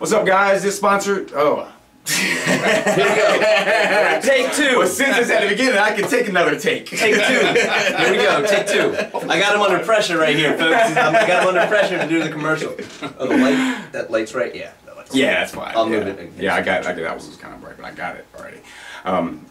What's up, guys? This sponsored. Oh. Here we go. Take two. Well, since it's at the beginning, I can take another take. Take two. Here we go. Take two. I got him under pressure right here, folks. I got him under pressure to do the commercial. Oh, the light. That light's right. Yeah. That light's Yeah, that's fine. I'll move it. Yeah, I got. That was kind of bright, but I got it already.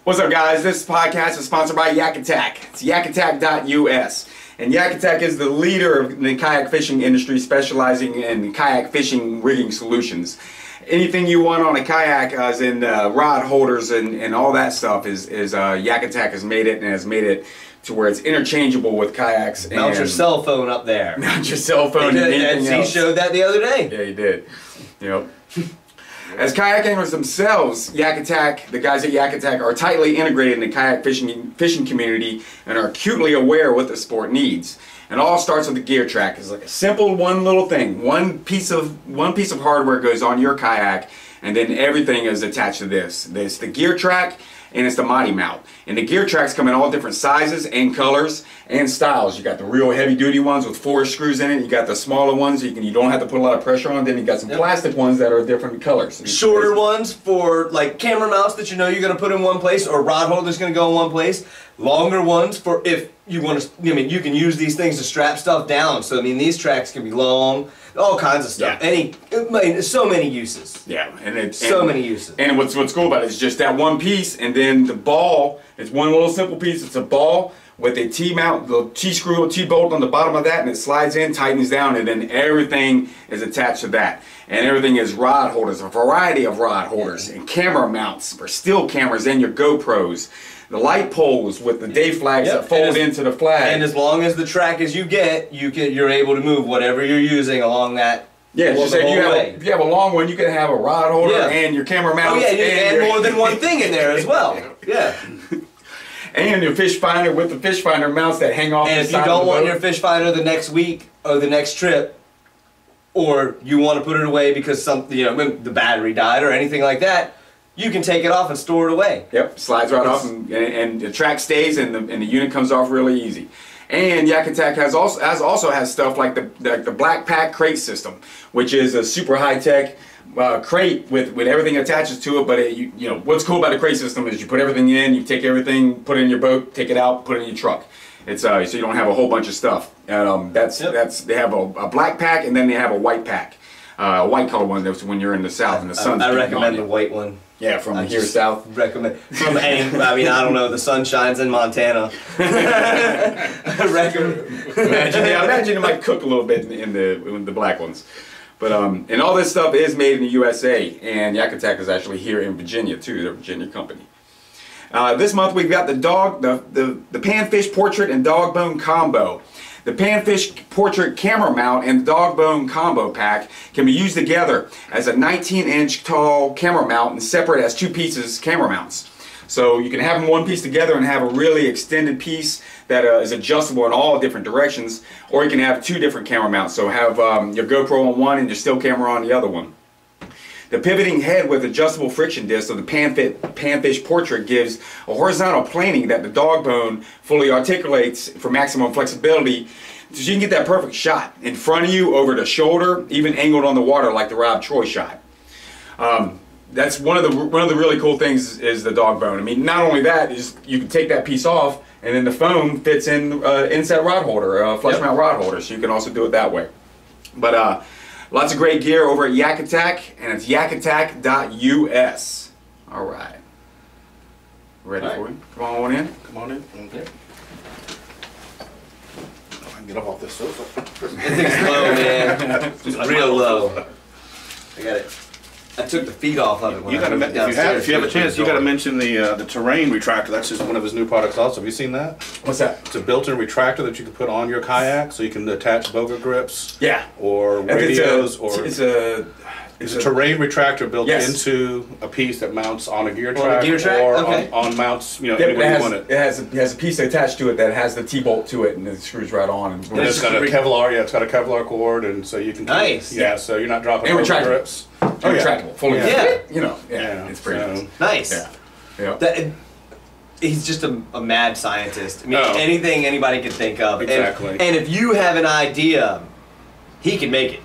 What's up, guys? This podcast is sponsored by Yak Attack. It's yakattack.us. And Yak Attack is the leader of the kayak fishing industry, specializing in kayak fishing rigging solutions. Anything you want on a kayak, as in rod holders and all that stuff, is Yak Attack has made it, and has made it to where it's interchangeable with kayaks. Mount your cell phone up there. Mount your cell phone. He showed that the other day. Yeah, he did. Yep. As kayak anglers themselves, Yak Attack, the guys at Yak Attack, are tightly integrated in the kayak fishing community and are acutely aware of what the sport needs. And all starts with the gear track. It's like a simple one little thing. One piece of hardware goes on your kayak, and then everything is attached to this. It's the gear track, and it's the Mighty Mount. And the gear tracks come in all different sizes and colors and styles. You got the real heavy duty ones with 4 screws in it. You got the smaller ones you don't have to put a lot of pressure on. Then you got some plastic ones that are different colors. Shorter ones for like camera mounts that you know you're going to put in one place, or rod holder's going to go in one place. Longer ones for if you want to, you can use these things to strap stuff down. So these tracks can be long, all kinds of stuff. Yeah. So many uses. Yeah, many uses. And what's cool about it is just that one piece, and then the ball. It's one little simple piece. It's a ball with a T-mount, the T-screw, T-bolt on the bottom of that, and it slides in, tightens down, and then everything is attached to that. And everything is rod holders, a variety of rod holders, and camera mounts for still cameras and your GoPros. The light poles with the day flags that fold into the flag. And as long as the track as you get, you're able to move whatever you're using along that. Yeah, just say if you have a long one, you can have a rod holder and your camera mount. Oh yeah, and more than one thing in there as well. Yeah. And your fish finder with the fish finder mounts that hang off the side of the boat. And if you don't want your fish finder the next week or the next trip, or you want to put it away because the battery died or anything like that, you can take it off and store it away. Yep, slides right off, and the track stays, and the unit comes off really easy. And Yak Attack also has stuff like the Black Pack crate system, which is a super high tech crate with everything attaches to it. But what's cool about the crate system is you put everything in, you take everything, put it in your boat, take it out, put it in your truck. It's so you don't have a whole bunch of stuff. And they have a black pack, and then they have a white pack, a white color one. That's when you're in the south and the sun's I recommend the white one. Yeah, from here south. Recommend from any. I don't know. The sun shines in Montana. I recommend. Imagine it might cook a little bit in the black ones, but and all this stuff is made in the USA. And Yak Attack is actually here in Virginia too. They're a Virginia company. This month we've got the panfish portrait and dog bone combo. The panfish portrait camera mount and dog bone combo pack can be used together as a 19-inch tall camera mount and separate as 2 pieces camera mounts. So you can have them one piece together and have a really extended piece that is adjustable in all different directions, or you can have 2 different camera mounts. So have your GoPro on one and your still camera on the other one. The pivoting head with adjustable friction disc of the panfish portrait gives a horizontal planing that the dog bone fully articulates for maximum flexibility, so you can get that perfect shot in front of you, over the shoulder, even angled on the water like the Rob Troy shot. That's one of the really cool things is the dog bone. Not only that, is you can take that piece off, and then the phone fits in inside rod holder, flush mount rod holder, so you can also do it that way. But lots of great gear over at Yak Attack, and it's yakattack.us. All right. Ready for you? Come on in. Come on in. Okay. I can get up off this sofa. That thing's low, man. It's real low. I got it. I took the feet off of it when I moved downstairs. If you have a chance, you got to mention the terrain retractor. That's just one of his new products also. Have you seen that? What's that? It's a built-in retractor that you can put on your kayak, so you can attach boga grips. Yeah. Or radios. It's a terrain retractor built into a piece that mounts on a gear track, or on mounts, anywhere you want it. It has a piece attached to it that has the T-bolt to it, and it screws right on. And it's got a Kevlar, it's got a Kevlar cord, and so you can so you're not dropping boga grips. Retractable, fully. It's pretty nice. Yeah. He's just a mad scientist. Anything anybody can think of. Exactly. And if you have an idea, he can make it.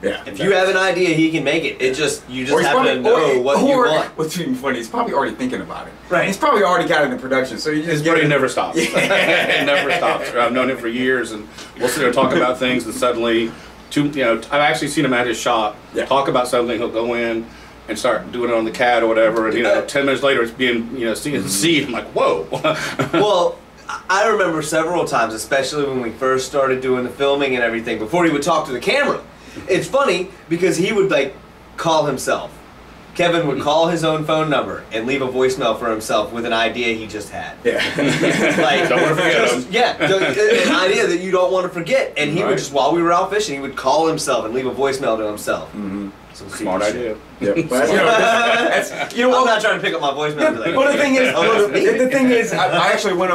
Yeah. If you have an idea, he can make it. You just have to know what you want. What's even funny, he's probably already thinking about it. Right. He's probably already got it in production, so you just He never stops. It never stops. I've known him for years, and we'll sit there talking about things, and suddenly, I've actually seen him at his shop talk about something. He'll go in and start doing it on the CAD or whatever, and 10 minutes later, it's being seeing the seed. I'm like, whoa. Well, I remember several times, especially when we first started doing the filming and everything, before he would talk to the camera. It's funny because he would call himself. Kevin would call his own phone number and leave a voicemail for himself with an idea he just had. Yeah. Don't want to forget him. Yeah, an idea that you don't want to forget. And he would just, while we were out fishing, he would call himself and leave a voicemail to himself. Mm-hmm. Smart idea. Yep. I'm not trying to pick up my voicemail. Yeah, well, the thing is, I actually went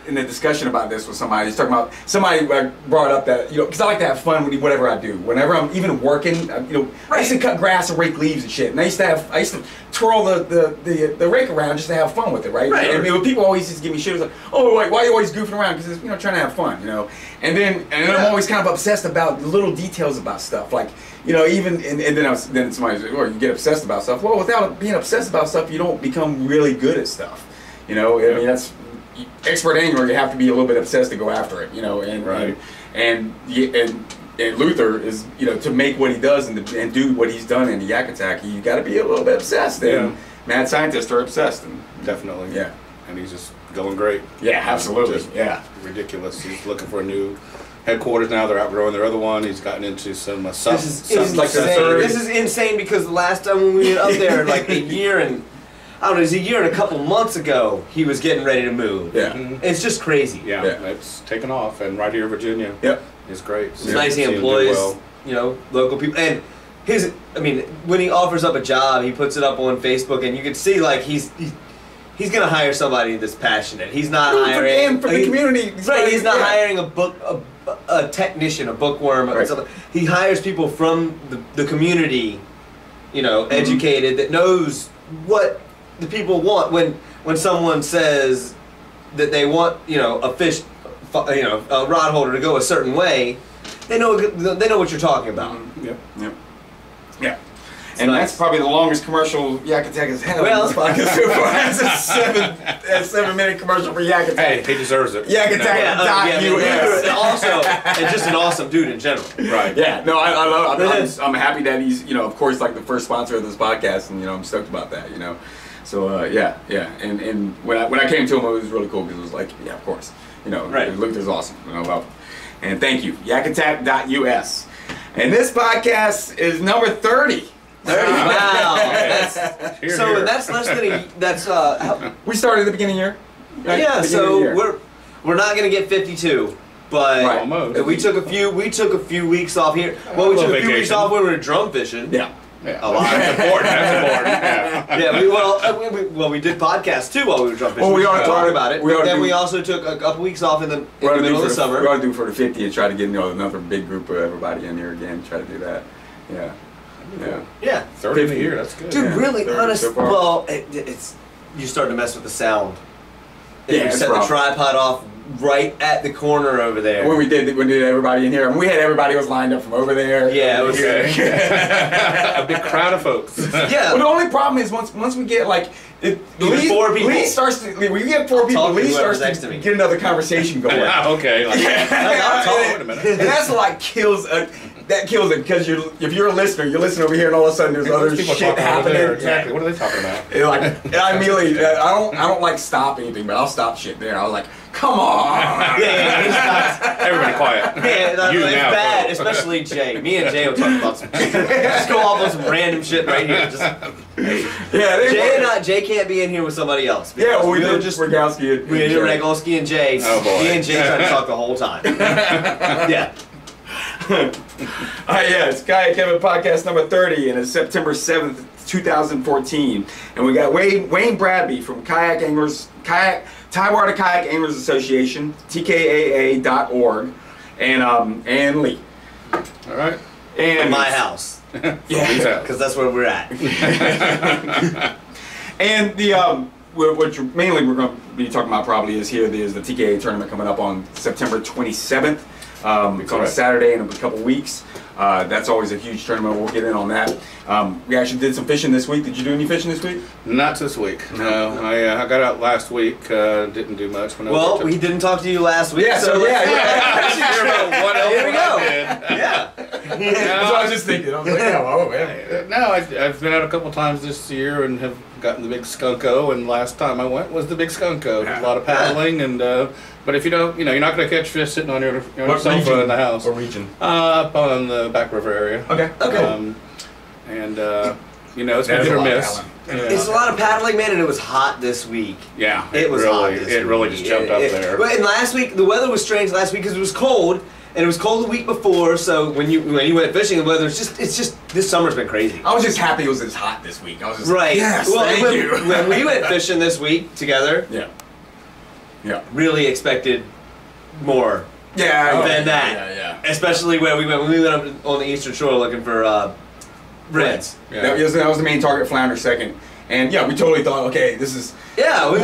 in a discussion about this with somebody. He's talking about somebody brought up that because I like to have fun with whatever I do. Whenever I'm even working, I used to cut grass and rake leaves and shit, and I used to twirl the rake around just to have fun with it, right? And people always just give me shit. It was like, oh, why are you always goofing around? Because trying to have fun, And then I'm always kind of obsessed about little details about stuff, like. Then somebody says, "Well, you get obsessed about stuff." Well, without being obsessed about stuff, you don't become really good at stuff. I mean, that's expert angler. You have to be a little bit obsessed to go after it. And Luther is to make what he does and do what he's done in the yak attack. You got to be a little bit obsessed. And mad scientists are obsessed. And definitely. Yeah. And he's just going great. Yeah, absolutely. Just ridiculous. He's looking for a new headquarters now. They're outgrowing their other one. He's gotten into some This is insane because the last time when we went up there, a year and a couple months ago, he was getting ready to move. Yeah, it's just crazy. Yeah, it's taken off, and right here in Virginia, it's great. It's nice he employs local people, and when he offers up a job, he puts it up on Facebook, and you can see he's going to hire somebody that's passionate. He's not hiring for the community. Right, he's not hiring a technician, a bookworm, or something. He hires people from the community, educated, that knows what the people want. When someone says that they want, a fish, a rod holder to go a certain way, they know what you're talking about. Yeah. And that's probably the longest commercial Yak Attack has had on this podcast so far. That's a 7-minute commercial for Yak Attack. Hey, he deserves it. YakAttack.us. And just an awesome dude in general. Right. Yeah. No, I'm happy that he's, of course, the first sponsor of this podcast, and I'm stoked about that. So yeah. And when I came to him, it was really cool because it was like, yeah, of course. Luther's awesome. And thank you, YakAttack.us. And this podcast is number 30. 30. Wow. That's less than we started at the beginning of the year. Right? Yeah, so we're not gonna get 52, but almost. we took a few weeks off here. Well, we took a few weeks off when we were drum fishing. Yeah. A lot. That's important. We did podcasts too while we were drum fishing. Well, we ought to talk about it. We also took a couple weeks off in the middle of the summer. We ought to do for the 50 and try to get another big group of everybody in here again. Try to do that. Yeah. 30 in a year. That's good. Dude, really honest. So it's you start to mess with the sound. You set the tripod off right at the corner over there. When we did everybody in here, we had everybody was lined up from over there. Yeah, it was a big crowd of folks. Yeah. Well, the only problem is once we get 4 people. Lee starts to, when you get 4 people, Lee starts to get another conversation going. Okay. Wait a minute. And that's kills it because if you're a listener, you listen over here, and all of a sudden there's other shit happening. Exactly. What are they talking about? And I immediately, I don't like stop anything, but I'll stop shit there. I was like, come on. Everybody quiet. Yeah, it's bad, especially Jay. Me and Jay will talk about some shit. Just go off on some random shit right here. Jay can't be in here with somebody else. Yeah, well, we did Rogowski. We did Rogowski and Jay. Oh boy. Me and Jay tried to talk the whole time. Yeah. It's Kayak Kevin podcast number 30, and it's September 7th, 2014, and we got Wayne Bradby from Tidewater Kayak Anglers Association, TKAA.org, and Lee. All right. And from my house. Yeah, because that's where we're at. And what mainly we're going to be talking about probably is the TKA tournament coming up on September 27th. It's on a Saturday in a couple weeks. That's always a huge tournament. We'll get in on that. We actually did some fishing this week. Did you do any fishing this week? Not this week. No. I got out last week. Didn't do much. Well, we didn't talk to you last week. Yeah, so yeah. Here we go. Yeah. That's what I was just thinking. I was like, oh man. No, I've been out a couple times this year and have gotten the big skunko. And last time I went was the big skunko. A lot of paddling and. But if you don't, you're not going to catch fish sitting on your sofa in the house. What region? Up on the Back River area. Okay. And it's been hit or miss. It's a lot of paddling, man, and it was hot this week. Yeah, it was really, hot this week. It really just jumped up there. But last week, the weather was strange last week because it was cold, and it was cold the week before. So when you went fishing, the weather it's just this summer's been crazy. I was just happy it was this hot this week. I was just right. Yes, well, thank you. When we went fishing this week together, yeah, really expected more. Than that. Yeah. Especially when we went up on the eastern shore looking for reds. Yeah. That was the main target, flounder second. And we totally thought, okay, this is we always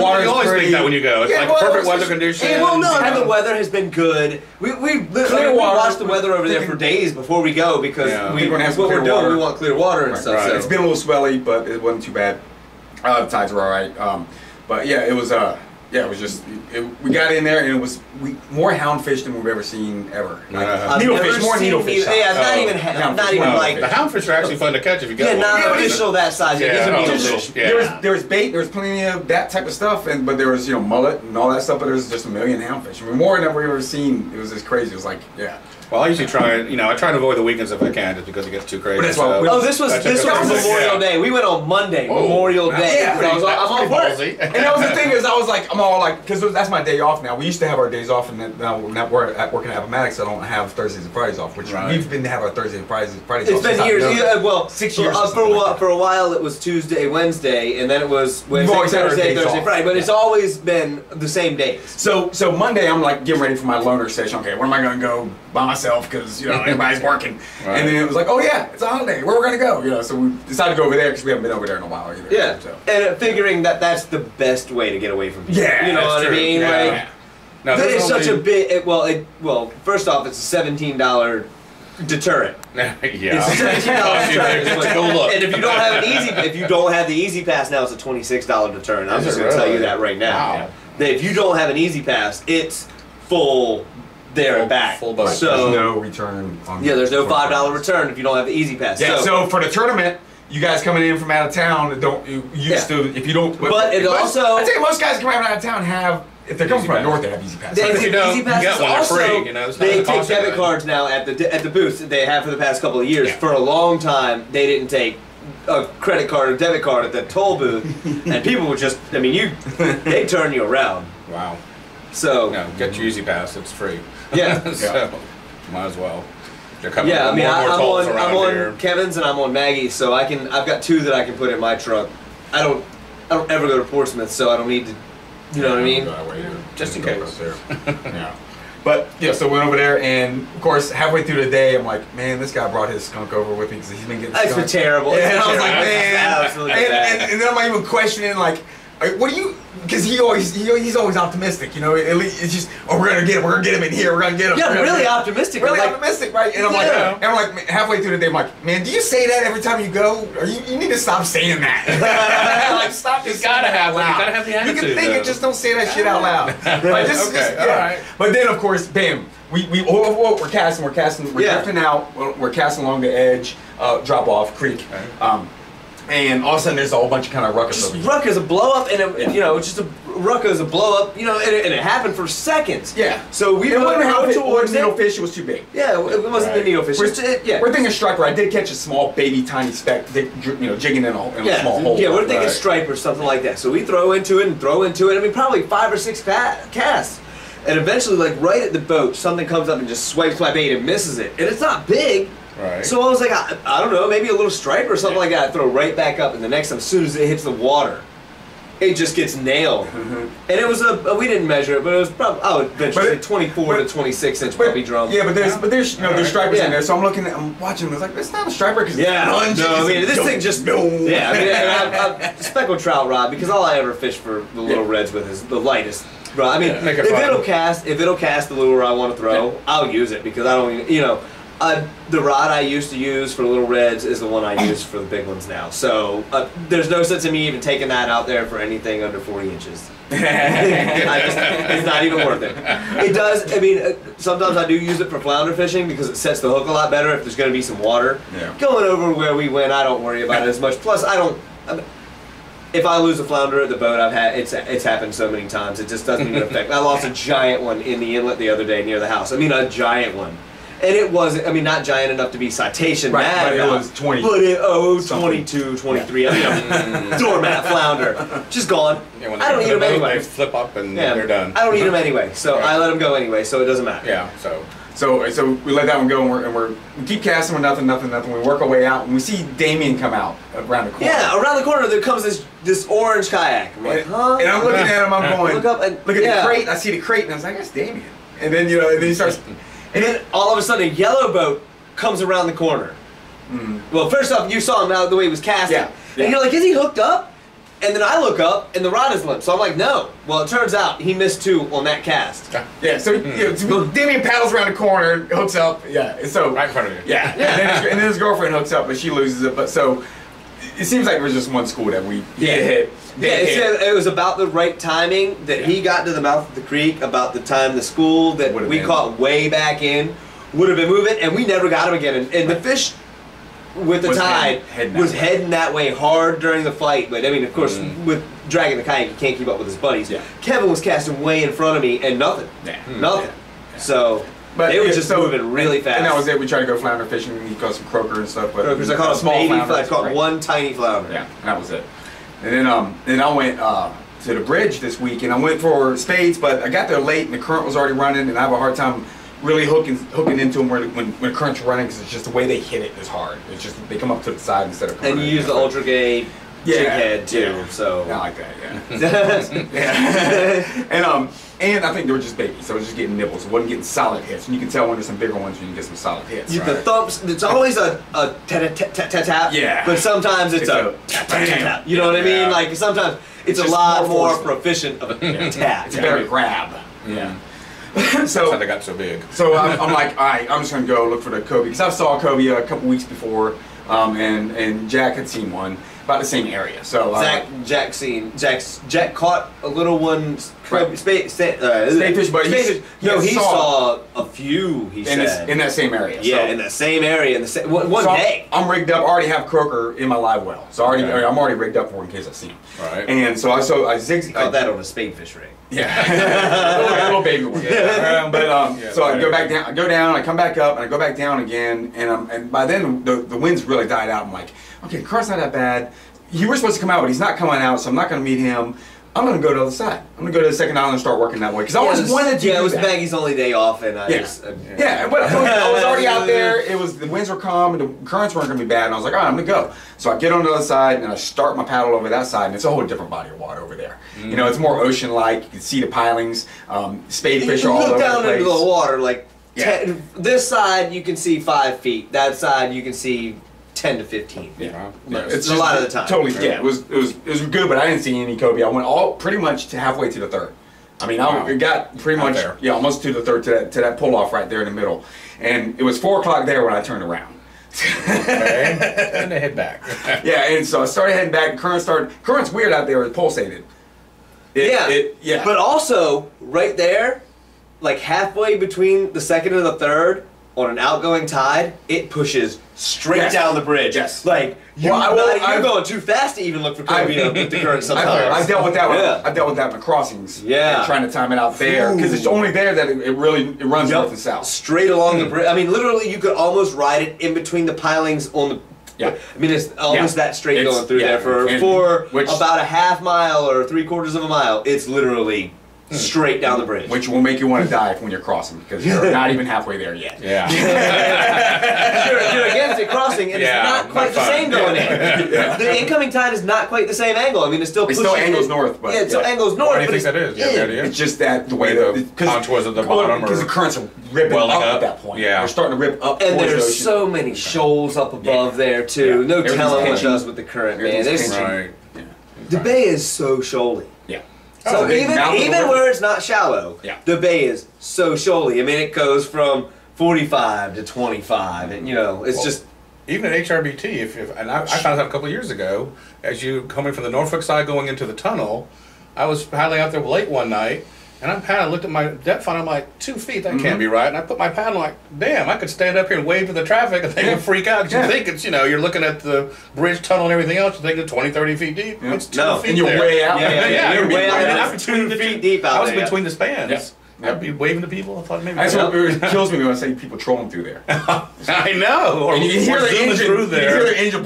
think that when you go. It's perfect weather conditions. And the weather has been good. We watched the weather over there for days before we go because we want clear water and stuff. Right. So. It's been a little swelly, but it wasn't too bad. The tides were all right. But it was it was just we got in there and it was more houndfish than we've ever seen ever. Needlefish, more needlefish. Not even like the houndfish are actually fun to catch if you get one. Not official that size. There was bait, there was plenty of that type of stuff, but there was mullet and all that stuff. But there was just a million houndfish. I mean, more than we've ever seen. It was just crazy. It was like Well, I usually try. I try to avoid the weekends if I can, just because it gets too crazy. But that's why this was Memorial Day. We went on Monday, Memorial Day. I'm on work. And that was the thing is, I was like, I'm all like, because that's my day off now. We used to have our days off, and now we're working at Appomattox. I don't have Thursdays and Fridays off, which we've been to have our Thursdays and Fridays off. It's been years. 6 years. For a while, it was Tuesday, Wednesday, and then it was Wednesday, Thursday, Friday. But it's always been the same days. So Monday, I'm like getting ready for my loner session. Okay, where am I going to go by myself? Because everybody's working. Right. And then it was like, oh yeah, it's a holiday. Where we're going to go? So we decided to go over there because we haven't been over there in a while either. Yeah. So. And figuring that's the best way to get away from people. Yeah. You know what I mean? Yeah. Now, that is such a big. Well, first off, it's a $17 deterrent. Yeah. It's a $17 deterrent. Go look. And if you don't have the easy pass now, it's a $26 deterrent. I'm just going to tell you that right now. Wow. That if you don't have an easy pass, it's full. There and back. Full buck. So there's no return on there's no $5 return if you don't have the easy pass. Yeah, so for the tournament, you guys coming in from out of town if you don't But it also I tell you most guys coming out of town have if they're coming from the north they have easy pass. Easy pass also free, they take debit cards now at the booths that they have for the past couple of years. For a long time they didn't take a credit card or debit card at the toll booth and people would just they turn you around. Wow. So get your easy pass, it's free. Yeah. So might as well. They're coming I'm on here. on Kevin's and I'm on Maggie's, so I've got two that I can put in my truck. I don't ever go to Portsmouth, so I don't need to. You know what I mean? Just in case. Yeah. But so we went over there, and of course, halfway through the day, I'm like, man, this guy brought his skunk over with me because he's been getting. It's been terrible. Yeah, and I was like, man, absolutely and then I'm not even questioning like. What do you? Because he's always optimistic, It's just, we're gonna get him in here. We're gonna get him. Yeah, really optimistic. Really optimistic, right? And I'm like, halfway through the day, I'm like, man, do you say that every time you go? Or you need to stop saying that. Like, stop. You gotta have the attitude. You can think it, just don't say that shit out loud. Like, All right. But then, of course, bam, we're casting, we're drifting out, we're casting along the edge, drop off creek. And all of a sudden, there's a whole bunch of kind of ruckus over here. Ruckus, a blow up, and it's just a ruckus, a blow up, and it happened for seconds. Yeah. So we went towards needlefish. It was too big. Yeah, it wasn't the needlefish. We're thinking striper. I did catch a small, baby, tiny speck, jigging in a small hole. Yeah, we're thinking stripe or something like that. So we throw into it. I mean, probably 5 or 6 casts, and eventually, like right at the boat, something comes up and just swipes my bait and misses it, and it's not big. Right. So I was like, I don't know, maybe a little stripe or something like that. I throw right back up, and the next time, as soon as it hits the water, it just gets nailed. And it was we didn't measure it, but it was probably, I would venture to say 24 to 26 inch puppy drum. Yeah, but there's stripers in there, so I'm watching them. It's like, it's not a striper because this thing just speckled trout rod, because all I ever fish for the little reds with is the lightest Bro, I mean, Make it if fun. it'll cast the lure I want to throw, I'll use it because I don't even, you know, the rod I used to use for little reds is the one I use for the big ones now. So there's no sense in me even taking that out there for anything under 40 inches. It's not even worth it. It does, I mean, sometimes I do use it for flounder fishing because it sets the hook a lot better if there's going to be some water. Yeah. Going over where we went, I don't worry about it as much. Plus, if I lose a flounder at the boat, it's happened so many times. It just doesn't even affect. I lost a giant one in the inlet the other day near the house. I mean, a giant one. And it wasn't, I mean, not giant enough to be citation mad. But it was 20. But it, 22, 23. Yeah. I mean, a doormat flounder. Just gone. Yeah, when I don't eat them anyway. They flip up and Yeah. they're done. I don't eat them anyway, so I let them go anyway, so it doesn't matter. Yeah, So we let that one go, and we keep casting with nothing. We work our way out, and we see Damien come out around the corner. Yeah, around the corner there comes this orange kayak. I'm like, huh? And I'm looking at him, I'm going, Look up and look at the crate, and I see the crate, and I was like, that's Damien. And then, you know, and then he starts... And then all of a sudden a yellow boat comes around the corner. Well, first off, you saw him out the way he was casting. Yeah. And you're like, is he hooked up? And then I look up, and the rod is limp. So I'm like, no. Well, it turns out he missed 2 on that cast. Yeah, so, so Damien paddles around the corner, hooks up, so... right in front of you. Yeah, and then his girlfriend hooks up, but she loses it, but so... It seems like we're just one school that we hit. Yeah, it was about the right timing that he got to the mouth of the creek, about the time the school that we caught way back in would have been moving, and we never got him again. And the fish with the tide was heading that way hard during the fight. But I mean, of course, with dragging the kayak, you can't keep up with his buddies. Yeah. Kevin was casting way in front of me, and nothing. Nothing. Yeah. So... But they were just moving really fast. And that was it. We tried to go flounder fishing. We caught some croaker and stuff. But croakers. I caught a small flounder. I caught one tiny flounder. Yeah, and that was it. And then I went to the bridge this week, and I went for spades, but I got there late, and the current was already running, and I have a hard time really hooking into them when the current's running, because it's just the way they hit it is hard. It's just they come up to the side instead of coming. And you use the ultra gay jig head too, so I like that. Yeah. And I think they were just babies, so it was just getting nibbles. It wasn't getting solid hits. And you can tell when there's some bigger ones, you can get some solid hits. The thumps, it's always a tap. Yeah. But sometimes it's a tap. You know what I mean? Like sometimes it's a lot more proficient of a tap. It's a better grab. Yeah. So they got so big. So I'm like, all right, I'm just gonna go look for the Kobe, because I saw a Kobe a couple weeks before, and Jack had seen one about the same area. So Jack caught a little one. Spade fish, but he saw a few. He said in that same area. Yeah, in that same area, in the one day. I'm rigged up. I already have croaker in my live well, so I'm already rigged up for in case I see him. Right. And so I zigzag. Caught that on a spade fish rig. Yeah, a little baby one. Yeah. So I go back down. I go down. I come back up, and I go back down again. And by then the wind's really died out. I'm like, okay, the current's not that bad. He was supposed to come out, but he's not coming out, so I'm not going to meet him. I'm going to go to the other side. I'm going to go to the second island and start working that way. Because I always wanted to do that. It was Maggie's only day off, and but I was already out there. The winds were calm, and the currents weren't going to be bad. And I was like, all right, I'm going to go. So I get on the other side, and I start my paddle over that side, and it's a whole different body of water over there. You know, it's more ocean-like. You can see the pilings. Spade fish are all over the place. You look down into the water, like, this side you can see 5 feet. That side you can see 10 to 15. Yeah. It's a lot of the time. Totally. Yeah. It was good, but I didn't see any Kobe. I went pretty much to halfway to the third. I mean, I got pretty much almost to the third to that pull off right there in the middle, and it was 4 o'clock there when I turned around. Okay. And they head back. Yeah, and so I started heading back. Current's weird out there. It pulsated. But also right there, like halfway between the second and the third, on an outgoing tide, it pushes straight down the bridge. Yes. Like you're going too fast to even look for Kobe with the current sometimes. I dealt with that. I dealt with that in the crossings. Yeah. Trying to time it out there, because it's only there that it runs north and south. Straight along the bridge. I mean, literally, you could almost ride it in between the pilings on the. Yeah. I mean, it's almost that straight going through there for about a half mile or 3/4 of a mile. It's literally straight down the bridge. Which will make you want to dive when you're crossing, because you're not even halfway there yet. Yeah. You're against it crossing, and it's not quite the same going in. The incoming tide is not quite the same angle. I mean, it's still angles north. But it still angles north. What do you think that is? It's just that the way the contours of the bottom, because the currents are ripping up at that point. Yeah. They're starting to rip up. And there's so many shoals up above there too. No telling what does with the current, man. Right. The bay is so shoaly. Yeah. So even where it's not shallow, the bay is so shoaly. I mean, it goes from 45 to 25, and it's just. Even at HRBT, and I found out a couple of years ago, as you coming from the Norfolk side going into the tunnel, I was paddling out there late one night, and I'm paddling, looked at my depth finder, I'm like, 2 feet, that can't be right. And I put my paddle like, damn, I could stand up here and wave to the traffic and they would freak out. Because you think it's, you're looking at the bridge, tunnel, and everything else, you think it's 20, 30 feet deep. It's 2 feet and you're way out. Yeah, you're way out. I was 2 feet deep out there. I was between the spans. Yeah. I'd be waving to people. I thought maybe that's what kills me when I say people trolling through there. I know. Or you hear the engine through there. You hear the engine.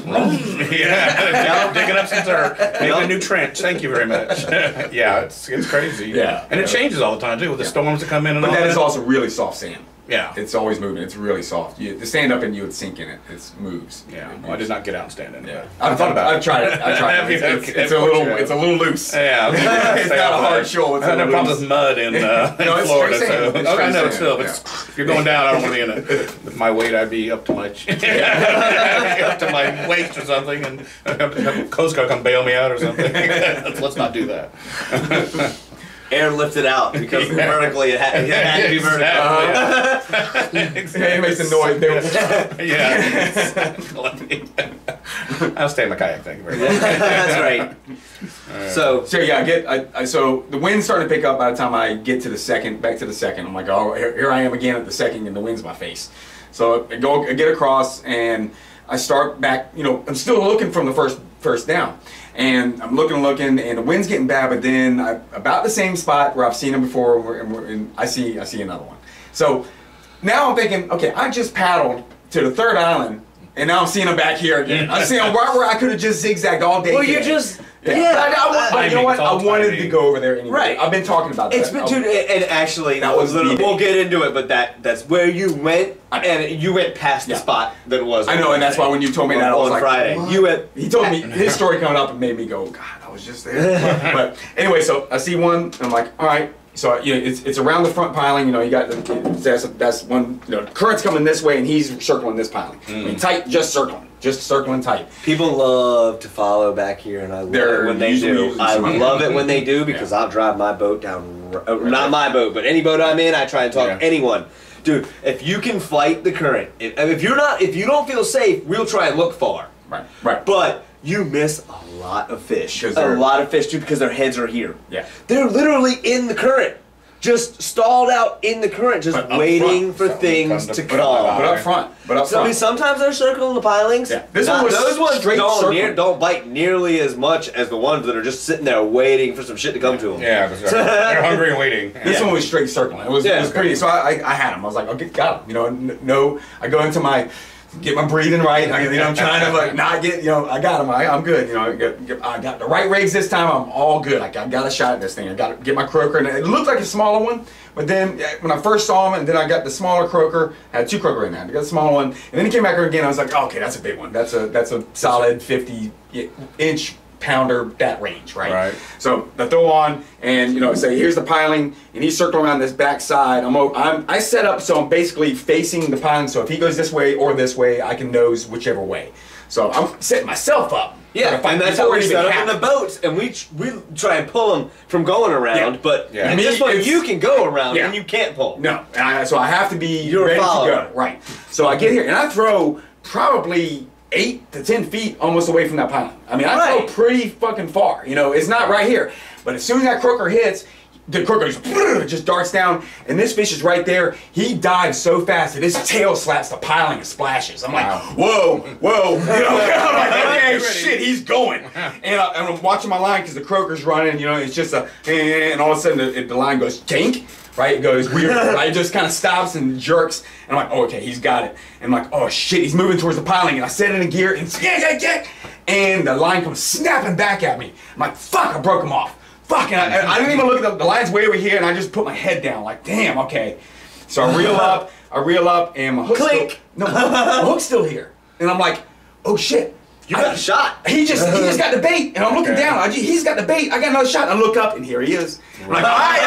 Digging up some dirt, making a new trench. Thank you very much. Yeah, it's crazy. Yeah, and it changes all the time too with the storms that come in. And but all that is also really soft sand. Yeah, it's always moving. It's really soft. You stand up and you would sink in it. It moves. Yeah, well, I did not get out and stand in it. Yeah, I've thought about it. I've tried it. It's a little loose. Yeah, it's not a hard shoal. It's I had problems with mud in Florida. So I know still. If you're going down, I don't want to be in it. With my weight, I'd be up to my up to my waist or something, and have Coast Guard come bail me out or something. Let's not do that. Air lifted out because vertically it had to be vertical. It makes a noise. Yeah, exactly. I'll stay in my kayak. Thank you very much. That's right. So yeah, so the wind's starting to pick up by the time I get to back to the second. I'm like, oh, here I am again at the second, and the wind's in my face. So I get across, and I start back. I'm still looking from the first down. And I'm looking, and the wind's getting bad, but then about the same spot where I've seen them before, and I see another one. So now I'm thinking, okay, I just paddled to the third island, and now I'm seeing them back here again. I see them right where I could have just zigzagged all day. Well, you just... But you know what? I wanted to go over there anyway. Right. I've been talking about that. It's been and actually, we'll get into it, but that's where you went, and you went past the spot that it was. I know, and that's why when you told me that, I was like, Friday. He told me his story coming up and made me go, God, I was just there. But anyway, so I see one, and I'm like, all right. So it's around the front piling. You got that's one. Current's coming this way, and he's circling this piling. I mean, tight, just circling tight. People love to follow back here, and I love it when they do. I love it when they do because I'll drive my boat down. Not my boat, but any boat I'm in, I try and talk to anyone. Dude, if you can fight the current, if you don't feel safe, we'll try and look far. Right. But you miss a lot of fish. Too, because their heads are here. Yeah. They're literally in the current. Just stalled out in the current, just waiting for things to come. But up front. I mean, sometimes they're circling the pilings. Yeah. Those ones don't bite nearly as much as the ones that are just sitting there waiting for some shit to come to them. Yeah, they're hungry and waiting. This one was straight circling. It was pretty. So I had him. I was like, okay, got him. No, I go into get my breathing right. I'm trying to not get. I got him. I'm good. I got the right rigs this time. I'm all good. I got a shot at this thing. I got to get my croaker, and it looked like a smaller one. But then when I first saw him, and then I got the smaller croaker. I had 2 croaker in there. I got the smaller one, and then he came back again. I was like, oh, okay, that's a big one. That's a solid 50-inch pounder, that range, right? So I throw on, and say here's the piling, and he's circling around this back side. I set up so I'm basically facing the piling. So if he goes this way or this way, I can nose whichever way. So I'm setting myself up. Yeah, and that's how we set up in the boats, and we try and pull them from going around. But in this one, you can go around, and you can't pull. No, so I have to be ready to go. Right. So I get here, and I throw probably 8 to 10 feet almost away from that piling. I mean, I throw pretty fucking far. It's not right here. But as soon as that croaker hits, the croaker just darts down, and this fish is right there. He dives so fast that his tail slaps the piling and splashes. I'm like, whoa. I'm like, okay, shit, he's going. And I'm watching my line because the croaker's running. It's just and all of a sudden the line goes kink. Right, it goes weird. Right, it just kind of stops and jerks, and I'm like, oh, okay, he's got it. And I'm like, oh shit, he's moving towards the piling, and I set it in gear, and and the line comes snapping back at me. I'm like, fuck, I broke him off. Fuck, and I didn't even look at the line's way over here, and I just put my head down, like, damn, okay. So I reel up, and my hook's my hook's still here, and I'm like, oh shit. You got a shot. He just got the bait, and I'm looking down. He's got the bait. I got another shot. I look up, and here he is. I'm like, all right,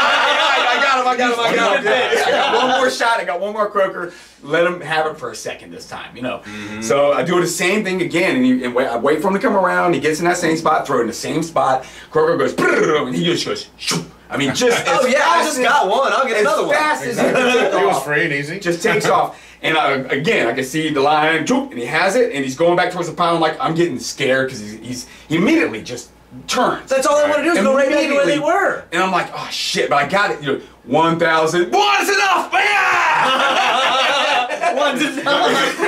I got him. I got one more shot. I got one more croaker. Let him have it for a second this time, you know. So I do the same thing again, and I wait for him to come around. He gets in that same spot, throw it in the same spot. Croaker goes, and he just goes, shoop. I mean, just oh yeah, I just got one. I'll get another one. As fast as he can take off. It was free and easy. Just takes off. And again, I can see the line, and he has it, and he's going back towards the pile. I'm like, I'm getting scared because he immediately just turns. That's all I want to do is go right back to where they were. And I'm like, oh shit, but I got it. 1,000. One's enough, man! One's enough.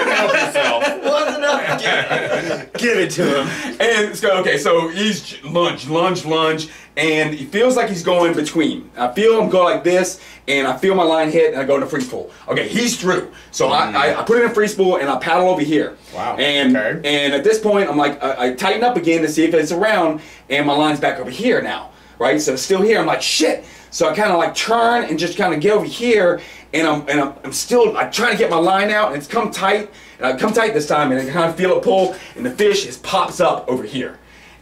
One's enough. Give it to him. And so he's lunge, and he feels like he's going between. I feel him go like this, and I feel my line hit, and I go into free spool. Okay, he's through. So I put it in free spool, and I paddle over here. Wow. And at this point, I'm like, I tighten up again to see if it's around, and my line's back over here now, right? So it's still here. I'm like, shit. So I kind of like turn and just kind of get over here, and I'm still trying to get my line out, and it's come tight, and I come tight this time, and I kind of feel it pull, and the fish just pops up over here.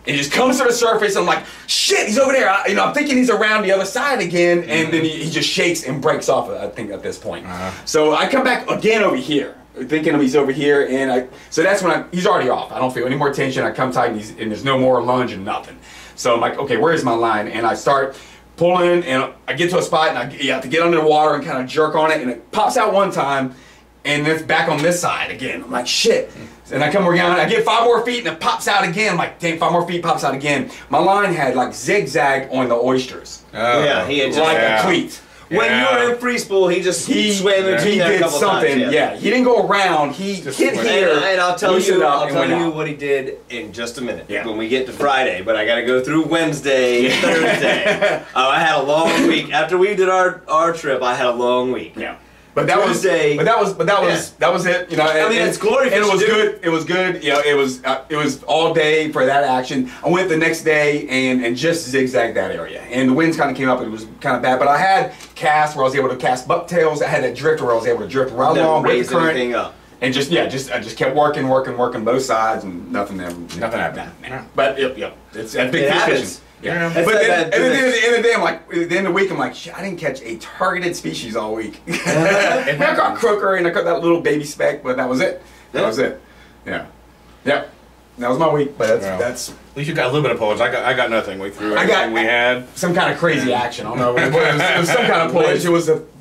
And he just comes to the surface, and I'm like, shit, he's over there. I'm thinking he's around the other side again, and then he just shakes and breaks off, I think, at this point. So I come back again over here, thinking he's over here, and so that's when he's already off. I don't feel any more tension. I come tight, and there's no more lunge and nothing. So I'm like, okay, where's my line? And I start pulling, and I get to a spot, and I have to get under the water and kind of jerk on it, and it pops out one time, and it's back on this side again. I'm like, shit. And I come around, I get 5 more feet, and it pops out again. I'm like, damn, 5 more feet, pops out again. My line had like zigzagged on the oysters. Oh, yeah, he had just like a cleat. When you were in free spool, he swam in between there a couple times. Yeah, he didn't go around. He hit here. And I'll tell you what he did in just a minute. Yeah. When we get to Friday, but I got to go through Wednesday, Thursday. I had a long week after we did our trip. I had a long week. Yeah. But that was it. You know, I mean, it's glorious. And it was good. It was good. You know, it was all day for that action. I went the next day and just zigzagged that area. And the winds kind of came up. And it was kind of bad. But I had casts where I was able to cast bucktails. I had a drifter where I was able to drift right along with the current. Up. And I just kept working both sides, and nothing happened. Yeah. But it's a big fish fishing. Yeah. But then, at the end of the day, I'm like, at the end of the week, I'm like, shit, I didn't catch a targeted species all week. I caught croaker and I caught that little baby speck, but that was it. That was it. Yeah. Yep. That was my week, but that's. At least you got a little bit of pullage. I got nothing. We threw everything we had. Some kind of crazy action. I don't know what it was. It was some kind of pullage.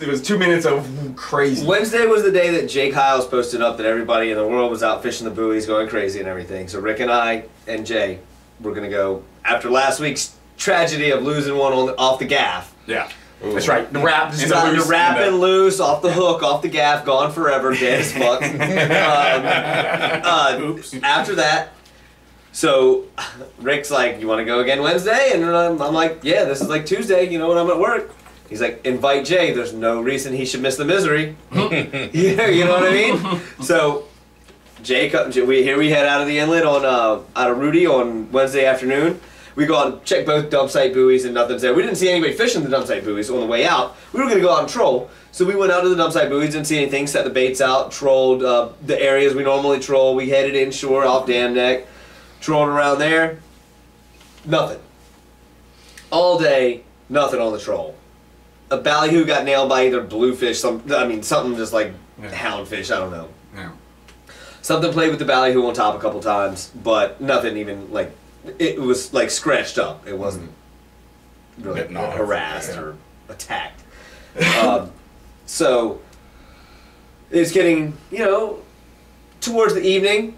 It was 2 minutes of crazy. Wednesday was the day that Jake Hiles posted up that everybody in the world was out fishing the buoys, going crazy and everything. So Rick and I and Jay were going to go, after last week's tragedy of losing one off the gaff. Yeah. Ooh. That's right. The wrap. The wrap and loose, off the hook, off the gaff, gone forever, dead as fuck. Oops. After that, so Rick's like, you want to go again Wednesday? And I'm like, yeah, this is like Tuesday, you know, when I'm at work. He's like, invite Jay. There's no reason he should miss the misery. Yeah, you know what I mean? So Jay, we head out of the inlet out of Rudy on Wednesday afternoon. We go out and check both dump site buoys and nothing's there. We didn't see anybody fishing the dump site buoys on the way out. We were going to go out and troll. So we went out to the dump site buoys, didn't see anything, set the baits out, trolled the areas we normally troll. We headed inshore off Dam Neck, trolled around there. Nothing. All day, nothing on the troll. A ballyhoo got nailed by either bluefish, something just like houndfish, I don't know. Yeah. Something played with the ballyhoo on top a couple times, but nothing even like... It was like scratched up. It wasn't really harassed or attacked. So it's getting, towards the evening.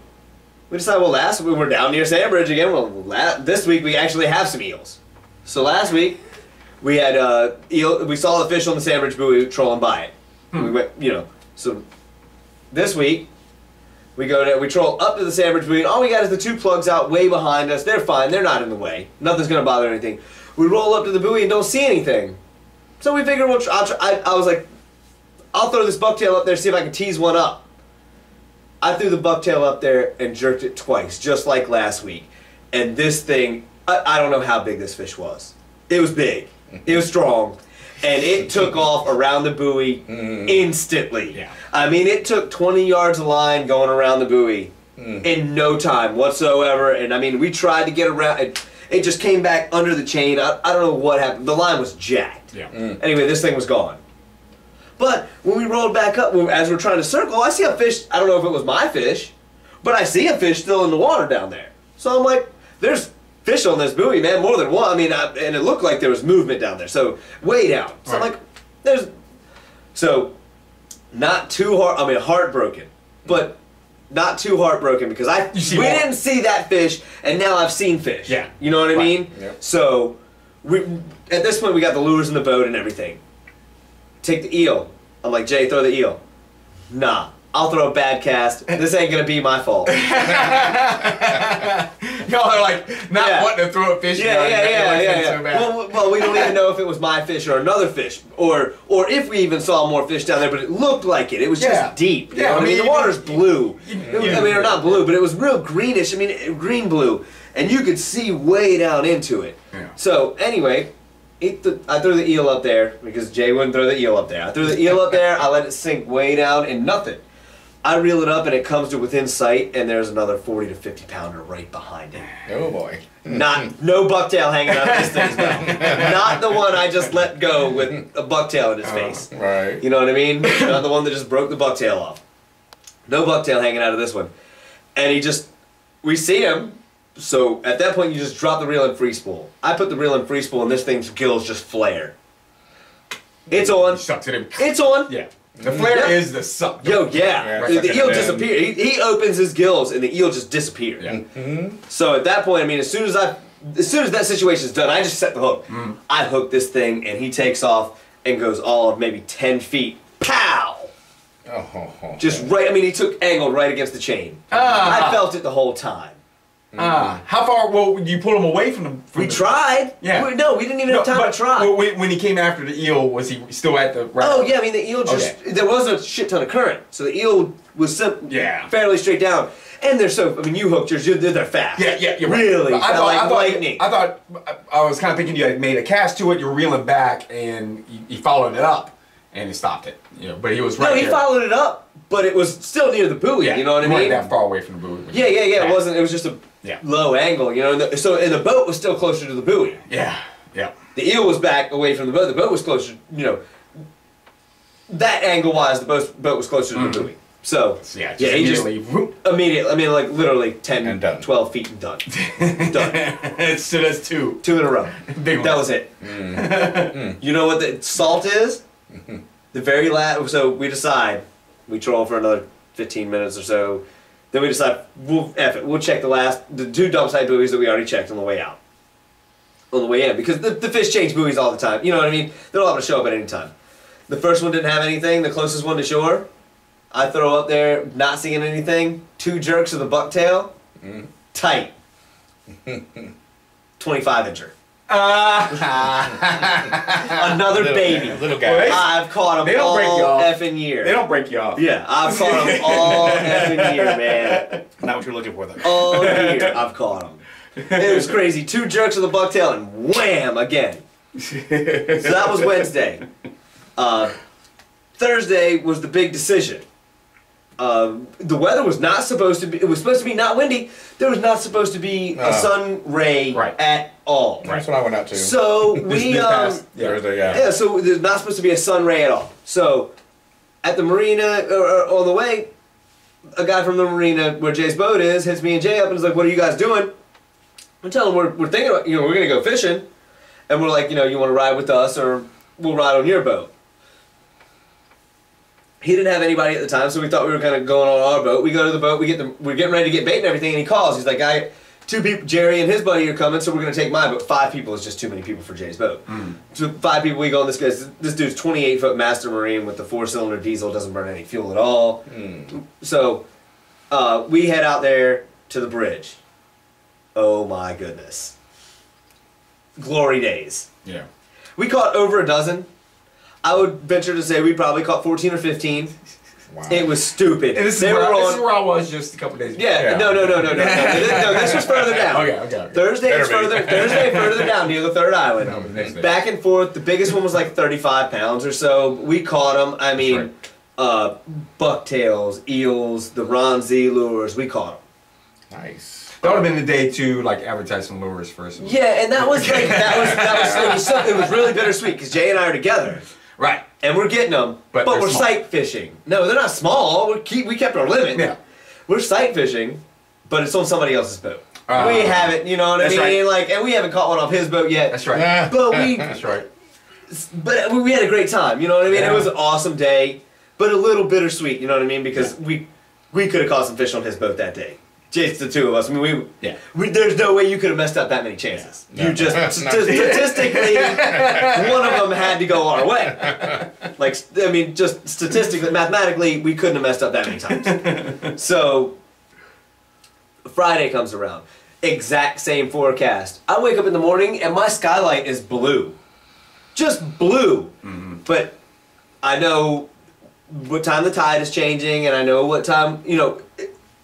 We decided, last week we were down near Sandbridge again. This week we actually have some eels. So last week we had eel. We saw the fish on the Sandbridge buoy trolling by it. We went, So this week. We troll up to the Sandbridge buoy, and all we got is the 2 plugs out way behind us. They're fine. They're not in the way. Nothing's going to bother anything. We roll up to the buoy and don't see anything. So we figured I was like, I'll throw this bucktail up there, see if I can tease one up. I threw the bucktail up there and jerked it twice, just like last week. And this thing, I don't know how big this fish was. It was big. It was strong. And it took off around the buoy instantly. Yeah. I mean, it took 20 yards of line going around the buoy in no time whatsoever. And I mean, we tried to get around. It just came back under the chain. I don't know what happened. The line was jacked. Yeah. Anyway, this thing was gone. But when we rolled back up, as we're trying to circle, I see a fish. I don't know if it was my fish, but I see a fish still in the water down there. So I'm like, there's fish on this buoy, man, more than one. I mean, and it looked like there was movement down there. So way down. So I'm like, not too hard. I mean, heartbroken, but not too heartbroken because we didn't see that fish, and now I've seen fish. Yeah. You know what I mean? Yeah. So at this point, we got the lures in the boat and everything. Take the eel. I'm like, Jay, throw the eel. Nah, I'll throw a bad cast. This ain't gonna be my fault. Y'all are like not wanting to throw a fish. Yeah. Well, we don't even know if it was my fish or another fish, or if we even saw more fish down there. But it looked like it. It was just deep. You know what I mean, the water's blue. I mean, or not blue, but it was real greenish. I mean, green blue, and you could see way down into it. Yeah. So anyway. I threw the eel up there because Jay wouldn't throw the eel up there. I threw the eel up there, I let it sink way down and nothing. I reel it up and it comes to within sight and there's another 40 to 50 pounder right behind it. Oh boy. No bucktail hanging out of this thing's mouth. Not the one I just let go with a bucktail in his face. Right. You know what I mean? Not the one that just broke the bucktail off. No bucktail hanging out of this one. And we see him. So at that point, you just drop the reel in free spool. I put the reel in free spool, and this thing's gills just flare. It's on. Sucks at him. It's on. Yeah. The flare is the suck. Yo, yeah. The eel disappeared. He opens his gills, and the eel just disappeared. Yeah. So at that point, I mean, as soon as that situation's done, I just set the hook. I hook this thing, and he takes off and goes all of maybe 10 feet. Pow! Just right. I mean, he took angled right against the chain. I felt it the whole time. How far? Well, you pull him away from the. We tried. Yeah. We didn't even have time to try. When he came after the eel, was he still at the? Right? Oh yeah, I mean the eel just there was a shit ton of current, so the eel was fairly straight down. And they're so. I mean, you hooked yours. They're fast. Yeah. You're really. Right. I thought lightning. I thought I was kind of thinking you had made a cast to it. You were reeling back, and you followed it up, and he stopped it. You know, but he was right. No, he followed it up, but it was still near the buoy. Yeah, you know what I mean? Weren't that far away from the buoy. Yeah. It wasn't. It was just a low angle. You know, and the boat was still closer to the buoy. Yeah. The eel was back away from the boat. The boat was closer. You know, that angle wise, the boat was closer to the buoy. So he just immediately. I mean, like literally 10, 12 feet and done. Done. So that's two in a row. Big that was it. You know what the salt is? The very last. So we decide we troll for another 15 minutes or so. Then we decide we'll check the two dump site buoys that we already checked on the way out. On the way in, because the fish change buoys all the time. You know what I mean? They're all able to show up at any time. The first one didn't have anything. The closest one to shore, I throw up there, not seeing anything. 2 jerks of the bucktail, tight. 25-incher. Another baby. Little guy. I've caught them all effing year. They don't break you off. Yeah, I've caught them all effing year, man. Not what you're looking for, though. All year, I've caught them. It was crazy. 2 jerks of the bucktail and wham again. So that was Wednesday. Thursday was the big decision. The weather was not supposed to be. It was supposed to be not windy. There was not supposed to be a sun ray at all. That's what I went out to. So we Thursday, yeah. So there's not supposed to be a sun ray at all. So at the marina or on the way, a guy from the marina where Jay's boat is hits me and Jay up and is like, "What are you guys doing?" I'm telling him we're thinking about, we're gonna go fishing, and we're like, you want to ride with us or we'll ride on your boat. He didn't have anybody at the time, so we thought we were kind of going on our boat. We go to the boat, we're getting ready to get bait and everything, and he calls. He's like, 2 people, Jerry and his buddy are coming, so we're going to take my boat. 5 people is just too many people for Jay's boat. So 5 people, we go on this guy's. This dude's 28-foot Master Marine with the 4-cylinder diesel, doesn't burn any fuel at all. So we head out there to the bridge. Oh my goodness. Glory days. Yeah. We caught over a dozen. I would venture to say we probably caught 14 or 15. Wow. It was stupid. And this is where I was just a couple days ago. Yeah. No. This was further down. Okay. Thursday further down near the third island. Back and forth. The biggest one was like 35 pounds or so. We caught them. I mean, bucktails, eels, the Ron Z lures. We caught them. Nice. That would have been the day to like advertise some lures first. Yeah, and that was like it was really bittersweet because Jay and I are together. Right. And we're getting them, but we're small. sight fishing. No, they're not small. We kept our limit. Yeah. We're sight fishing, but it's on somebody else's boat. We haven't, you know what I mean? right. Like, and we haven't caught one off his boat yet. That's right. But That's right. But we had a great time. You know what I mean? Yeah. It was an awesome day, but a little bittersweet. You know what I mean? Because we could have caught some fish on his boat that day. Just the two of us. I mean, there's no way you could have messed up that many chances. Yeah. You just statistically, one of them had to go our way. Like, I mean, just statistically, mathematically, we couldn't have messed up that many times. So Friday comes around, exact same forecast. I wake up in the morning and my skylight is blue, just blue. But I know what time the tide is changing, and I know what time, you know.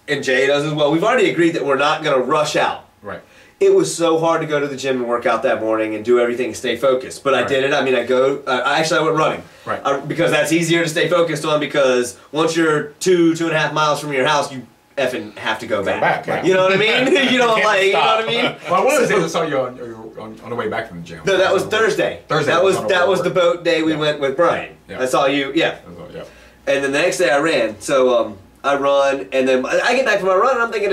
And Jay does as well. We've already agreed that we're not going to rush out. Right. It was so hard to go to the gym and work out that morning and do everything and stay focused. But I did it. I mean, I went running. Right. Because that's easier to stay focused on, because once you're 2.5 miles from your house, you effing have to go back. Yeah. You know what I mean? You don't like, you know what I mean? Well, one of the days I saw you on the way back from the gym. No, that was Thursday. That was the boat day we went with Brian. Yeah. I saw you, Yeah. And then the next day I ran. So I run, and then I get back from my run, and I'm thinking,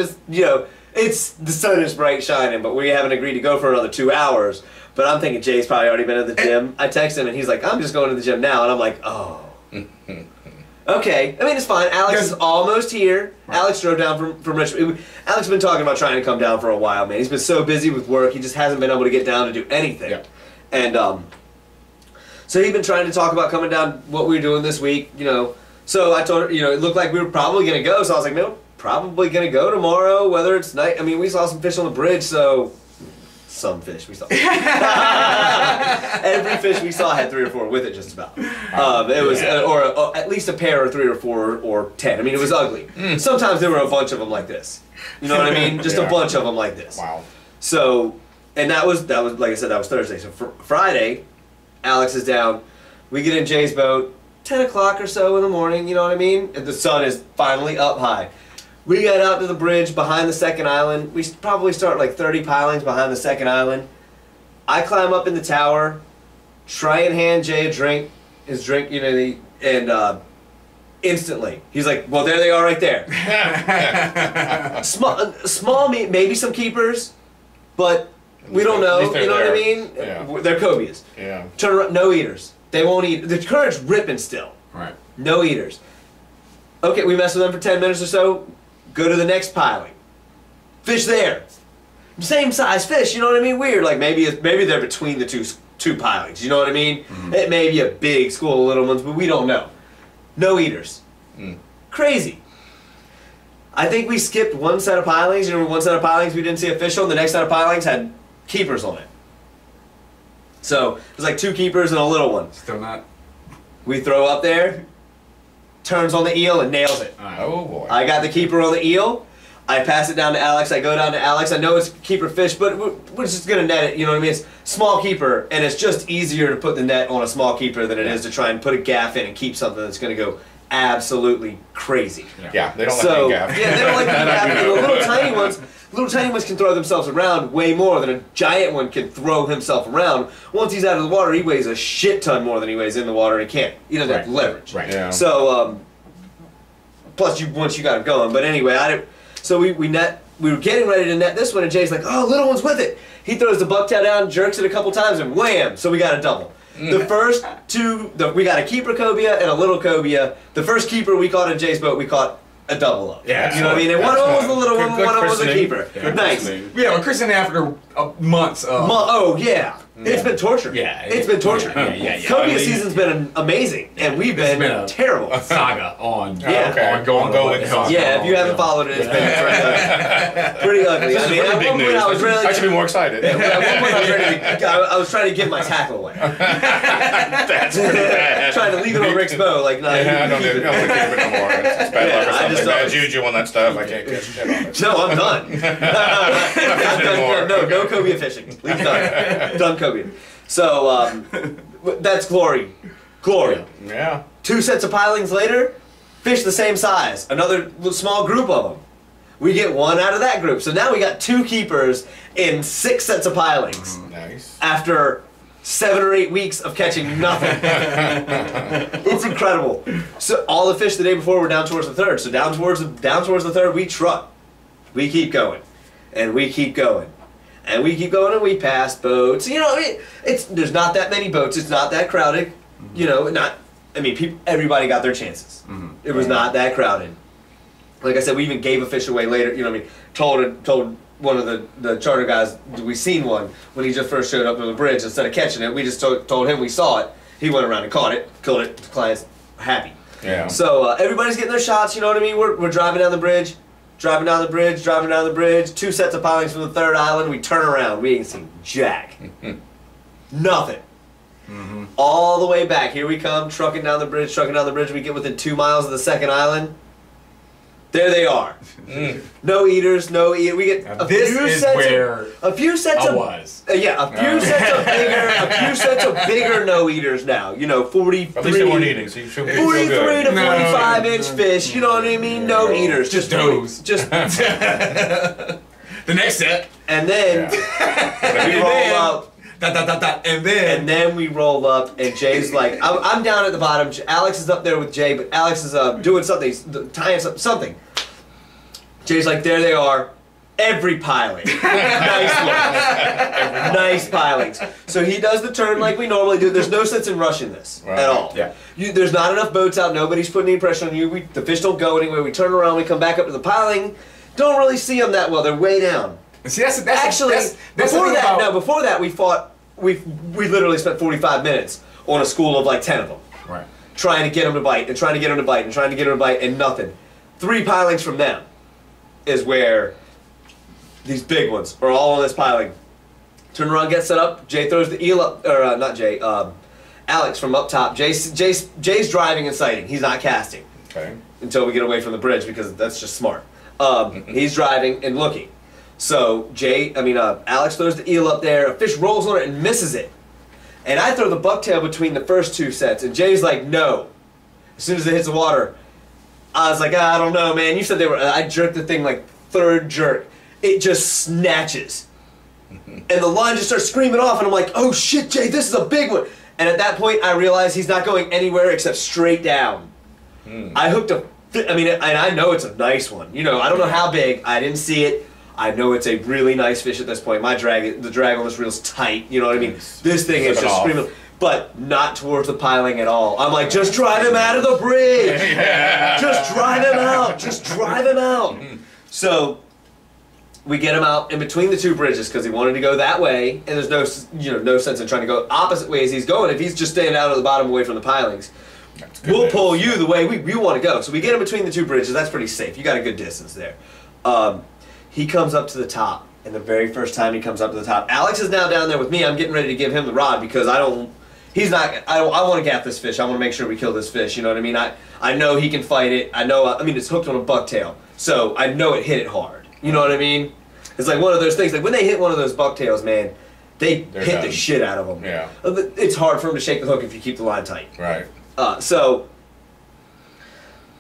it's the sun is bright shining, but we haven't agreed to go for another 2 hours. But I'm thinking Jay's probably already been at the gym. I text him, and he's like, I'm just going to the gym now. And I'm like, oh. Okay. I mean, it's fine. Alex is almost here. Right. Alex drove down from Richmond. Alex has been talking about trying to come down for a while, man. He's been so busy with work, he just hasn't been able to get down to do anything. Yeah. And so he'd been trying to talk about coming down, what we were doing this week, you know. So I told her, you know, it looked like we were probably going to go. So I was like, no, probably going to go tomorrow, whether it's night. I mean, we saw some fish on the bridge, so some fish we saw. Every fish we saw had 3 or 4 with it, just about. It was, or at least a pair, or 3 or 4 or 10. I mean, it was ugly. Sometimes there were a bunch of them like this. You know what I mean? Just a bunch of them like this. Wow. So, and that was like I said, that was Thursday. So Friday, Alex is down. We get in Jay's boat. 10 o'clock or so in the morning, you know what I mean? And the sun is finally up high. We got out to the bridge behind the second island. We probably start like 30 pilings behind the second island. I climb up in the tower, try and hand Jay a drink, his drink, you know, and instantly, he's like, well, there they are right there. Small meat, maybe some keepers, but we don't know, you know what I mean? Yeah. They're cobias. Yeah. Turn around, no eaters. They won't eat. The current's ripping still. Right. No eaters. Okay, we mess with them for 10 minutes or so. Go to the next piling. Fish there. Same size fish, you know what I mean? Weird. Like maybe they're between the two pilings. You know what I mean? It may be a big school of little ones, but we don't know. No eaters. Crazy. I think we skipped one set of pilings. You know, one set of pilings we didn't see a fish on. The next set of pilings had keepers on it. So it was like 2 keepers and a little one. Still not. We throw up there, turns on the eel and nails it. Oh boy. I got the keeper on the eel. I pass it down to Alex. I go down to Alex. I know it's keeper fish, but we're just gonna net it. You know what I mean? It's small keeper, and it's just easier to put the net on a small keeper than it is to try and put a gaff in and keep something that's gonna go absolutely crazy. Yeah, they don't like being gaffed. Yeah, they don't like being gaffed. The little tiny ones can throw themselves around way more than a giant one can throw himself around. Once he's out of the water, he weighs a shit ton more than he weighs in the water, and he doesn't have leverage. Right. Yeah. So, plus once you got him going. But anyway, so we were getting ready to net this one, and Jay's like, oh, little one's with it. He throws the bucktail down, jerks it a couple times, and wham! So we got a double. The first two, we got a keeper cobia and a little cobia. The first keeper we caught in Jay's boat, we caught a double up. Yeah, you know what I mean? And one of them was the little one, one of them was a keeper. Yeah, nice. Yeah, we're christening after months. Oh yeah. It's been torture. Yeah, it's been torture. Yeah. Cobia season's been amazing, and we've been terrible. A saga on. Ongoing. Yeah, if you haven't followed it, it's been pretty ugly. I mean, at one point I was really. I should be more excited. At one point I was trying to give my tackle away. That's pretty bad. Trying to leave it on Rick's bow, like not. I don't keep it no more. It's bad luck or something. Bad juju on that stuff. I can't catch shit on it. No, I'm done. No cobia fishing. Leave done. Done cobia. So that's glory. Yeah. 2 sets of pilings later, fish the same size. Another small group of them. We get one out of that group. So now we got 2 keepers in 6 sets of pilings. Nice. After 7 or 8 weeks of catching nothing. It's incredible. So all the fish the day before were down towards the 3rd. So down towards the 3rd, we truck. We keep going. And we keep going. And we keep going, and we pass boats. You know, there's not that many boats. It's not that crowded. You know, everybody got their chances. It was not that crowded. Like I said, we even gave a fish away later. You know what I mean? Told one of the charter guys we seen one when he just first showed up to the bridge. Instead of catching it, we just told him we saw it. He went around and caught it, killed it. The client's happy. Yeah. So everybody's getting their shots. You know what I mean? We're driving down the bridge. Driving down the bridge, 2 sets of pilings from the 3rd island, we turn around, we ain't seen jack. Nothing. All the way back, here we come, trucking down the bridge, we get within 2 miles of the 2nd island. There they are. No eaters, we get a few sets of bigger no eaters now. You know, 43. At least they weren't eating, so you should be 43 so good. to 45-inch fish. You know what I mean? No eaters, just does. Just The next set. and then we roll up. And then we roll up, and Jay's like, I'm down at the bottom. Alex is up there with Jay, but Alex is doing something, tying something. Jay's like, there they are, every piling. Nice ones. Nice pilings. So he does the turn like we normally do. There's no sense in rushing this at all. Yeah. There's not enough boats out. Nobody's putting any pressure on you. The fish don't go anywhere. We turn around, we come back up to the piling. Don't really see them that well. They're way down. See, that's before that we literally spent 45 minutes on a school of like 10 of them. Right. Trying to get them to bite, and trying to get them to bite, and trying to get them to bite, and nothing. 3 pilings from them is where these big ones are all on this piling. Turn around, get set up. Jay throws the eel up, or not Jay, Alex from up top. Jay's driving and sighting. He's not casting. Okay. Until we get away from the bridge, because that's just smart. He's driving and looking. So Alex throws the eel up there, a fish rolls on it and misses it. And I throw the bucktail between the first 2 sets, and Jay's like, no. As soon as it hits the water, I was like, I don't know, man. You said they were, I jerked the thing like 3rd jerk. It just snatches. And the line just starts screaming off, and I'm like, oh shit, Jay, this is a big one. And at that point, I realize he's not going anywhere except straight down. I hooked and I know it's a nice one. You know, I don't know how big, I didn't see it. I know it's a really nice fish at this point. The drag on this reel's tight. You know what I mean? This thing is just screaming, but not towards the piling at all. I'm like, just drive him out of the bridge. Just drive him out. Just drive him out. So we get him out in between the 2 bridges because he wanted to go that way, and there's no sense in trying to go opposite way as he's going. If he's just staying out of the bottom away from the pilings, we'll pull you the way we want to go. So we get him between the 2 bridges. That's pretty safe. You got a good distance there. He comes up to the top, and the very first time he comes up to the top, Alex is now down there with me. I'm getting ready to give him the rod because I want to gap this fish. I want to make sure we kill this fish. You know what I mean? I know he can fight it. It's hooked on a bucktail, so I know it hit it hard. You know what I mean? It's like one of those things. Like when they hit one of those bucktails, man, they're hit done. The shit out of them. Yeah. It's hard for him to shake the hook if you keep the line tight. Right. So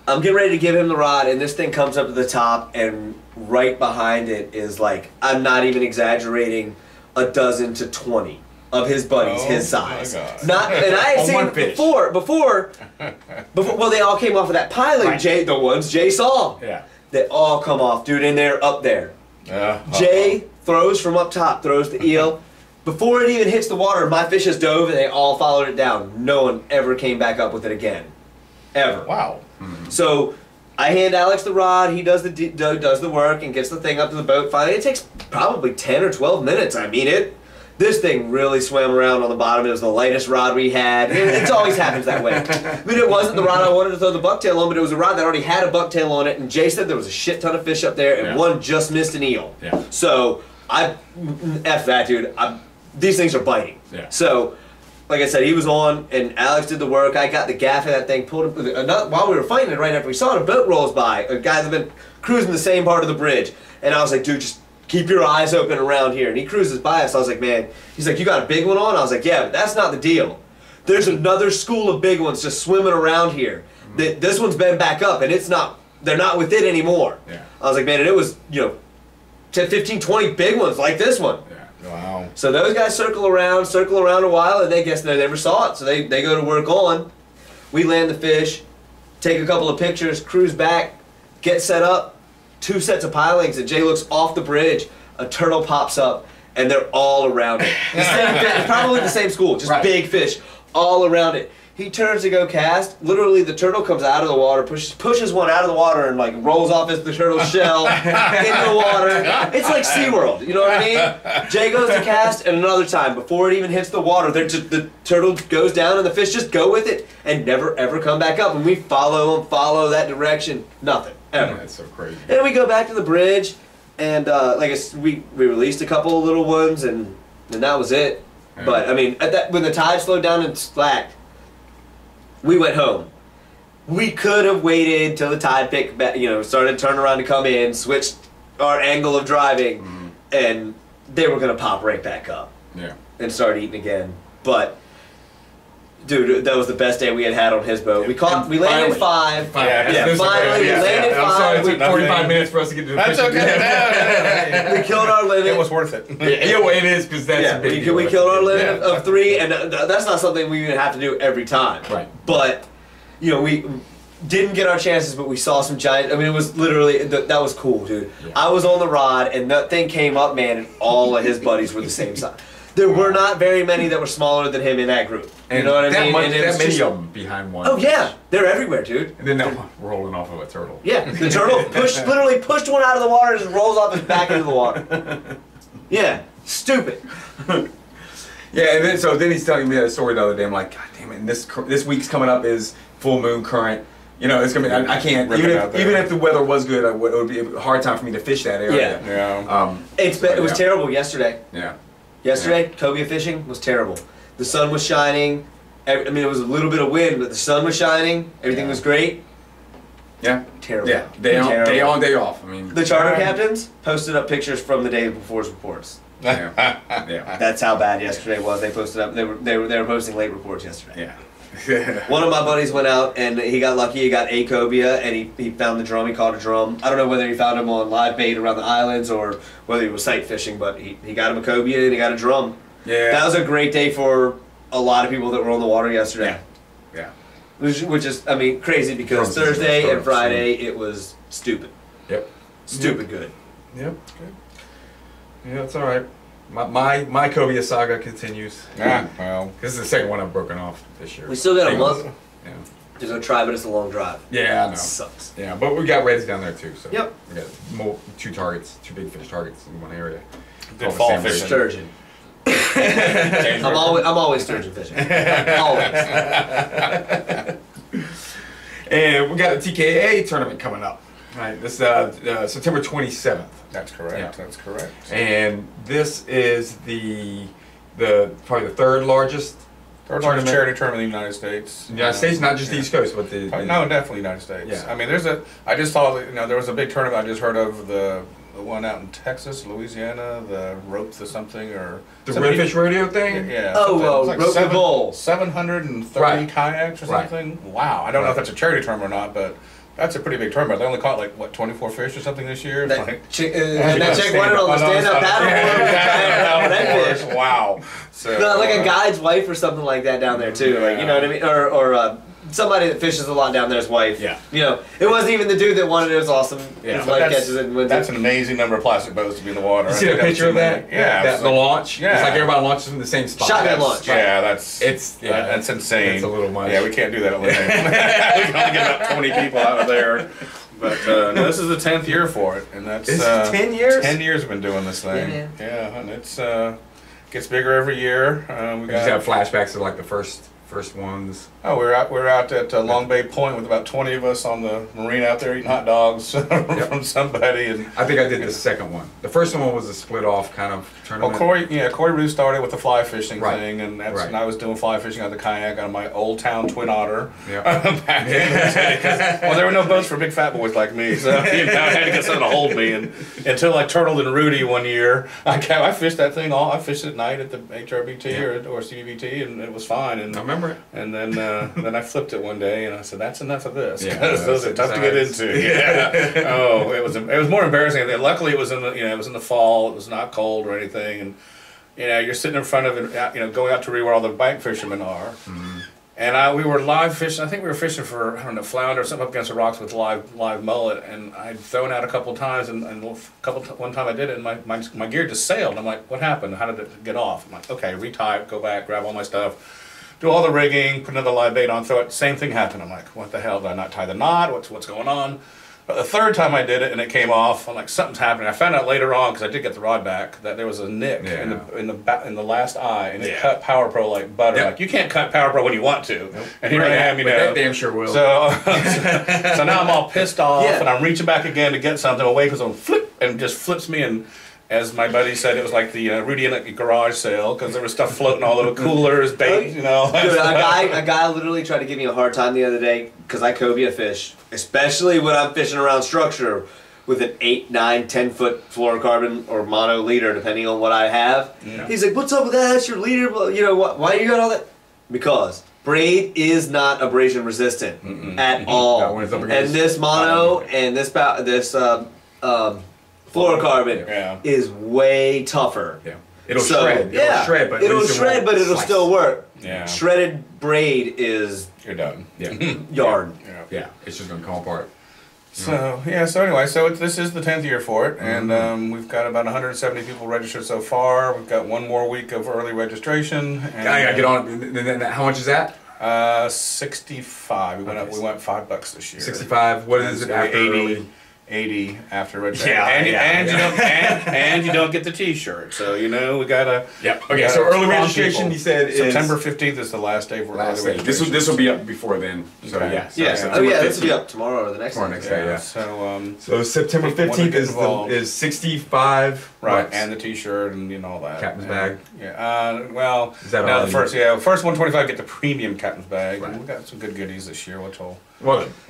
I'm getting ready to give him the rod, and this thing comes up to the top, and right behind it is, like, I'm not even exaggerating, 12 to 20 of his buddies his size. My God. And I had seen before, well, they all came off of that piling, right. the ones Jay saw. Yeah. They all come off, dude, and they're up there. Jay throws from up top, throws the eel. Before it even hits the water, my fish has dove, and they all followed it down. No one ever came back up with it again. Ever. Wow. So I hand Alex the rod, he does the work and gets the thing up to the boat. Finally, it takes probably 10 or 12 minutes. I mean, this thing really swam around on the bottom. It was the lightest rod we had. It always happens that way. I mean, it wasn't the rod I wanted to throw the bucktail on, but it was a rod that already had a bucktail on it, and Jay said there was a shit ton of fish up there, and one just missed an eel. Yeah. So, F that, dude. These things are biting. Yeah. So, like I said, he was on, and Alex did the work. I got the gaff of that thing, pulled it. While we were fighting it, right after we saw it, a boat rolls by. A guy that's been cruising the same part of the bridge. And I was like, dude, just keep your eyes open around here. And he cruises by us. I was like, man, he's like, you got a big one on? I was like, yeah, but that's not the deal. There's another school of big ones just swimming around here. This one's been back up, and it's not they're not with it anymore. Yeah. I was like, man, and it was, 10, 15, 20 big ones like this one. Yeah. Wow. So those guys circle around a while, and they guess they never saw it. So they go to work on. We land the fish, take a couple of pictures, cruise back, get set up, 2 sets of pilings, and Jay looks off the bridge, a turtle pops up, and they're all around it. The same fish, probably the same school, just big fish all around it. He turns to go cast. Literally, the turtle comes out of the water, pushes one out of the water, and like rolls off the turtle's shell into the water. It's like SeaWorld, you know what I mean? Jay goes to cast, and another time, before it even hits the water, the turtle goes down, and the fish just go with it and never ever come back up. And we follow that direction. Nothing ever. That's so crazy. And we go back to the bridge, and we released a couple of little ones, and that was it. Yeah. But I mean, when the tide slowed down and slacked, we went home. We could have waited till the tide picked back, started turning around to come in, switched our angle of driving, and they were gonna pop right back up. Yeah. And start eating again. But dude, that was the best day we had on his boat. We landed 5. Yeah, finally we landed 5. I'm sorry it took 45 minutes for us to get to the That's fishing. okay. We killed our limit. It was worth it. Yeah, well, it is because that's a big deal. We killed our limit of 3, and that's not something we even have to do every time. Right. But we didn't get our chances, but we saw some giant. I mean, it was literally that was cool, dude. Yeah. I was on the rod, and that thing came up, man, and all of his buddies were the same size. There were not very many that were smaller than him in that group. You know what I mean? And that many of them behind one. Oh yeah, they're everywhere, dude. And then they're rolling off of a turtle. Yeah, the turtle literally pushed one out of the water and just rolls off his back into the water. Yeah, stupid. Yeah, and then he's telling me that story the other day. I'm like, God damn it! And this week's coming up is full moon current. It's gonna be. I can't. Even if the weather was good, it would be a hard time for me to fish that area. Yeah. It was terrible yesterday. Yeah. Yesterday, cobia fishing was terrible. The sun was shining. I mean, it was a little bit of wind, but the sun was shining. Everything was great. Yeah. Terrible. Yeah. Day on, day off. I mean, the charter captains posted up pictures from the day before's reports. Yeah. Yeah. That's how bad yesterday was. They posted up. They were posting late reports yesterday. Yeah. One of my buddies went out and he got lucky. He got a cobia and he found the drum. He caught a drum. I don't know whether he found him on live bait around the islands or whether he was sight fishing, but he got him a cobia and he got a drum. Yeah. That was a great day for a lot of people that were on the water yesterday. Yeah. Which is, I mean, crazy because Thursday and Friday it was stupid. Yep. Stupid good. Yep. Good. Yeah, it's all right. My cobia saga continues. Yeah, well, this is the second one I've broken off this year. We still got a month Yeah. to go try, but it's a long drive. Yeah, I know. It sucks. Yeah, but we got reds down there too. So Yep. we got 2 big fish targets in one area. Good fall fishing. Sturgeon. I'm always sturgeon fishing. Always. And we got a TKA tournament coming up. Right, this September 27th. That's correct. Yeah. That's correct. And this is probably the third largest Largest charity tournament in the United States. United States, not just the East Coast, but the no, definitely United States. Yeah. I mean, I just saw there was a big tournament I just heard of, the one out in Texas, Louisiana, the ropes or something, or the redfish rodeo thing. Yeah. Oh, like rope and bowl. 730 kayaks or something. Wow, I don't know if that's a charity tournament or not, but that's a pretty big tournament. They only caught 24 fish or something this year. That chick won it on the stand-up paddleboard. Wow. So like a guide's wife or something like that down there too. Like, you know what I mean? Or somebody that fishes a lot down there's wife. Yeah. It wasn't even the dude that wanted it. It was awesome. Yeah. His wife catches it and wins That's it. an amazing number of plastic boats to be in the water. You see a picture of that? Yeah. The launch? Yeah. It's like everybody launches in the same spot. Shotgun launch. Yeah, that's insane. It's a little much. Yeah, we can't do that on the name. We can only get about 20 people out of there. But no, this is the 10th year for it, and that's it's 10 years. 10 years we've been doing this thing. Yeah, and it's gets bigger every year. We just have flashbacks of the first ones. Oh, we're out at Long Bay Point with about 20 of us on the marina out there eating hot dogs from somebody. And I think I did the second one. The first one was a split off kind of tournament. Well, Corey Ruth started with the fly fishing Right. thing, and Right. and I was doing fly fishing on the kayak on my Old Town Twin Otter. Yeah. Back in the day, well, there were no boats for big fat boys like me, so I had to get someone to hold me. And until I turtled and Rudy one year, I fished that thing I fished it at night at the HRBT or CBBT, and it was fine. And I remember remember it. And then I flipped it one day, and I said, "That's enough of this." Yeah, Because those are tough to get into. Yeah. Oh, it was more embarrassing. Luckily, it was in the fall. It was not cold or anything, and you're sitting in front of it, going out to where all the bank fishermen are. And we were live fishing. I think we were fishing for, I don't know, flounder or something up against the rocks with live mullet. And I'd thrown out a couple times, and one time I did it, and my gear just sailed. I'm like, what happened? How did it get off? I'm like, okay, retie it, go back, grab all my stuff, do all the rigging, put another live bait on, throw it. Same thing happened. I'm like, what the hell? Did I not tie the knot? What's going on? But the third time I did it and it came off, I'm like, something's happening. I found out later on, because I did get the rod back, that there was a nick in the last eye, and it cut Power Pro like butter. Yep. Like, you can't cut Power Pro when you want to. Nope. And here I am, That damn sure will. So, so now I'm all pissed off, and I'm reaching back again to get something away, because I'm flip, and just flips me, and as my buddy said, it was like the Rudy in a garage sale, because there was stuff floating all over, coolers, bait, Dude, a guy literally tried to give me a hard time the other day because I cobia fish, especially when I'm fishing around structure with an 8, 9, 10 foot fluorocarbon or mono leader, depending on what I have. Yeah. He's like, "What's up with that? That's your leader. Why you got all that?" Because braid is not abrasion resistant at all. And this mono and this fluorocarbon is way tougher. Yeah. It'll shred. It'll shred, but it'll still work. Yeah. Shredded braid is you're done. Yeah. Yard. Yeah. It's just gonna come apart. So anyway, this is the 10th year for it, and we've got about 170 people registered so far. We've got one more week of early registration. And, I gotta get on. How much is that? 65. We went $5 this year. 65. What is it after 80 after registration. And you don't get the T-shirt. So we gotta. Yep. Okay. So early registration, people. You said is September 15th is the last day for early registration. This will be up before then. So okay. This will be up tomorrow or the next day. Yeah. So September 15th is 65. Right, and the T-shirt and all that. Captain's bag. Yeah. Well, is that the first 125 get the premium captain's bag. Right. And we got some good goodies this year, which will.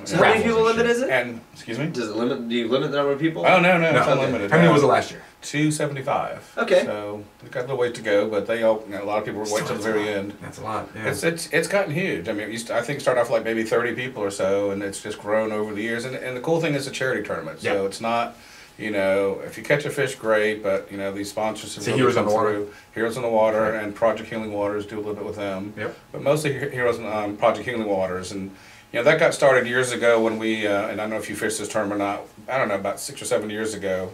So how many people limit is it? And excuse me. Do you limit the number of people? Oh no, it's unlimited. How many was it last year? 275. Okay. So we've got a little ways to go, but a lot of people were waiting till the very end. That's a lot. Yeah. It's gotten huge. I mean, I think it started off like maybe 30 people or so, and it's just grown over the years. And the cool thing is it's a charity tournament, so it's not. If you catch a fish, great, but these sponsors have Heroes on the Water. Heroes on the Water and Project Healing Waters do a little bit with them. Yep. But mostly Heroes on Project Healing Waters, and that got started years ago when we and I don't know if you fished this tournament or not. I don't know, about 6 or 7 years ago.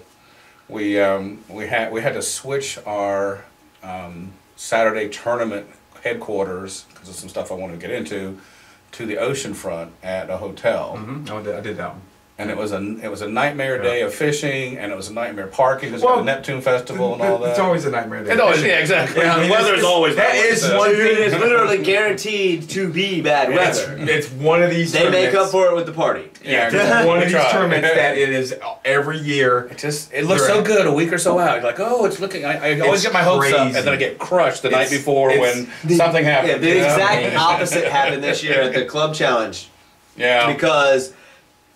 We had to switch our Saturday tournament headquarters because of some stuff I wanted to get into to the ocean front at a hotel. Mm-hmm. I did that one. And it was a nightmare day of fishing, and it was a nightmare parking because of the Neptune Festival and all that. It's always a nightmare day. Exactly. The weather is always that is one thing that's literally guaranteed to be bad weather. It's one of these. They make up for it with the party. Yeah, it's one of these tournaments that it is every year. It looks so good a week or so out. You're like, oh, it's looking. I always get my hopes up, and then I get crushed the night before when something happens. Yeah, the exact opposite happened this year at the club challenge. Yeah, because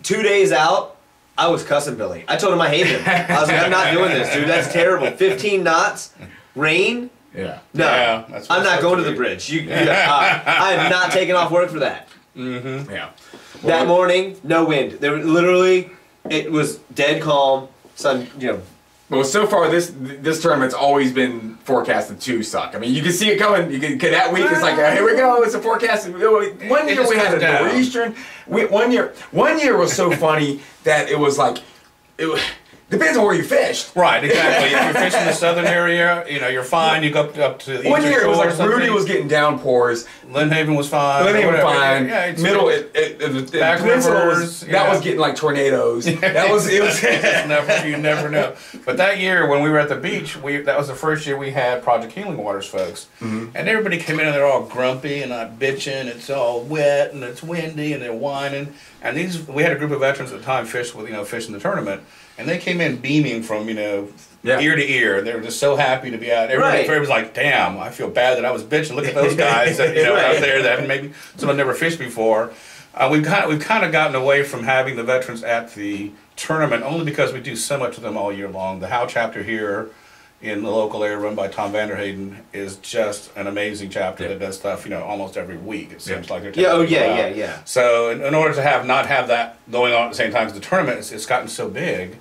2 days out, I was cussing Billy. I told him I hate him. I was like, I'm not doing this, dude. That's terrible. 15 knots, rain. Yeah. No, I'm not going to the bridge. I am not taking off work for that. Mm-hmm. Yeah. That morning, no wind. It was dead calm. Sun, Well, so far this tournament's always been forecasted to suck. I mean, you can see it coming. That week it's like, here we go. It's a forecast. One year we had a nor'easter. One year was so funny that it was like, depends on where you fished. Right, exactly. If you're fishing the southern area, you're fine. You go up to the one year it was like Rudy was getting downpours. Lynnhaven was fine. Yeah, middle, Back Rivers. That was getting like tornadoes. It was you never know. But that year when we were at the beach, that was the first year we had Project Healing Waters folks, and everybody came in and they're all grumpy and not bitching. It's all wet and it's windy and they're whining. And we had a group of veterans at the time fishing the tournament. And they came in beaming from, ear to ear. They were just so happy to be out. Everybody was like, damn, I feel bad that I was bitching. Look at those guys that, out there that maybe someone never fished before. We've kind of gotten away from having the veterans at the tournament only because we do so much with them all year long. The Howe chapter here in the local area run by Tom Vanderhayden is just an amazing chapter that does stuff, almost every week. It seems like they're taking people out. So in order to not have that going on at the same time as the tournament, it's gotten so big,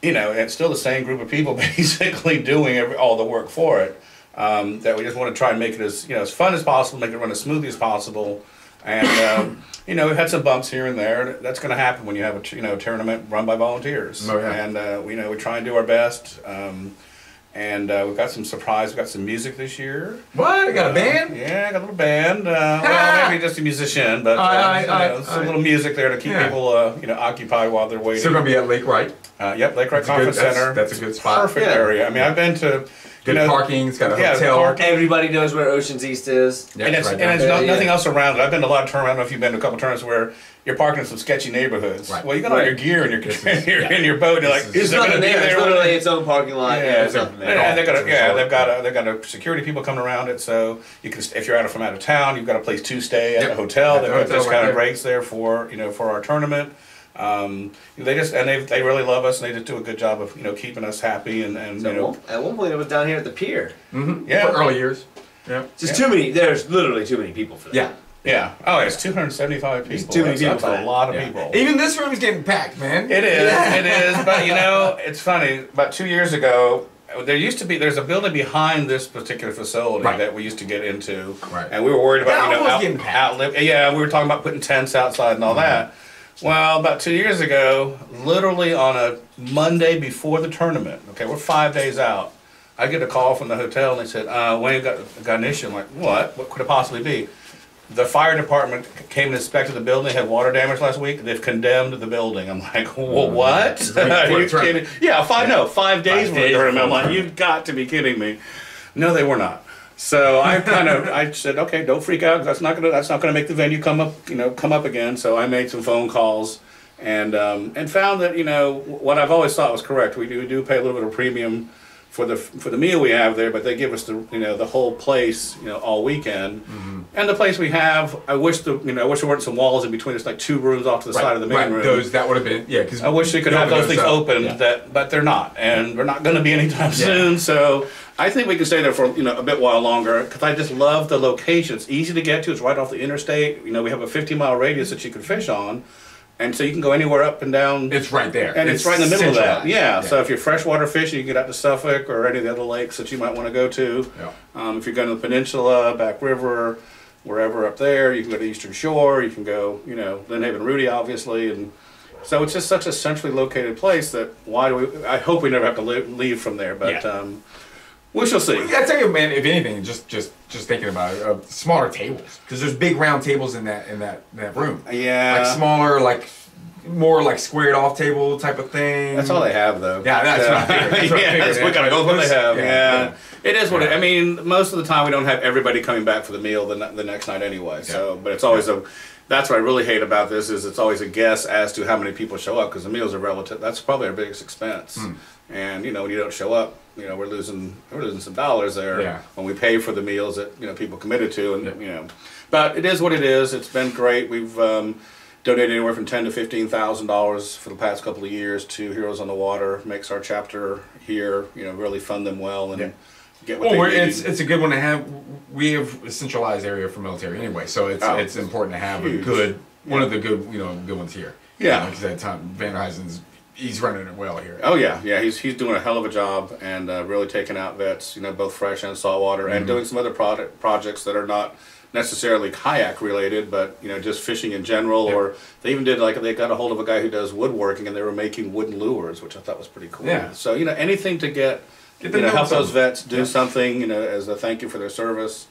it's still the same group of people basically doing all the work for it, that we just want to try and make it as fun as possible, make it run as smoothly as possible. And we've had some bumps here and there. That's going to happen when you have a tournament run by volunteers. Oh, yeah. And we try and do our best. And we've got some surprise. We've got some music this year. What? You got a band? Yeah, I got a little band. Well, maybe just a musician, but some little music there to keep people occupied while they're waiting. So we're going to be at Lake Wright? Yep, Lake Wright Conference Center. That's a good spot. Perfect area. I mean, I've been to... Good parking, it's got a hotel. Everybody knows where Ocean's East is. Yeah, and it's nothing else around it. I've been to a lot of tournaments. I don't know if you've been to a couple of tournaments where you're parking in some sketchy neighborhoods. Right. Well, you got all your gear and in your boat. And you're like, there's nothing there. It's literally its own parking lot. Yeah, there's nothing there. And they've got a security people coming around it, so you can, if you're from out of town, you've got a place to stay at the hotel. They've got discounted rates there for for our tournament. They really love us, and they just do a good job of keeping us happy and at one point it was down here at the pier. Mm-hmm. Yeah, for early years. Yeah, just too many. There's literally too many people for that. Yeah. Yeah. Oh, it's 275 people. It's too many people. That's a lot of people. Even this room is getting packed, man. It is. It is. But it's funny. About 2 years ago, there's a building behind this particular facility that we used to get into, and we were worried about we were talking about putting tents outside and all that. Well, about 2 years ago, literally on a Monday before the tournament, we're 5 days out, I get a call from the hotel and they said, Wayne got an issue. I'm like, what? What could it possibly be? The fire department came and inspected the building. They had water damage last week. They've condemned the building. I'm like, well, what? Are you kidding? Yeah, 5 days for the tournament. I'm like, you've got to be kidding me. No, they were not. So I said, okay, don't freak out, because that's not gonna make the venue come up again. So I made some phone calls and found that what I've always thought was correct. We do pay a little bit of premium for the meal we have there, but they give us the whole place all weekend. Mm-hmm. And the place we have, I wish there weren't some walls in between. It's like 2 rooms off to the side of the main room. That would have been because I wish we could have those things open. But they're not, and they're not going to be anytime soon. So I think we can stay there for a bit while longer, because I just love the location. It's easy to get to. It's right off the interstate. We have a 50-mile radius that you can fish on. And so you can go anywhere up and down. It's right there. And it's right in the middle of that. Yeah. So if you're freshwater fishing, you can get out to Suffolk or any of the other lakes that you might want to go to. Yeah. If you're going to the peninsula, Back River, wherever up there, you can go to Eastern Shore. You can go, Lynn Haven Rudy, obviously. And so it's just such a centrally located place that I hope we never have to leave from there. But we shall see. I tell you, man, if anything, just thinking about it, smaller tables, because there's big round tables in that room. Yeah, like smaller, more like squared off table type of thing. That's all they have, though. Yeah, that's what I figured. That's what they have. Yeah. It is what I mean. Most of the time, we don't have everybody coming back for the meal the next night anyway. So, but it's always that's what I really hate about this, is it's always a guess as to how many people show up, because the meals are relative. That's probably our biggest expense. And when you don't show up, we're losing some dollars there when we pay for the meals that people committed to, and But it is what it is. It's been great. We've donated anywhere from $10,000 to $15,000 for the past couple of years to Heroes on the Water. Makes our chapter here, really fund them well and get what they need. It's a good one to have. We have a centralized area for military anyway, so it's important to have a good one of the good ones here. Yeah, because at time Van Huysen's. He's running it well here. Oh yeah. He's doing a hell of a job, and really taking out vets, both fresh and saltwater, and doing some other projects that are not necessarily kayak related, but just fishing in general. Or they even did they got a hold of a guy who does woodworking, and they were making wooden lures, which I thought was pretty cool. Yeah. So anything to get help those vets do something as a thank you for their service.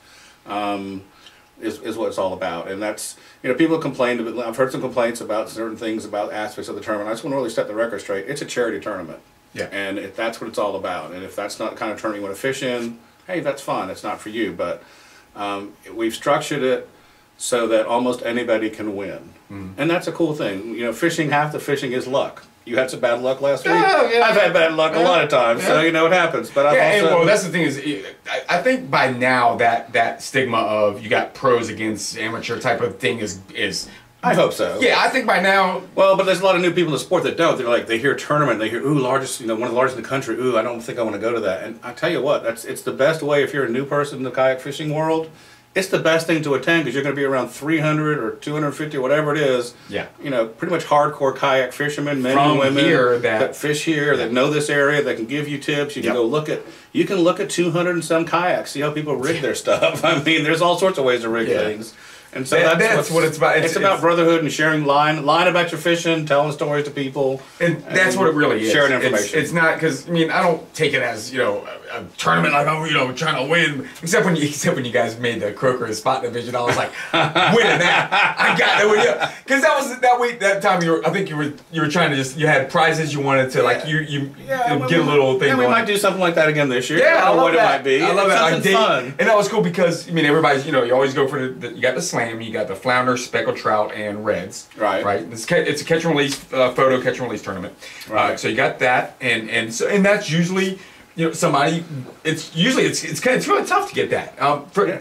Is what it's all about. And that's, people complained, I've heard some complaints about certain things about aspects of the tournament. I just want to really set the record straight. It's a charity tournament. Yeah. And that's what it's all about. And if that's not the kind of tournament you want to fish in, hey, that's fine. It's not for you. But we've structured it so that almost anybody can win. And that's a cool thing. Fishing, half the fishing is luck. You had some bad luck last week. Yeah. I've had bad luck a lot of times, so it happens. But that's the thing is, I think by now that stigma of you got pros against amateur type of thing is I hope so. Yeah, I think by now. Well, but there's a lot of new people in the sport that don't. They're like, they hear tournament, they hear, ooh, largest, one of the largest in the country. Ooh, I don't think I want to go to that. And I tell you what, it's the best way if you're a new person in the kayak fishing world. It's the best thing to attend because you're going to be around 300 or 250 or whatever it is. Yeah. Pretty much hardcore kayak fishermen, men From and women here that fish here, that know this area, that can give you tips. You can go look at 200 and some kayaks, see how people rig their stuff. I mean, there's all sorts of ways to rig things. And so that's what it's about. It's about brotherhood and sharing line about your fishing, telling stories to people. And that's what it really is. Sharing information. It's not, because, I mean, I don't take it as, a tournament like, I'm, trying to win. Except when you guys made the Croker spot division, I was like, winning that. I got it. Because that time I think you were trying to you had prizes you wanted to, like, you get a little thing. Yeah, we might do something like that again this year. Yeah, I don't know what it might be. I love that. Something fun. And that was cool because, everybody's, you always go for you got the slam, you got the flounder, speckled trout, and reds. Right. Right. It's a catch and release photo catch and release tournament. Right. So you got that, and that's usually somebody. It's really tough to get that.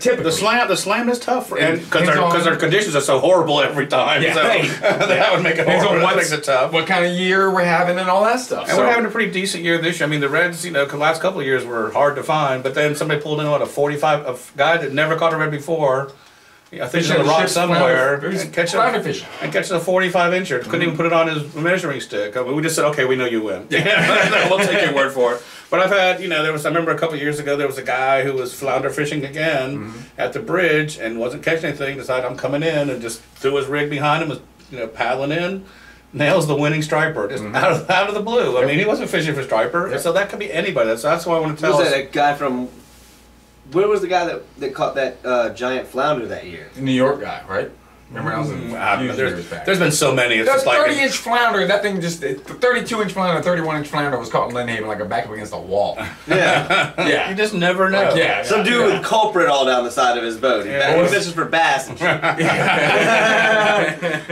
Typically, the slam is tough, because our conditions are so horrible every time. Yeah. So that would make it horrible. That makes it tough. What kind of year we're having and all that stuff. And we're having a pretty decent year this year. I mean, the reds, the last couple of years were hard to find, but then somebody pulled in a 45, a guy that never caught a red before. I think he's on the rock somewhere and catching a 45 incher. Couldn't even put it on his measuring stick. I mean, we just said, okay, we know you win. We'll take your word for it. But I've had, I remember a couple of years ago, there was a guy who was flounder fishing again at the bridge and wasn't catching anything. Decided, I'm coming in, and just threw his rig behind him, was paddling in. Nails the winning striper just out of the blue. I mean, he wasn't fishing for striper, so that could be anybody. That's why I want to tell. Was that a guy from? Where was the guy that caught that giant flounder that year? The New York guy, right? Remember, I was years back. There's been so many. It's that just like 30-inch flounder. That thing the 32-inch flounder, 31-inch flounder was caught in Lynn Haven like a back up against a wall. Yeah, yeah. You just never know. Like, some dude with culprit all down the side of his boat. This is for bass and shit.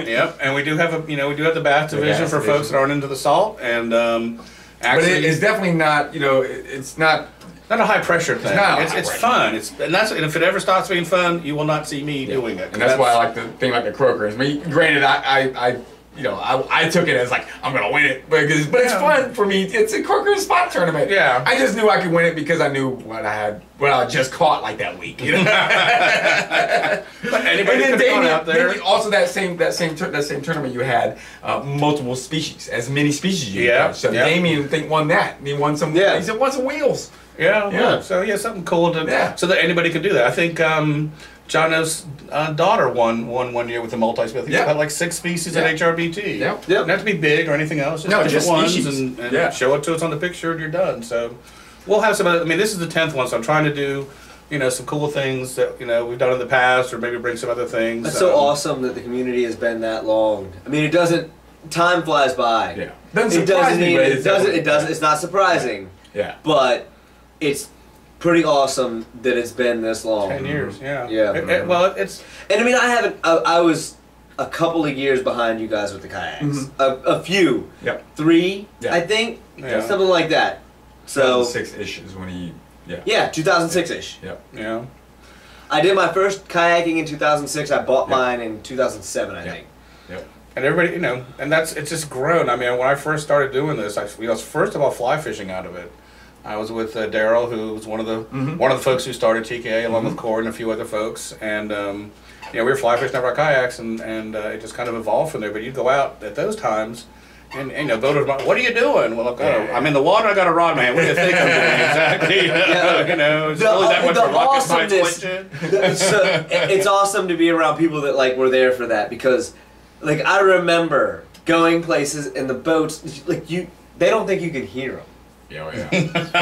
Yep, and we do have the bass division for folks that aren't into the salt, and actually, but it's definitely not. It's not. Not a high pressure thing. It's fun. And if it ever stops being fun, you will not see me doing it. And that's why I like the thing like the Croker. I mean, granted, I took it as like I'm gonna win it, but it's fun for me. It's a Croker spot tournament. Yeah. I just knew I could win it because I knew what I just caught like that week. But anybody could have gone out there. Also, that same tournament you had multiple species, as many species you had. So Damien won that. He won some. Yeah. He said won some wheels. Yeah. So something cool so that anybody could do that. I think Jono's daughter won 1 year with the multi-species. He's got like 6 species at HRBT. Yep. Not to be big or anything else. Just ones species. and show it to us on the picture and you're done. So we'll have some other, this is the 10th one, so I'm trying to do some cool things that we've done in the past, or maybe bring some other things. That's so awesome that the community has been that long. I mean, time flies by. Yeah. It's not surprising. Yeah. But it's pretty awesome that it's been this long. 10 years, yeah. Yeah. And I was a couple of years behind you guys with the kayaks. A few. Yep. 3, I think. Yeah. Something like that. So 2006-ish is when he. Yeah. Yeah, 2006-ish. Yep. Yeah. I did my first kayaking in 2006. I bought mine in 2007, I think. Yep. And everybody, and it's just grown. I mean, when I first started doing this, I was first of all fly fishing out of it. I was with Daryl, who was one of the folks who started TKA, along with Cord and a few other folks, and we were fly fishing out of our kayaks, and it just kind of evolved from there. But you'd go out at those times, and builders, what are you doing? Well, I'm in the water. I got a rod, man. What do you think I'm doing exactly? It's really that much of a rocket science question. It's awesome to be around people that were there for that, because I remember going places and the boats they don't think you can hear them. Yeah.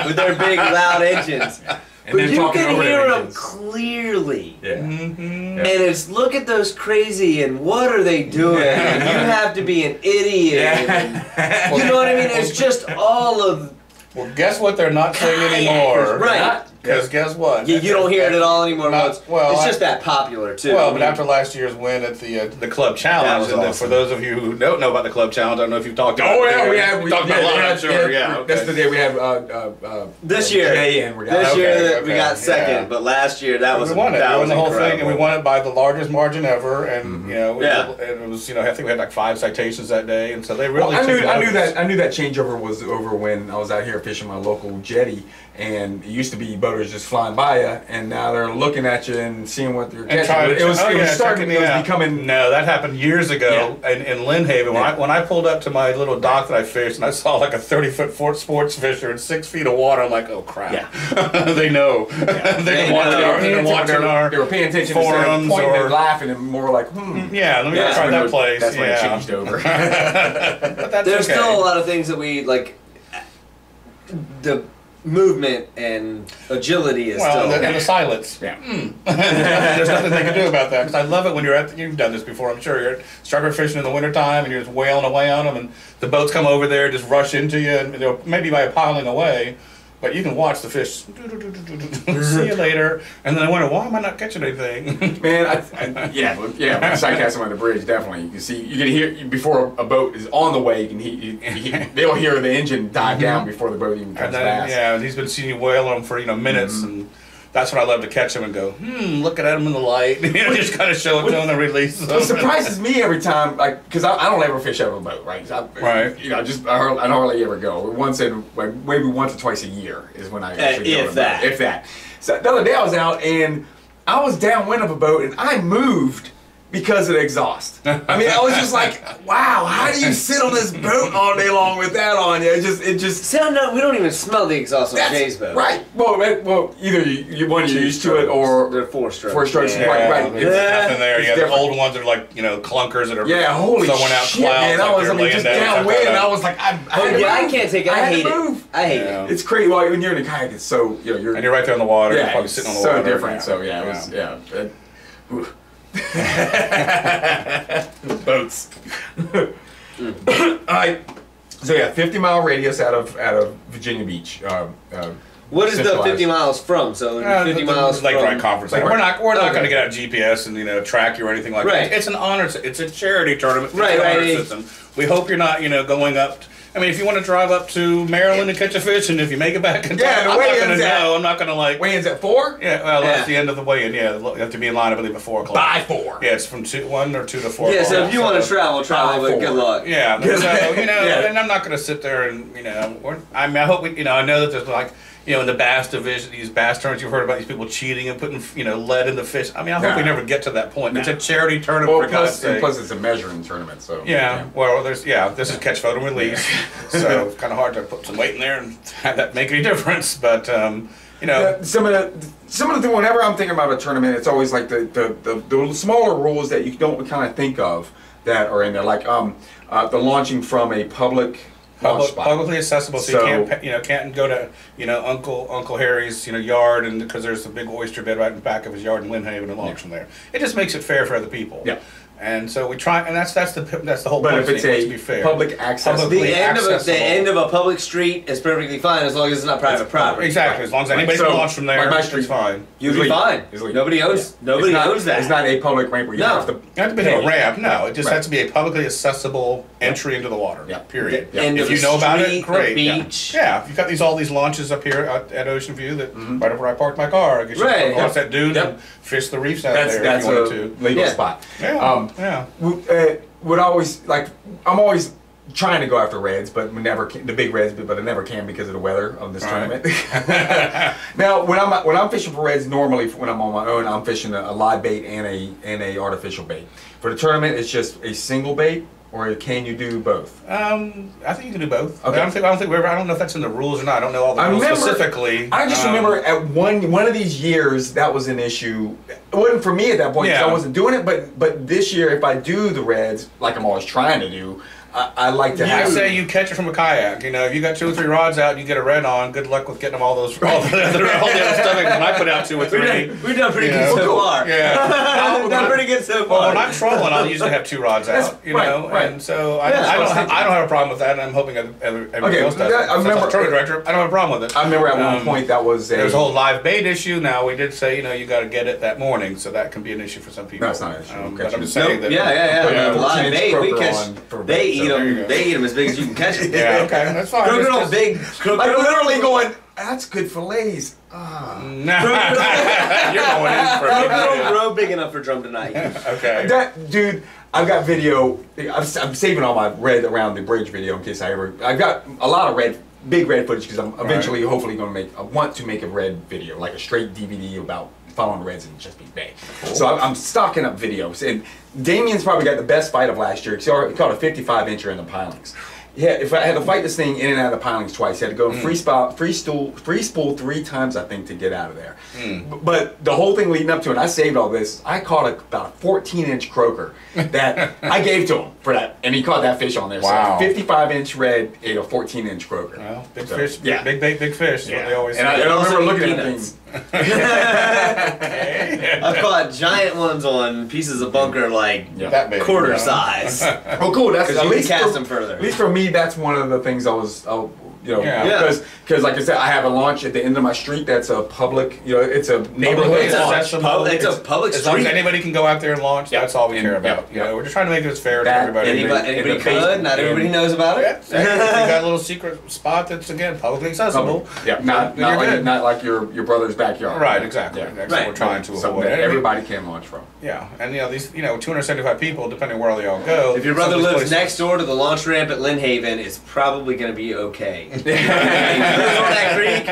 With their big loud engines. And but you can hear them clearly. Yeah. And it's, look at those crazy, and what are they doing? And you have to be an idiot. And, you know what I mean? It's just all of... Well, guess what they're not saying anymore? Right. Because guess what? You don't hear it at all anymore. It's just that popular too. Well, but after last year's win at the Club Challenge, and awesome. For those of you who don't know about the Club Challenge, I don't know if you've talked about it. We talked about a lot, I'm sure. That's the day we had this year. Jay and we got second, but last year that was we won it. That we was won the whole incredible. thing, and we won it by the largest margin ever. And and it was I think we had like 5 citations that day, and so they really. I knew that changeover was over when I was out here fishing my local jetty, and it used to be boaters just flying by you, and now they're looking at you and seeing what they're catching. It was becoming. No, that happened years ago in Lynn Haven when I pulled up to my little dock that I fished, and I saw like a 30-foot sports fisher in 6 feet of water. I'm like, oh crap! Yeah. They know. They were paying attention forums to pointing or and laughing and more like, Yeah, let me try that place. That's when it changed over. But that's There's still a lot of things that we like. The movement and agility is still. And the silence. Yeah. There's nothing they can do about that. Because I love it when you've done this before, I'm sure. You're striper fishing in the wintertime and you're just wailing away on them, and the boats come over there, just rush into you, and maybe by piling away. But you can watch the fish. See you later. And then I wonder, why am I not catching anything? Man, sidecasting on the bridge, definitely. You can hear before a boat is on the way. You can they'll hear the engine dive down before the boat even comes past. Yeah, and he's been seeing you whale them for minutes, and that's when I love to catch him and go, looking at him in the light, just kind of show it to him and release them. It surprises me every time, like, because I don't ever fish out of a boat, right? I hardly ever go. Maybe once or twice a year is when I actually go. If that. So the other day I was out and I was downwind of a boat and I moved because of the exhaust. I mean, I was just like, wow, how do you sit on this boat all day long with that on you? It just. See, we don't even smell the exhaust on Jay's boat. Right. Well, either you're used to it or they're 4 strokes. 4 strokes. Yeah, right. There's nothing there. Yeah, the old ones are like clunkers that are holy throwing out shit, clouds. Man, just downwind, and I was like, I can't take it. I hate it. I hate it. It's crazy. Well, when you're in a kayak, it's so and you're right there on the water. Yeah, you're probably sitting on the so water. Different. So boats. Alright. So 50-mile radius out of Virginia Beach. What is the 50 miles from? So 50 miles Lake from... Wright Conference. We're not going to get out GPS and track you or anything like that. It's an honor. It's a charity tournament. It's an honor system. We hope you're not going up. If you want to drive up to Maryland and catch a fish, and if you make it back in time, I'm not going to know. I'm not going to Weigh-in's at 4? Yeah, well, that's the end of the weigh-in. Yeah, you have to be in line, I believe, at 4 o'clock. By 4. Yeah, it's from 1 or 2 to 4. Yeah, so if you want to travel, but good luck. Yeah, so and I'm not going to sit there and I hope I know that there's in the bass division, these bass tournaments, you've heard about these people cheating and putting lead in the fish. I hope we never get to that point. It's a charity tournament, for God's sake. Plus it's a measuring tournament, so this is catch, photo, and release, so it's kind of hard to put some weight in there and have that make any difference. But some of the things, whenever I'm thinking about a tournament, it's always like the smaller rules that you don't kind of think of that are in there, like the launching from a publicly accessible, so you can't go to Uncle Harry's yard, and because there's a big oyster bed right in the back of his yard in Lynn Haven and launch from there. It just makes it fair for other people. Yeah. And so we try, and that's the whole point. But if it's to be fair. Public access, the end of a public street is perfectly fine as long as it's not private property. Exactly, as long as anybody can launch from there, my street's fine. You'll be fine. Nobody owns that. It's not a public ramp where you have to. You have to be a ramp. No, it just has to be a publicly accessible entry into the water. Yeah. Period. If you know about it, great. Beach. Yeah. You've got all these launches up here at Ocean View that right over where I parked my car. I guess you can cross that dune and fish the reefs out there. That's if you wanted a legal spot. Yeah. I'm always trying to go after reds, but the big reds, but I never can because of the weather of this tournament. Now, when I'm fishing for reds, normally when I'm on my own, I'm fishing a live bait and a artificial bait. For the tournament, it's just a single bait, or can you do both? I think you can do both. Okay. I don't know if that's in the rules or not. I don't know all the rules specifically. I just remember at one of these years that was an issue. It wasn't for me at that point because I wasn't doing it. But this year, if I do the reds like I'm always trying to do, I like to have. I say you catch it from a kayak. You know, if you got 2 or 3 rods out, and you get a red on. Good luck with getting them all the other stuff. When I put out 2 or 3, we've done pretty good so far. Yeah, we've done pretty good so far. Well, when I'm trolling, I'll usually have 2 rods out. You know, and so I don't have a problem with that, and I'm hoping everybody else does. I remember, tournament director, I don't have a problem with it. I remember at one point that was there was a whole live bait issue. Now we did say, you know, you got to get it that morning, so that can be an issue for some people. That's not an issue. But I'm just saying that. Live bait, we catch. They eat them as big as you can catch them. Yeah, okay, that's fine. Croaker don't big. Like literally going. That's good fillets. You're going in for Croaker don't big enough for drum tonight. Okay. That dude. I've got video. I'm saving all my red around the bridge video in case I've got a lot of big red footage because I'm eventually, hopefully, going to make. I want to make a red video, like a straight DVD about following the Reds in Chesapeake Bay. Cool. So I'm stocking up videos, and Damien's probably got the best fight of last year because he caught a 55-incher in the pilings. Yeah, if I had to fight this thing in and out of the pilings twice, he had to go free spool 3 times, I think, to get out of there. But the whole thing leading up to it, and I saved all this, I caught about a 14-inch croaker that I gave to him for that, and he caught that fish on there. Wow. So 55-inch red ate a 14-inch croaker. Well, big fish, big bait, big fish. Yeah. What they always say. And I remember looking at things. I've caught giant ones on pieces of bunker like that big, quarter size. Oh, cool. That's at least cast them further. At least for me, that's one of the things because like I said, I have a launch at the end of my street. That's a public, it's a neighborhood launch. It's a public street. As long as anybody can go out there and launch, that's all we care about. We're just trying to make it as fair to everybody. Anybody could. Not everybody knows about it. You got a little secret spot that's again publicly accessible. Yeah, not like your brother's backyard. Right, exactly. That's what we're trying to avoid. Everybody can launch from. Yeah, and these 275 people, depending where they all go. If your brother lives next door to the launch ramp at Lynn Haven, it's probably going to be okay. That creek,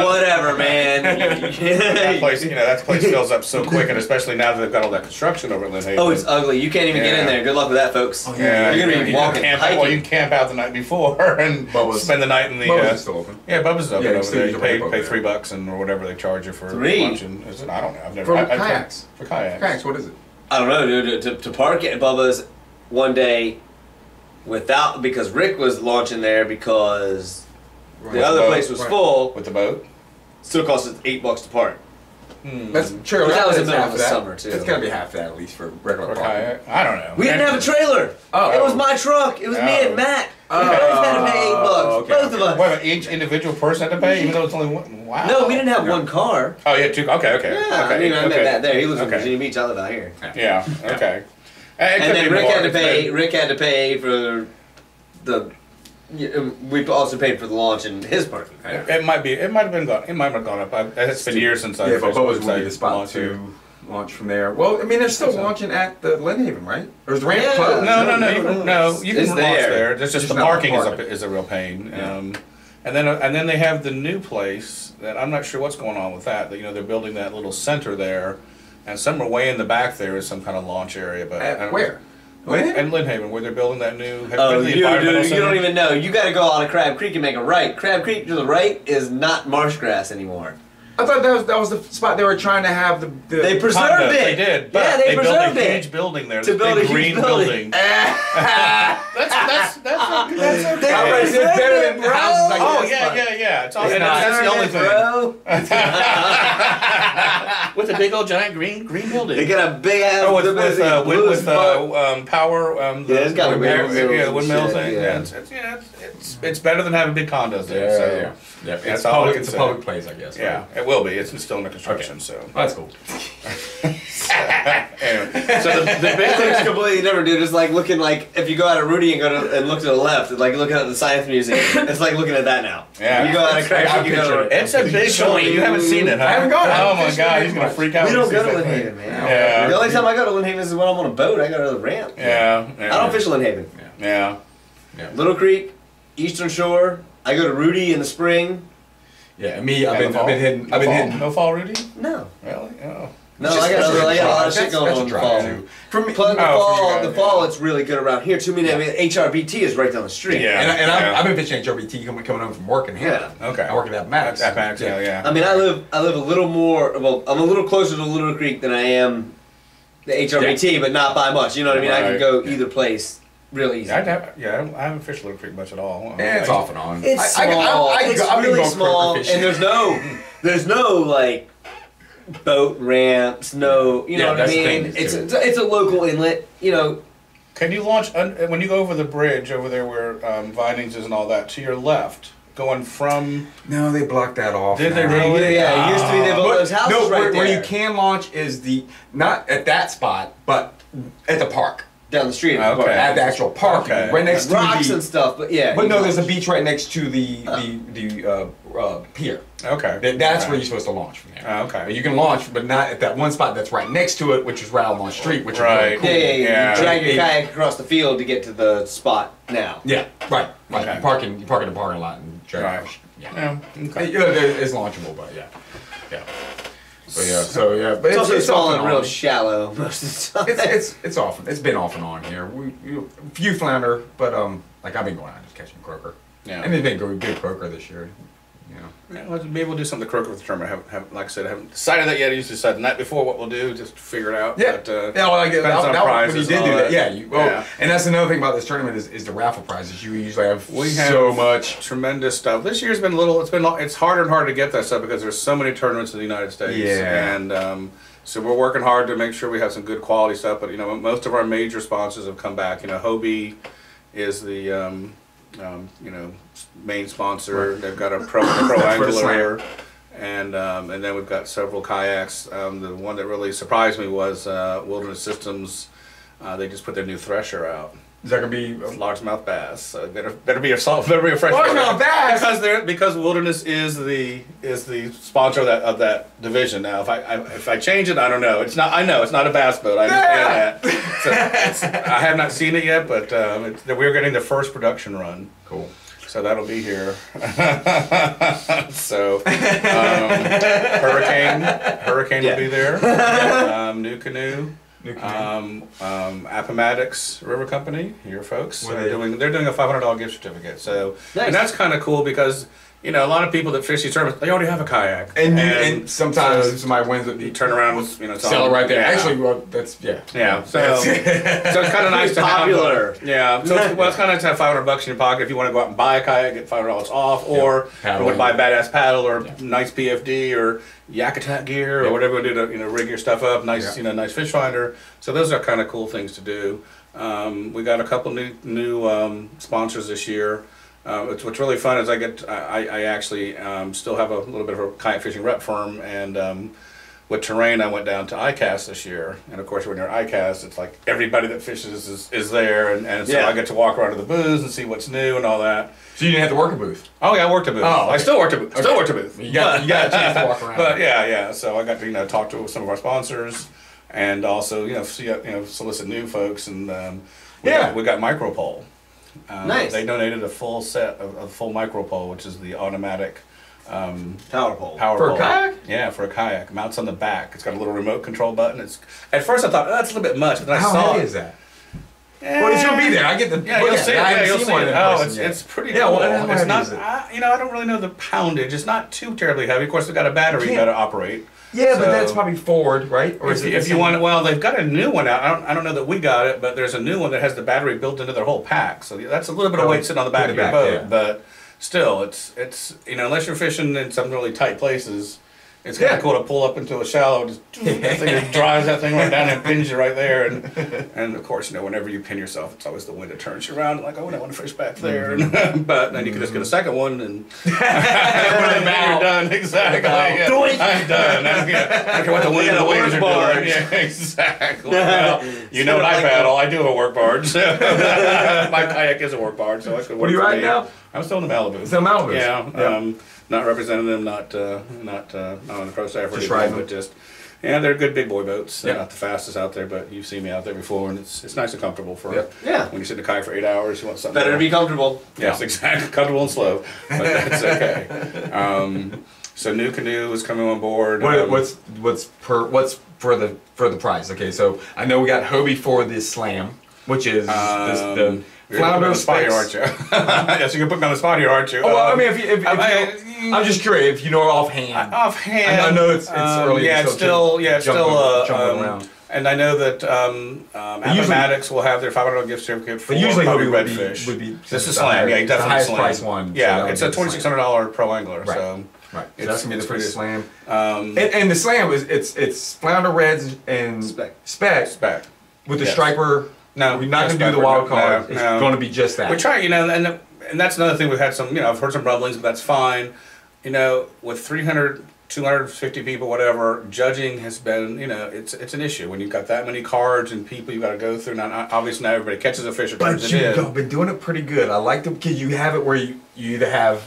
whatever, man. That place fills up so quick, and especially now that they've got all that construction over at Lynn Haven. Oh, it's ugly. You can't even get in there. Good luck with that, folks. Oh, yeah. You're gonna be walking. Well, you can camp out the night before and spend the night in the. Bubba's is still open. Yeah, Bubba's is open over there. You pay $3 $3 or whatever they charge you for luncheon. Is it? I don't know. I've never. For kayaks. For kayaks. Kayaks. What is it? I don't know, dude. To park at Bubba's one day because Rick was launching there because. The other place was full. With the boat? Still cost us $8 to park. That's true. That was in the middle of the summer, too. It's got to be half that, at least, for regular parking. I don't know. We didn't have a trailer. It was my truck. It was me and Matt. We both had to pay $8. Both of us. Wait, each individual person had to pay, even though it's only one? Wow. No, we didn't have one car. Oh, yeah, 2. Okay. Yeah, I met Matt there. He lives in Virginia Beach. I live out here. Yeah, okay. And then Rick had to pay for the... we also paid for the launch in his parking. It might have been gone. It might have gone up. It's been years since I've. Yeah, but Bubba's would be the spot to launch from there. Well, I mean, they're still launching at the Lynn Haven, right? Or is the ramp closed? No. You can launch there. There's just the parking is a real pain. And then they have the new place that I'm not sure what's going on with that. They're building that little center there, and somewhere way in the back there is some kind of launch area. But where? And Lynn Haven, where they're building that new. You don't even know. You got to go out of Crab Creek and make a right. Crab Creek to the right is not marsh grass anymore. I thought that was the spot they were trying to have the they preserved it. They did. But they preserved built a huge building there. To build a green huge building. That's okay. It's better than the houses like Oh this, yeah. It's awesome. That's the only thing. With a big old giant green building. They got a big ass. Oh, with power. It's got a windmill thing. Yeah. It's better than having big condos there. Yeah. That's all I can It's say. a public place, I guess. Yeah, it will be. It's still under construction, so. That's cool. Anyway, so the big thing It's completely different, dude. It's like looking like if you go out of Rudy and look to the left, it's like looking at the Science Museum. It's like looking at that now. Yeah. You go out of Craig, you go to It's a big building. You haven't seen it, huh? I haven't gone. Oh my God, he's gonna freak out. We don't go to Lynn Haven, man. Yeah. The only time I go to Lynn Haven is when I'm on a boat. I go to the ramp. Yeah. I don't fish Lynn Haven. Yeah. Little Creek, Eastern Shore. I go to Rudy in the spring. Yeah, and me, I've been hitting. No fall, Rudy? No. Really? Oh. No, I got a lot of shit going on in the fall. For me, Plus the fall, it's really good around here too. I mean, HRBT is right down the street. Yeah, and I've been fishing HRBT coming home from work in here. Okay. I work at that Max. At Max, yeah. I mean, I live a little more. Well, I'm a little closer to Little Creek than I am the HRBT, but not by much. You know what I mean? I can go either place. real easy. I haven't fished Little Creek much at all. Yeah, it's off and on. It's small. It's really small, and there's no like boat ramps. No, you know what I mean. It's a local inlet. You know. Can you launch when you go over the bridge over there where Vinings is and all that to your left? Going from... No, they blocked that off. Did they really? Yeah, it used to be they built those houses right there. Where you can launch is not at that spot, but at the park. Down the street. Okay. At the actual park. Okay. Right next to rocks and stuff, but yeah. But no, there's a beach right next to the pier. Okay. That's where you're supposed to launch from there. Okay. But you can launch, but not at that one spot that's right next to it, which is right on street, which is really cool. Yeah. You drag your kayak across the field to get to the spot now. Yeah, right. Okay. You park in the parking lot and drag it. Yeah. Okay. It's launchable, but yeah. But it's also small and real shallow most of the time. It's been off and on here. We a few flounder, but like I've been going out just catching croaker. Yeah. And it's been good croaker this year. Yeah, well, maybe we'll do something to croaker with the tournament. Like I said, I haven't decided that yet. I usually decide the night before what we'll do, just figure it out. Yeah, but, when you did do that. Yeah, and that's another thing about this tournament is the raffle prizes. You usually have so much tremendous stuff. This year's been it's harder and harder to get that stuff because there's so many tournaments in the United States. Yeah, and so we're working hard to make sure we have some good quality stuff. But most of our major sponsors have come back. Hobie is the main sponsor. Right. They've got a pro angler, and then we've got several kayaks. The one that really surprised me was Wilderness Systems. They just put their new thresher out. Is that gonna be largemouth bass? So better be a fresh largemouth bass because Wilderness is the sponsor of that division. Now, if I change it, I don't know. It's not. I know it's not a bass boat. I understand that. So I have not seen it yet, but we're getting the first production run. Cool. So that'll be here. So Hurricane will be there. New Canoe. Appomattox River Company, here folks. They're doing a $500 gift certificate. So nice. And that's kind of cool because a lot of people that fish these tournaments, they already have a kayak. And sometimes somebody wins it, you turn around with sell it right there. Yeah. Actually, well, that's yeah. So it's kind of nice to popular. Have. So it's kind of nice to have $500 in your pocket if you want to go out and buy a kayak, get $500 off, or you want to buy a badass paddle or nice PFD or yak attack gear or whatever we do to rig your stuff up. Nice nice fish finder. So those are kind of cool things to do. We got a couple new sponsors this year. What's really fun is I actually still have a little bit of a kayak fishing rep firm, and with terrain I went down to ICAST this year, and of course when you're at ICAST it's like everybody that fishes is there, and so I get to walk around to the booths and see what's new and all that. So you didn't have to work a booth? Oh yeah, I worked a booth. Oh, okay. I still worked a booth. Still worked a booth. You got a chance to walk around. But yeah. So I got to talk to some of our sponsors, and also solicit new folks, and we got Micropole. Nice. They donated a full set of full Micropole, which is the automatic power pole. For a kayak? Yeah, for a kayak. Mounts on the back. It's got a little remote control button. At first I thought, that's a little bit much, but then I saw How heavy is that? Well, it's gonna be there. I get the you'll see it. I you'll see it. It's pretty cool. Well, it's not. I don't really know the poundage. It's not too terribly heavy. Of course, they've got a battery you got to operate. Yeah, but that's probably forward, right? Or if you want, well, they've got a new one out. I don't know that we got it, but there's a new one that has the battery built into their whole pack. So that's a little bit of weight sitting on the back of your boat, but still, it's unless you're fishing in some really tight places. It's kind of cool to pull up into a shallow, just drives that thing right down and pins you right there. And of course, whenever you pin yourself, it's always the wind that turns you around. Like, oh, I want to fish back there. But then you can just get a second one and you're done. Exactly. I'm done. I don't care what the wind and the waves are doing. Yeah, exactly. Well, what I paddle. I do have a work barge. My kayak is a work barge, so I could work. What are you riding now? I'm still in the Malibu. Still Malibu. Yeah. Not representing them, not on the pro staff or anything, but just they're good big boy boats. They're not the fastest out there, but you've seen me out there before, and it's nice and comfortable for when you sit in a kayak for 8 hours. You want something better to be comfortable. Yes, exactly, comfortable and slow, but that's okay. So New Canoe is coming on board. What's for the prize? Okay, so I know we got Hobie for this slam, which is the flounder spot here, aren't you? Yes, you can put me on the spot here, aren't you? Oh, well, I mean, if I'm just curious if you know offhand. Offhand, I know it's early. Yeah, it's still And I know that Appomattox will have their $500 gift certificate for usually probably Hobie redfish. would be This is Slam. Yeah, he the definitely highest Slam. price one. Yeah, so it's a $2,600 pro angler. Right. So right. So that's gonna be the first Slam. And the Slam is it's flounder reds and spec with the striper. No, we're not gonna do the wild card. No, it's going to be just that. We try, and that's another thing. We've had some, I've heard some rumblings, but that's fine. With 300, 250 people, whatever, judging has been, it's an issue when you've got that many cards and people you got to go through. Now, obviously, not everybody catches a fish or turns it in. But you've been doing it pretty good. I like the because you have it where you either have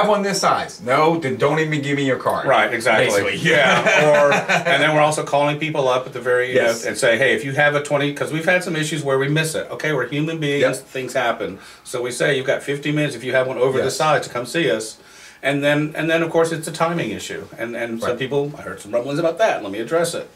one this size. No, then don't even give me your card. Right, exactly. Basically. Yeah. And then we're also calling people up at the very yes. and say, hey, if you have a 20, because we've had some issues where we miss it. Okay, we're human beings. Yep. Things happen. So we say you've got 50 minutes if you have one over yes. the size to come see us. And then of course it's a timing issue, and right. some people, I heard some rumblings about that. Let me address it.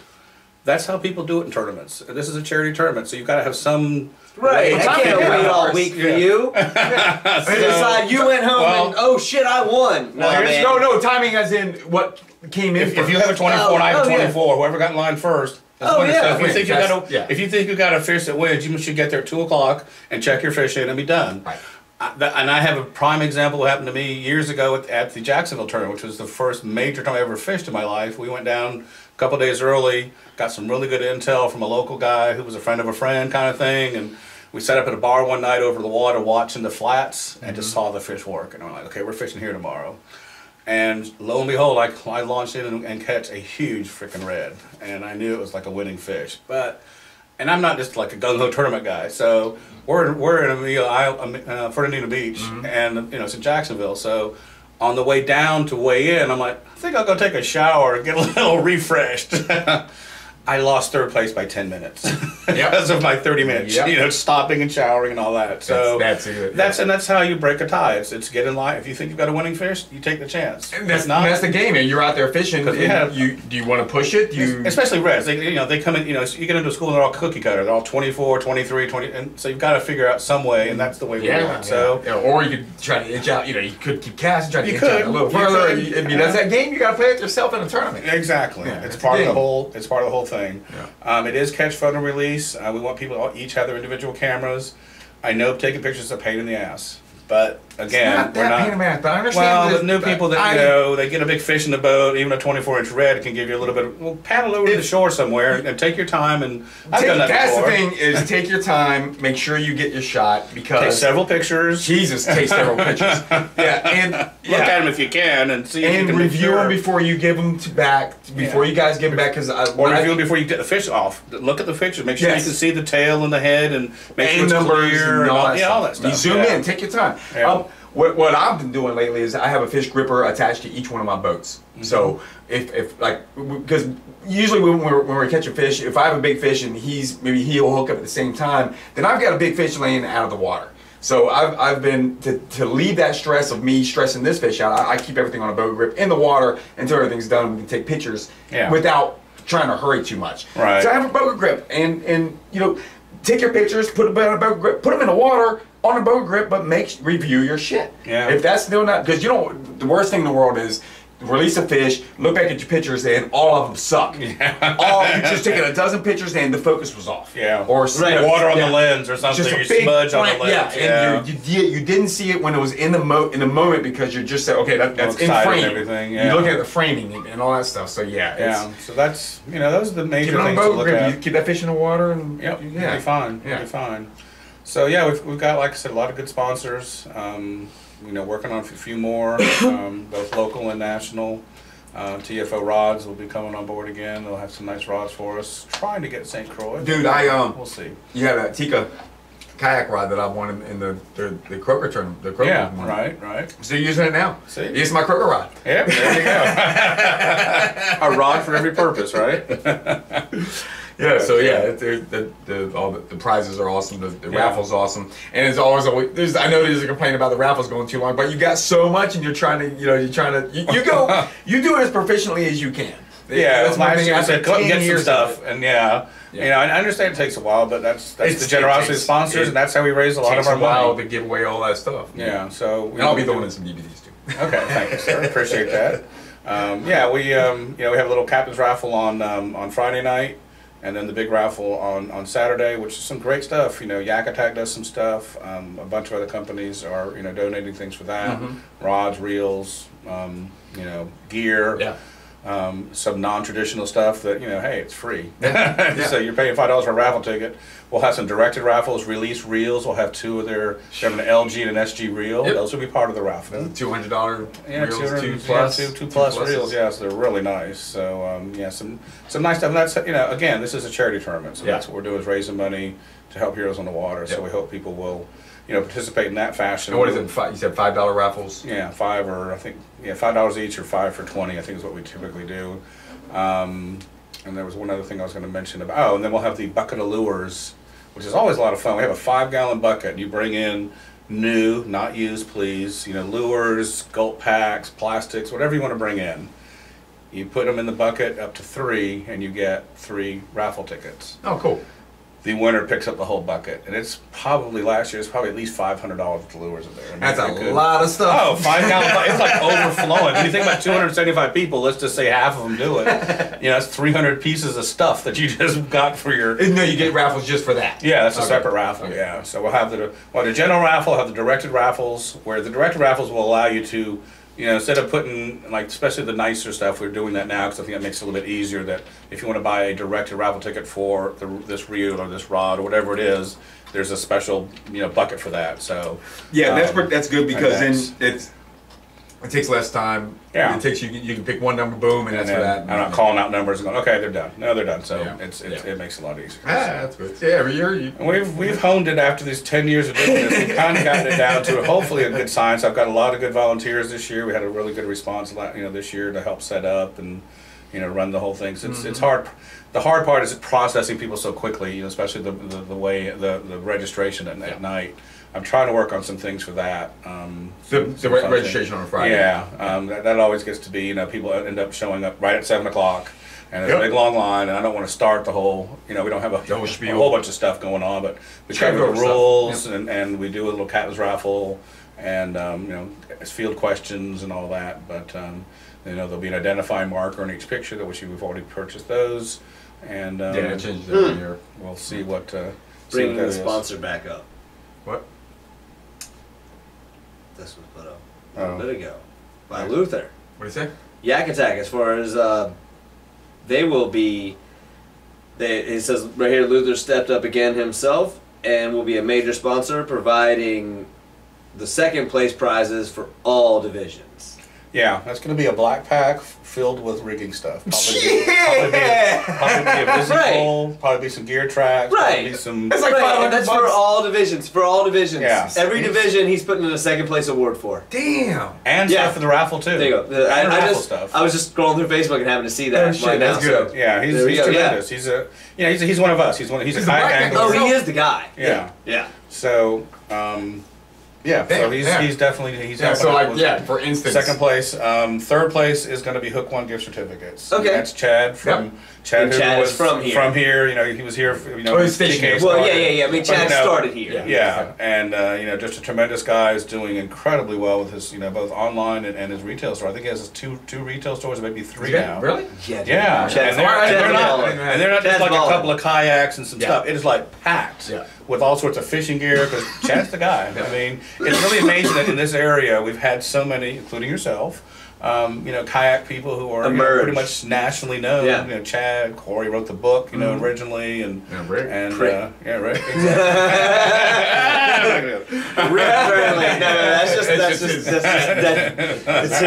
That's how people do it in tournaments. This is a charity tournament, so you've got to have some. Right, I can't wait all week for you. Decide you went home and oh shit, I won. No, timing as in what came in. If you have a 24 and I have a 24, whoever got in line first. If you think you got a fish that wins, you should get there at 2 o'clock and check your fish in and be done. Right. And I have a prime example that happened to me years ago at the Jacksonville tournament, which was the first major time I ever fished in my life. We went down a couple days early, got some really good intel from a local guy who was a friend of a friend kind of thing, and we sat up at a bar one night over the water watching the flats and just saw the fish work. And I'm like, okay, we're fishing here tomorrow. And lo and behold, I launched in and catch a huge freaking red. And I knew it was like a winning fish. And I'm not just like a gung-ho tournament guy, so we're in Fernandina Beach, and it's in Jacksonville. So on the way down to weigh in, I'm like, I think I'll go take a shower and get a little refreshed. I lost third place by 10 minutes because of my 30 minutes, stopping and showering and all that. So that's how you break a tie. It's get in line. If you think you've got a winning fish, you take the chance. And that's the game. And you're out there fishing. Do you want to push it? Especially reds. They come in. You get into a school and they're all cookie cutter. They're all 24, 23, 20, and so you've got to figure out some way, and that's the way we do it. So or you could try to inch out. You could keep casting, try to inch out a little further. That's that game. You got to play it yourself in a tournament. Exactly. It's part of the whole. It's part of the whole thing. Yeah. It is catch, photo, release. We want people to each have their individual cameras. I know taking pictures is a pain in the ass, but again, we're not. Pain in the ass, but I understand. Well, the new people that they get a big fish in the boat, even a 24-inch red can give you a little bit. Well, paddle over to the shore somewhere and take your time. And I've done that that's before. The thing is, take your time. Make sure you get your shot because take several pictures. Jesus, take several pictures. And look at them if you can and see. And if you can review them before you give them back. Before you guys give them back, because review them before you get the fish off. Look at the pictures. Make sure you can see the tail and the head, and make sure it's clear and all that stuff. You zoom in. Take your time. Yeah. What I've been doing lately is I have a fish gripper attached to each one of my boats. So if because usually when we're catching fish, if I have a big fish and he'll hook up at the same time, then I've got a big fish laying out of the water. So I've been to leave that stress of me stressing this fish out. I keep everything on a boat grip in the water until everything's done. We can take pictures without trying to hurry too much. Right. So I have a boat grip and take your pictures, put them on a boat grip, put them in the water on a boat grip, but review your shit. Yeah. If that's still not, because the worst thing in the world is release a fish, look back at your pictures, and all of them suck. Yeah. You're just taking a dozen pictures and the focus was off. Yeah. Or water on the lens or something. Just a big smudge on the lens. Yeah. And you didn't see it when it was in the moment because you're just saying, okay, that's in frame. And everything. Yeah. You look at the framing and all that stuff. So So that's those are the major things to look at. You keep that fish in the water and you'll be fine. You'll be fine. So we've got, like I said, a lot of good sponsors. Working on a few more, both local and national. TFO Rods will be coming on board again. They'll have some nice rods for us. Trying to get St. Croix. Dude, we'll see. You have that Tika kayak rod that I won in the Croker tournament. The Croker one. Right. So you're using it now. See? It's my Croker rod. Yep, there you go. A rod for every purpose, right? Yeah, so all the prizes are awesome. The raffle's awesome, and it's always I know there's a complaint about the raffles going too long, but you got so much, and you're trying to you do it as proficiently as you can. That's my thing. I said, come get some stuff, and I understand it takes a while, but that's the generosity of sponsors, and that's how we raise a lot of our money. It takes a while to give away all that stuff. Yeah, so I'll be throwing in some DVDs too. Okay, thank you, sir. Appreciate that. We have a little captain's raffle on Friday night. And then the big raffle on Saturday, which is some great stuff. You know, Yak Attack does some stuff. A bunch of other companies are, you know, donating things for that. Rods, reels, you know, gear. Yeah. Some non-traditional stuff that, you know, hey, it's free. Yeah. So you're paying $5 for a raffle ticket. We'll have some directed raffles, release reels. We'll have two of their, they have an LG and an SG reel. Yep. Those will be part of the raffle. $200 Yeah, reels, 200, 2 plus. yeah, two plus pluses. reels. Yeah, so they're really nice. So yeah, some nice stuff. And that's, you know, again, this is a charity tournament, so Yeah. that's what we're doing is raising money to help Heroes on the Water. So Yep. we hope people will, you know, participate in that fashion. And what is it? You said $5 raffles? Yeah, $5 each or 5 for 20. I think is what we typically do. And there was one other thing I was going to mention about. Oh, and then we'll have the bucket of lures, which is always a lot of fun. We have a 5-gallon bucket. You bring in new, not used, please. You know, lures, gulp packs, plastics, whatever you want to bring in. You put them in the bucket up to 3, and you get 3 raffle tickets. Oh, cool. The winner picks up the whole bucket, and it's probably last year. It's probably at least $500 with the lures in there. I mean, That's a they're good. lot of stuff. Oh, 5-gallon bucket. It's like overflowing. When you think about 275 people, let's just say half of them do it. You know, that's 300 pieces of stuff that you just got for your. No, you get raffles just for that. Yeah, that's a Okay. separate raffle. Okay. Yeah, so we'll have the general raffle, we'll have the directed raffles, where the directed raffles will allow you to, you know, instead of putting, like, especially the nicer stuff, we're doing that now because I think that makes it a little bit easier. That if you want to buy a directed raffle ticket for this reel or this rod or whatever it is, there's a special, you know, bucket for that. So Yeah, that's good because and then it takes less time. Yeah. It takes you can pick one number, boom, and that's for that. I'm not calling out numbers and going, okay, they're done. No, they're done. So Yeah. it makes it a lot easier. That's good. Yeah, every year you. And we've honed it after these 10 years of doing this. We've kind of gotten it down to hopefully a good science. I've got a lot of good volunteers this year. We had a really good response, you know, this year to help set up and, you know, run the whole thing. So it's hard. The hard part is processing people so quickly, you know, especially the way the registration at night. I'm trying to work on some things for that. The registration on a Friday. Yeah, that always gets to be, you know, people end up showing up right at 7 o'clock. And there's Yep. a big long line, and I don't want to start the whole, you know, we don't have a whole spiel. whole bunch of stuff going on, but we Try to cover go the over stuff. rules, and we do a little captain's raffle, and, you know, it's field questions and all that, but, you know, there'll be an identifying marker in each picture, which we've already purchased those, and Yeah, it changes every year. we'll see what, Bringing that the is. sponsor back up. What? This was put up Oh. a bit ago by Luther. What do you say? Yak Attack, as far as they will be, it says right here, Luther stepped up again himself and will be a major sponsor, providing the second place prizes for all divisions. Yeah, that's going to be a black pack filled with rigging stuff. Probably be a busy Right. pole, probably be some gear tracks, Right. probably be some. It's like Right, 500 and that's bucks. for all divisions. For all divisions. Yeah. Every division he's putting in a second place award for. Damn. And Yeah. stuff for the raffle too. There you go. And I raffle just stuff. I was just scrolling through Facebook and happened to see that Oh, shit, right now. that's good. So. Yeah, he's There we go, tremendous. He's a, you know, he's one of us. He's a He's a kayak black angler. Oh, angler. he is the guy. Yeah. Yeah. So, yeah. So Damn, he's yeah. he's definitely he's Yeah, so helping out like, with yeah, for instance. second place. Third place is going to be Hook One gift certificates. Okay. That's Chad from Chad. And Who Chad was is from here. You know, he was here. You know, Oh, he's stationed here. Well, started. yeah. I mean, But, Chad you know, started here. Yeah. Yeah, and you know, just a tremendous guy. Is doing incredibly well with his, you know, both online and his retail store. I think he has two retail stores, maybe 3 now. Really? Yeah. dude. Yeah, Chad's and they're not, balling. and they're not just Chad's like balling. a couple of kayaks and some Yeah. stuff. It is like packed Yeah. with all sorts of fishing gear. Because Chad's the guy. I mean, it's really amazing that in this area we've had so many, including yourself, you know, kayak people who are, you know, Emerge. pretty much nationally known. Yeah. You know, Chad, Corey wrote the book, you know, originally, and Yeah, Rick. and Rick. yeah, Rick. Apparently, no,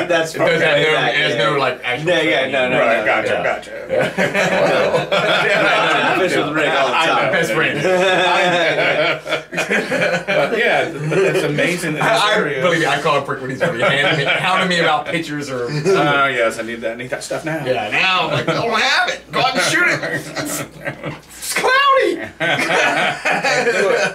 that's from There's no like actual. no. Right, gotcha, Yeah. gotcha. I fish with Rick all the time. Best friend. But yeah, but it's amazing in this area. Believe me, I call him prick when he's really hounding me about pictures or. Oh yes, I need that stuff now. Yeah, now I'm like, I don't have it. Go out and shoot it. It's cloudy.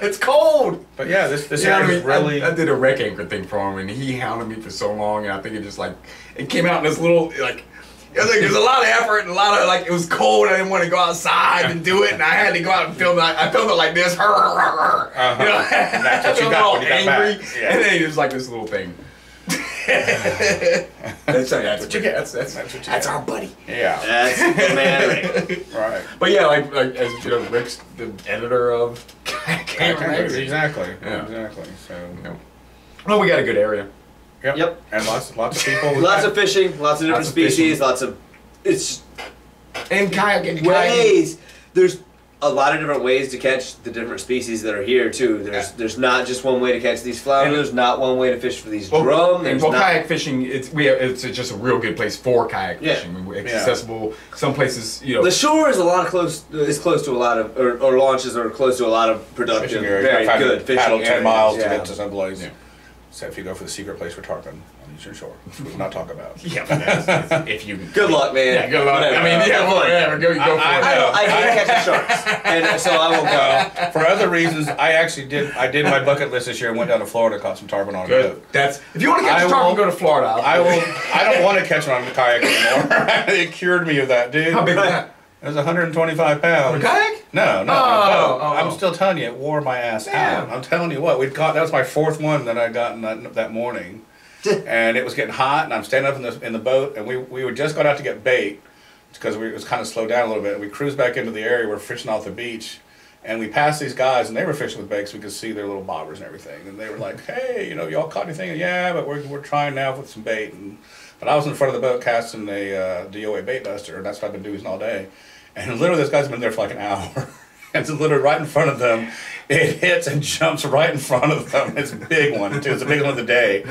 It's cold. But yeah, this Yeah, I area mean, is really. I did a wreck anchor thing for him, and he hounded me for so long, and I think it just like it came out in this little like. It was like there's a lot of effort and a lot of like it was cold. I didn't want to go outside and do it, and I had to go out and film it. I filmed it like this. You know, That's what you I got all when you got angry, back. Yeah. and then it was like this little thing. That's what you get. That's our buddy. Yeah. That's the man. Rick. Right. But yeah, like as you know, Rick's the editor of Kayak Anglers. Exactly. Yeah. Exactly. So. Yeah. Well, we got a good area. Yep. And lots of people. Lots of fishing, lots of different species, lots of and kayak ways. There's a lot of different ways to catch the different species that are here too. There's not just one way to catch these flounder. There's not one way to fish for these drum. And kayak fishing, it's just a real good place for kayak fishing. It's accessible. Some places, you know, the shore is close to a lot of or launches are close to a lot of productive, very good fishing paddle 10 areas. miles to get to some place. Yeah. Except if you go for the secret place we're tarpon on Eastern Shore, which we will not talk about. Yeah, but if you good luck, man. Yeah, good luck. I mean, whatever. Go for it. I hate catching sharks, and so I won't go. For other reasons, I did my bucket list this year and went down to Florida, caught some tarpon on a boat. That's if you want to catch a tarpon, go to Florida. I don't want to catch one on the kayak anymore. It cured me of that, dude. How big was that? It was 125 pounds. A kayak? No. Oh. I'm still telling you, it wore my ass out. I'm telling you what, that was my fourth one that I got that morning. And it was getting hot, and I'm standing up in the boat, and we would just got out to get bait, because it was kind of slowed down a little bit. And we cruised back into the area, we're fishing off the beach, and we passed these guys, and they were fishing with bait, so we could see their little bobbers and everything. And they were like, hey, y'all caught anything? And, yeah, but we're trying now with some bait. But I was in front of the boat casting a DOA bait buster, and that's what I've been doing all day. And literally this guy's been there for like an hour. And so literally right in front of them, it hits and jumps right in front of them. It's a big one, too. It's the biggest one of the day.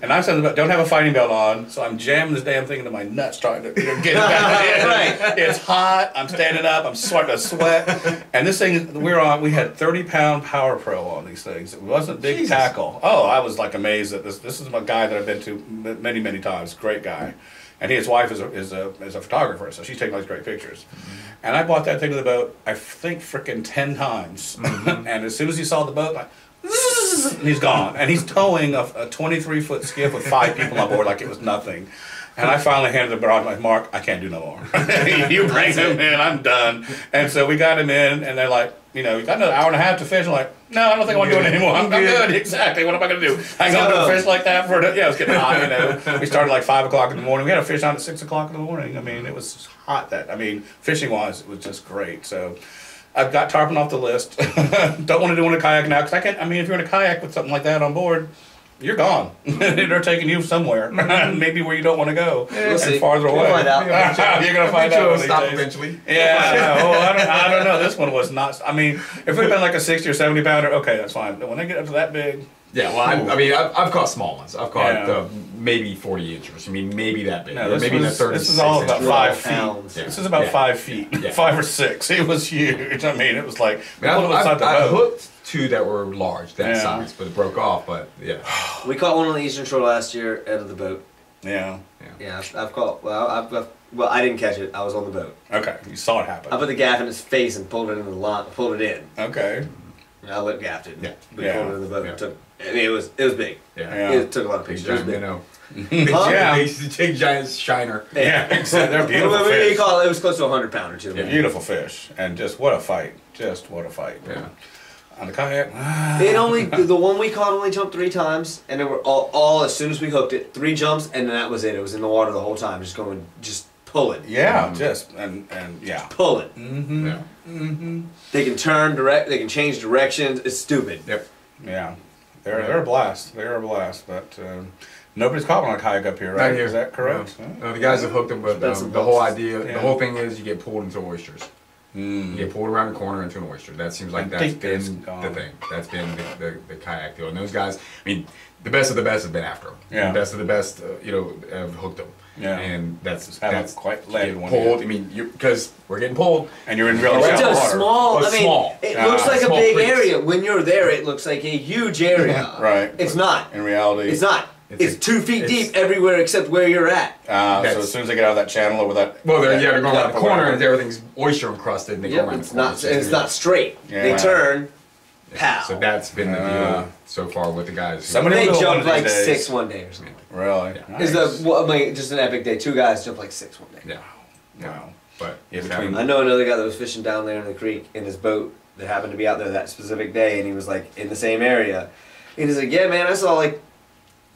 And I'm saying, don't have a fighting belt on, so I'm jamming this damn thing into my nuts trying to get it back in. Right. It's hot. I'm standing up. I'm starting to sweat. And this thing, we had 30-pound Power Pro on these things. It wasn't big tackle. Oh, I was like amazed at this. This is a guy that I've been to many, many times. Great guy. And his wife is a photographer, so she's taking all these great pictures. And I bought that thing to the boat, I think, frickin' 10 times. And as soon as he saw the boat, and he's gone. And he's towing a 23-foot skiff with 5 people on board like it was nothing. And I finally handed the rod, like, Mark, I can't do no more. You bring him in, I'm done. And so we got him in, and they're like, you got another hour and a half to fish. I'm like, no, I don't think I want to do it anymore. I'm good. Exactly. What am I going to do? I'm going to fish like that it was getting hot. We started like 5 o'clock in the morning. We had a fish on at 6 o'clock in the morning. I mean, it was hot. Fishing wise, it was just great. So I've got tarpon off the list. Don't want to do it in a kayak now because I can't. I mean, if you're in a kayak with something like that on board, you're gone. They're taking you somewhere, maybe where you don't want to go, and farther away. We'll find out. You're gonna find out. Stop eventually. Yeah. I don't know. This one was not. I mean, if it had been like a 60 or 70 pounder, okay, that's fine. But when they get up to that big. Yeah, well, I've caught small ones. I've caught maybe 40 inches. I mean, maybe that big. No, maybe in the 30. This is all about 5 feet. Yeah. This is about 5 feet, 5 or 6. It was huge. I mean, it was like I hooked 2 that were large, that size, but it broke off. But yeah, we caught one on the Eastern Shore last year out of the boat. Yeah. I've caught. Well, I didn't catch it. I was on the boat. Okay, you saw it happen. I put the gaff in his face and pulled it in the line. Pulled it in. Okay. I lip gaffed it. Yeah. We pulled it in the boat. It was big. Yeah. It took a lot of pictures. Big giant, big giant shiner. Yeah, they're beautiful fish. It was close to 100-pounder too. Yeah, beautiful fish, and just what a fight! Just what a fight! Yeah. On the kayak, the one we caught only jumped 3 times, and they were all as soon as we hooked it, 3 jumps, and then that was it. It was in the water the whole time, just pulling. Yeah, yeah, pulling. Mm-hmm. Yeah. Mm-hmm. They can turn direct. They can change directions. It's stupid. Yep. Yeah, they're a blast. They're a blast, but. Nobody's caught one on a kayak up here, right? Not here. Is that correct? No, the guys have hooked them, but the whole idea, the whole thing is you get pulled into oysters. Mm. You get pulled around the corner into an oyster. That seems like that's been the thing. That's been the kayak deal. And those guys, I mean, the best of the best have been after them. Yeah. The best of the best, have hooked them. Yeah. And that's quite landed one. Pulled. I mean, because we're getting pulled. And you're in really It's shallow a water. small. Well, I mean, small. it looks like a Small big creeks. area. When you're there, it looks like a huge area. Right. It's not. In reality. It's not. It's 2 feet deep everywhere except where you're at. So as soon as they get out of that channel over that. Well, they're going around the corner whatever. and everything's oyster encrusted and they go around the corner. It's not straight. Yeah. They turn. Pow. So that's been the deal so far with the guys. Somebody They will do it one jumped of like these days. 6 one day or something. Really? Yeah. Nice. Just an epic day. 2 guys jumped like 6 one day. Yeah. Wow. But Yeah, it's between- happened. I know another guy that was fishing down there in the creek in his boat that happened to be out there that specific day, and he was like in the same area. And he's like, "Yeah, man, I saw like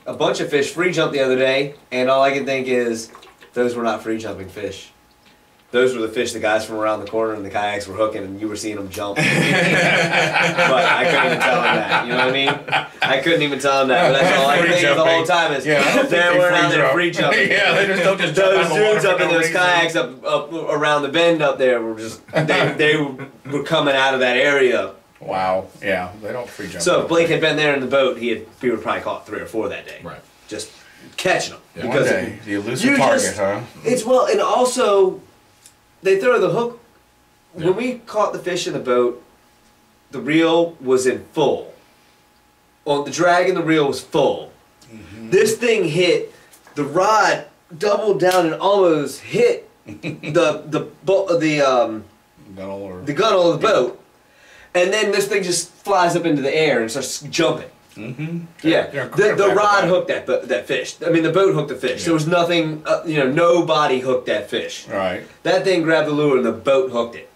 a bunch of fish free jump the other day, and all I can think is, those were not free jumping fish. Those were the fish the guys from around the corner in the kayaks were hooking, and you were seeing them jump. But I couldn't even tell them that. You know what I mean? I couldn't even tell them that. But that's all I could think of the whole time is they weren't out there free jumping. Yeah, they just don't just those jump dudes up in those reason. kayaks up around the bend up there were just they were coming out of that area. Wow. Yeah, they don't free jump. So if Blake had been there in the boat, we would probably caught 3 or 4 that day. Right. Just catching them. Yeah, Because one day, the elusive target, huh? It's well, and also they throw the hook. When we caught the fish in the boat, the reel was in full. On the drag and the reel was full. This thing hit the rod, doubled down and almost hit the gunnel of the boat, and then this thing just flies up into the air and starts jumping. Yeah, the rod hooked that fish. I mean, the boat hooked the fish. There was nothing, nobody hooked that fish. Right. That thing grabbed the lure and the boat hooked it.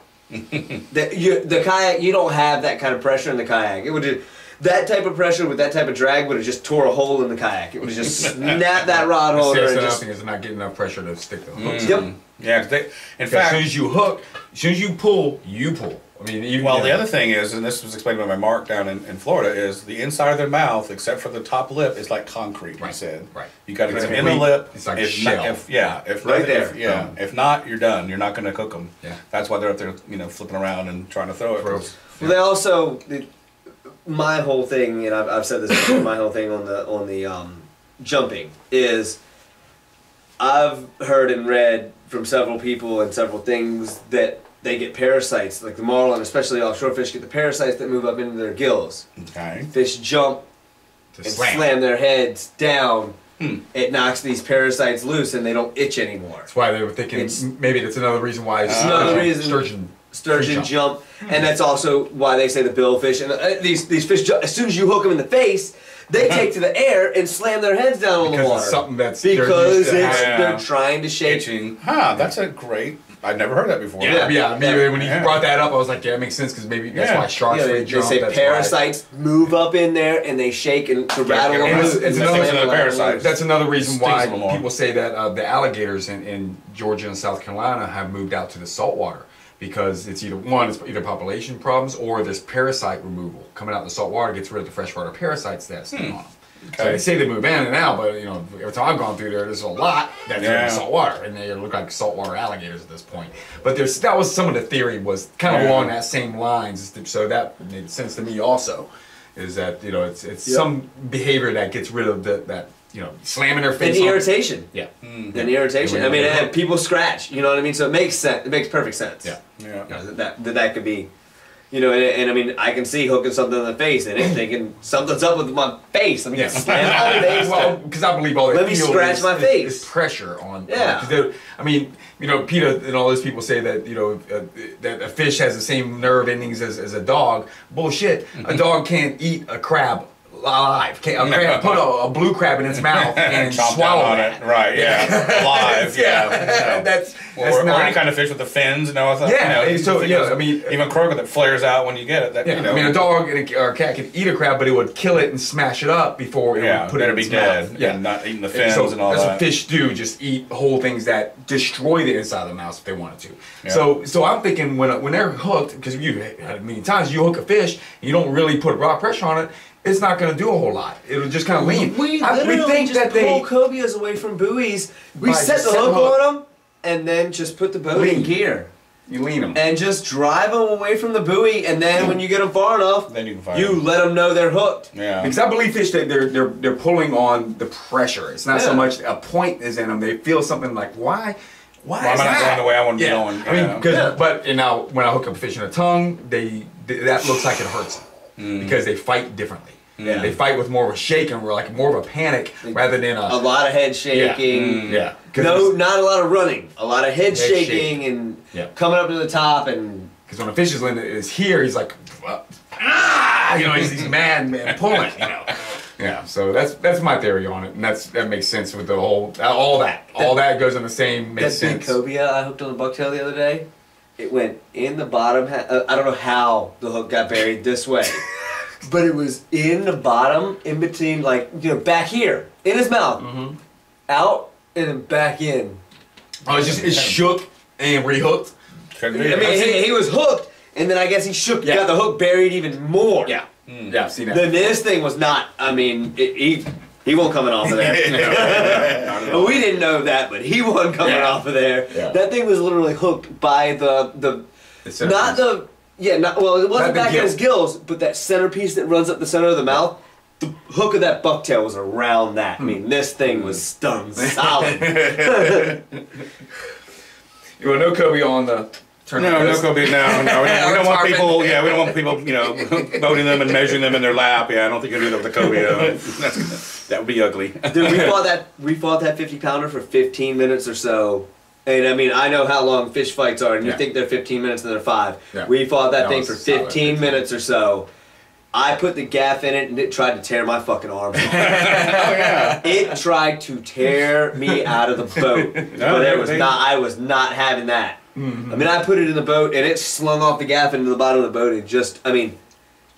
The kayak, you don't have that kind of pressure in the kayak. It would just, that type of pressure with that type of drag would have just tore a hole in the kayak. It would have just snapped that rod holder. The And other just, thing is not getting enough pressure to stick the hooks. Yep. Yeah, in fact, as soon as you hook, as soon as you pull, you pull. I mean, even, well, the other thing is, and this was explained by Mark down in Florida, is the inside of their mouth, except for the top lip, is like concrete. He said. Right. You got to get It's them in the lip. It's like if shell. Right there. If not, you're done. You're not going to cook them. Yeah. That's why they're up there, flipping around and trying to throw it. well, they also, my whole thing, and I've said this before, my whole thing on the jumping is, I've heard and read from several people and several things that they get parasites, like the marlin, especially offshore fish, get the parasites that move up into their gills. Okay. Fish jump and slam their heads down. It knocks these parasites loose and they don't itch anymore. That's why they were thinking maybe that's another reason why sturgeon jump. And that's also why they say the billfish. And these fish jump, as soon as you hook them in the face, they take to the air and slam their heads down on the water. It's something that's they're trying to shake. Itching. That's a great. I've never heard that before. When you brought that up, I was like, yeah, it makes sense because maybe that's why sharks they say parasites move up in there and they shake and to rattle them. It's another parasite. That's another reason why more. people say that the alligators in Georgia and South Carolina have moved out to the saltwater because it's either population problems or there's parasite removal coming out of the saltwater gets rid of the freshwater parasites that's on them. Okay. So they say they move in and out, but every time I've gone through there's a lot that's in the saltwater, and they look like saltwater alligators at this point. But that was some of the theory was kind of along that same lines. So that made sense to me also, is that it's some behavior that gets rid of that slamming their face. And irritation. Yeah. And irritation. I mean, and people scratch. You know what I mean? So it makes sense. It makes perfect sense. Yeah. That could be. And I mean, I can see hooking something in the face and it thinking something's up with my face. Let me slam all the face. Well, because I believe all they let me scratch my face. Is pressure on. Yeah. I mean, PETA and all those people say that that a fish has the same nerve endings as a dog. Bullshit. A dog can't eat a crab alive. A crab put a blue crab in its mouth and swallow it. Right. Yeah. Alive. Yeah. That's or not any kind of fish with the fins and all that. I mean, even croaker that flares out when you get it. I mean, a dog or a cat can eat a crab, but it would kill it and smash it up before it would put it in its mouth. Yeah, not eating the fins and all that's that. That's what fish do. Just eat whole things that destroy the inside of the mouth if they wanted to. Yeah. So I'm thinking when they're hooked, because you've had it many times, you hook a fish, you don't really put raw pressure on it. It's not going to do a whole lot. It'll just kind of lean. We think just pull cobias away from buoys. We set the hook on them and then just put the boat in gear. You lean them. And just drive them away from the buoy, and then when you get them far enough, then you can fire them. Let them know they're hooked. Yeah. Because I believe fish that they're pulling on the pressure. It's not so much a point is in them. They feel something like why am I not going the way I want to be going? I mean, but now when I hook up a fish in a tongue, that looks like it hurts them. Because they fight differently. Yeah. They fight with more of a shake and like more of a panic rather than a lot of head shaking. Yeah. No, not a lot of running. A lot of head shaking and coming up to the top and. Because when a fish is here, he's like, he's mad man pulling. Yeah. So that's my theory on it, and that makes sense with the whole all that goes in the same makes sense. That big cobia I hooked on the bucktail the other day. It went in the bottom. I don't know how the hook got buried this way, but it was in the bottom, in between, back here. in his mouth, out and then back in. Oh, it shook and rehooked. I mean, he was hooked, and then I guess he shook, got the hook buried even more. Yeah. Yeah, I've seen that. Then this thing was not, I mean, he wasn't coming off of there. But we didn't know that, but he wasn't coming off of there. Yeah. That thing was literally hooked by well, it wasn't back in his gills, but that centerpiece that runs up the center of the mouth, the hook of that bucktail was around that. I mean, this thing was stung solid. You want no Kobe on the tournament? No Kobe. No. We don't want people. Yeah, we don't want people. Voting them and measuring them in their lap. Yeah, I don't think you can do that with the Kobe. That would be ugly. Dude, we fought that 50-pounder for 15 minutes or so. And I mean, I know how long fish fights are, and you think they're 15 minutes and they're 5. Yeah. We fought that thing for 15 minutes or so. I put the gaff in it, and it tried to tear my fucking arms off. It tried to tear me out of the boat, but I was not having that. I mean, I put it in the boat, and it slung off the gaff into the bottom of the boat, and just, I mean,